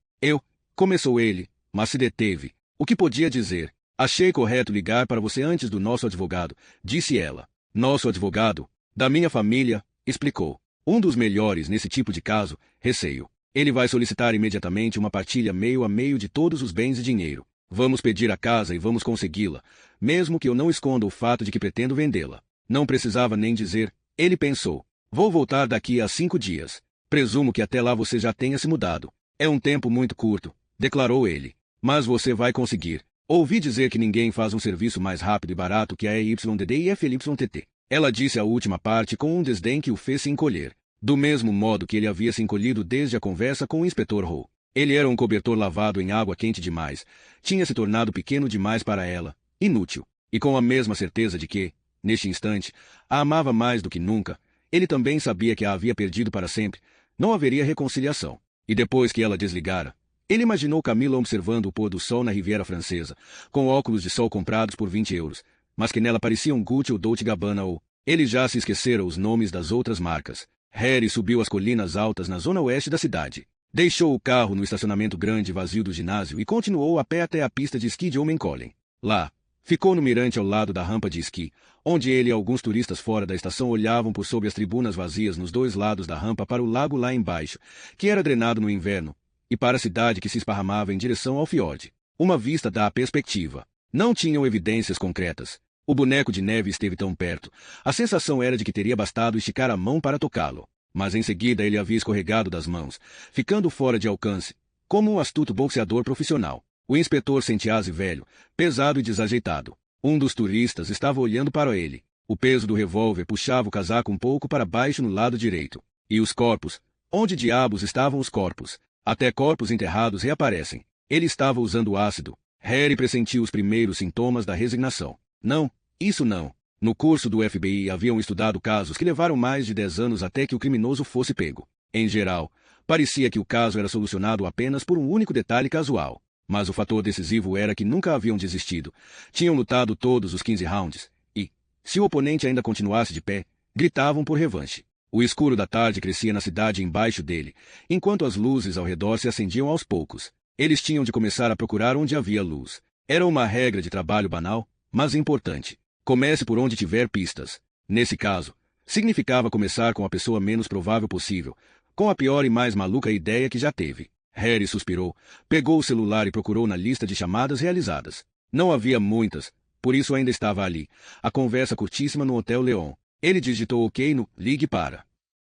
Começou ele, mas se deteve. O que podia dizer? Achei correto ligar para você antes do nosso advogado, disse ela. Nosso advogado? Da minha família, explicou. Um dos melhores nesse tipo de caso, receio. Ele vai solicitar imediatamente uma partilha meio a meio de todos os bens e dinheiro. Vamos pedir a casa e vamos consegui-la, mesmo que eu não esconda o fato de que pretendo vendê-la. Não precisava nem dizer, ele pensou. Vou voltar daqui a 5 dias. Presumo que até lá você já tenha se mudado. É um tempo muito curto, declarou ele. Mas você vai conseguir. Ouvi dizer que ninguém faz um serviço mais rápido e barato que a EYDD e FLYTT. Ela disse a última parte com um desdém que o fez se encolher. Do mesmo modo que ele havia se encolhido desde a conversa com o inspetor Rowe. Ele era um cobertor lavado em água quente demais, tinha se tornado pequeno demais para ela, inútil, e com a mesma certeza de que, neste instante, a amava mais do que nunca, ele também sabia que a havia perdido para sempre, não haveria reconciliação. E depois que ela desligara, ele imaginou Camila observando o pôr do sol na Riviera Francesa, com óculos de sol comprados por 20 euros, mas que nela pareciam Gucci ou Dolce Gabbana ou... Ele já se esquecera os nomes das outras marcas. Harry subiu as colinas altas na zona oeste da cidade. Deixou o carro no estacionamento grande e vazio do ginásio e continuou a pé até a pista de esqui de Holmenkollen. Lá, ficou no mirante ao lado da rampa de esqui, onde ele e alguns turistas fora da estação olhavam por sob as tribunas vazias nos dois lados da rampa para o lago lá embaixo, que era drenado no inverno, e para a cidade que se esparramava em direção ao fiord. Uma vista da perspectiva. Não tinham evidências concretas. O boneco de neve esteve tão perto. A sensação era de que teria bastado esticar a mão para tocá-lo. Mas em seguida ele havia escorregado das mãos, ficando fora de alcance, como um astuto boxeador profissional. O inspetor sentia-se velho, pesado e desajeitado. Um dos turistas estava olhando para ele. O peso do revólver puxava o casaco um pouco para baixo no lado direito. E os corpos? Onde diabos estavam os corpos? Até corpos enterrados reaparecem. Ele estava usando ácido. Harry pressentiu os primeiros sintomas da resignação. Não, isso não. No curso do FBI haviam estudado casos que levaram mais de 10 anos até que o criminoso fosse pego. Em geral, parecia que o caso era solucionado apenas por um único detalhe casual. Mas o fator decisivo era que nunca haviam desistido. Tinham lutado todos os 15 rounds. E, se o oponente ainda continuasse de pé, gritavam por revanche. O escuro da tarde crescia na cidade embaixo dele, enquanto as luzes ao redor se acendiam aos poucos. Eles tinham de começar a procurar onde havia luz. Era uma regra de trabalho banal, mas importante. Comece por onde tiver pistas. Nesse caso, significava começar com a pessoa menos provável possível, com a pior e mais maluca ideia que já teve. Harry suspirou, pegou o celular e procurou na lista de chamadas realizadas. Não havia muitas, por isso ainda estava ali, a conversa curtíssima no Hotel Leon. Ele digitou OK no Ligue para.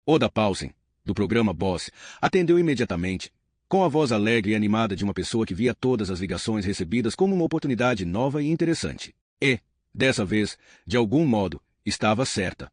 Oda Paulsen, do programa Boss, atendeu imediatamente, com a voz alegre e animada de uma pessoa que via todas as ligações recebidas como uma oportunidade nova e interessante. E, dessa vez, de algum modo, estava certa.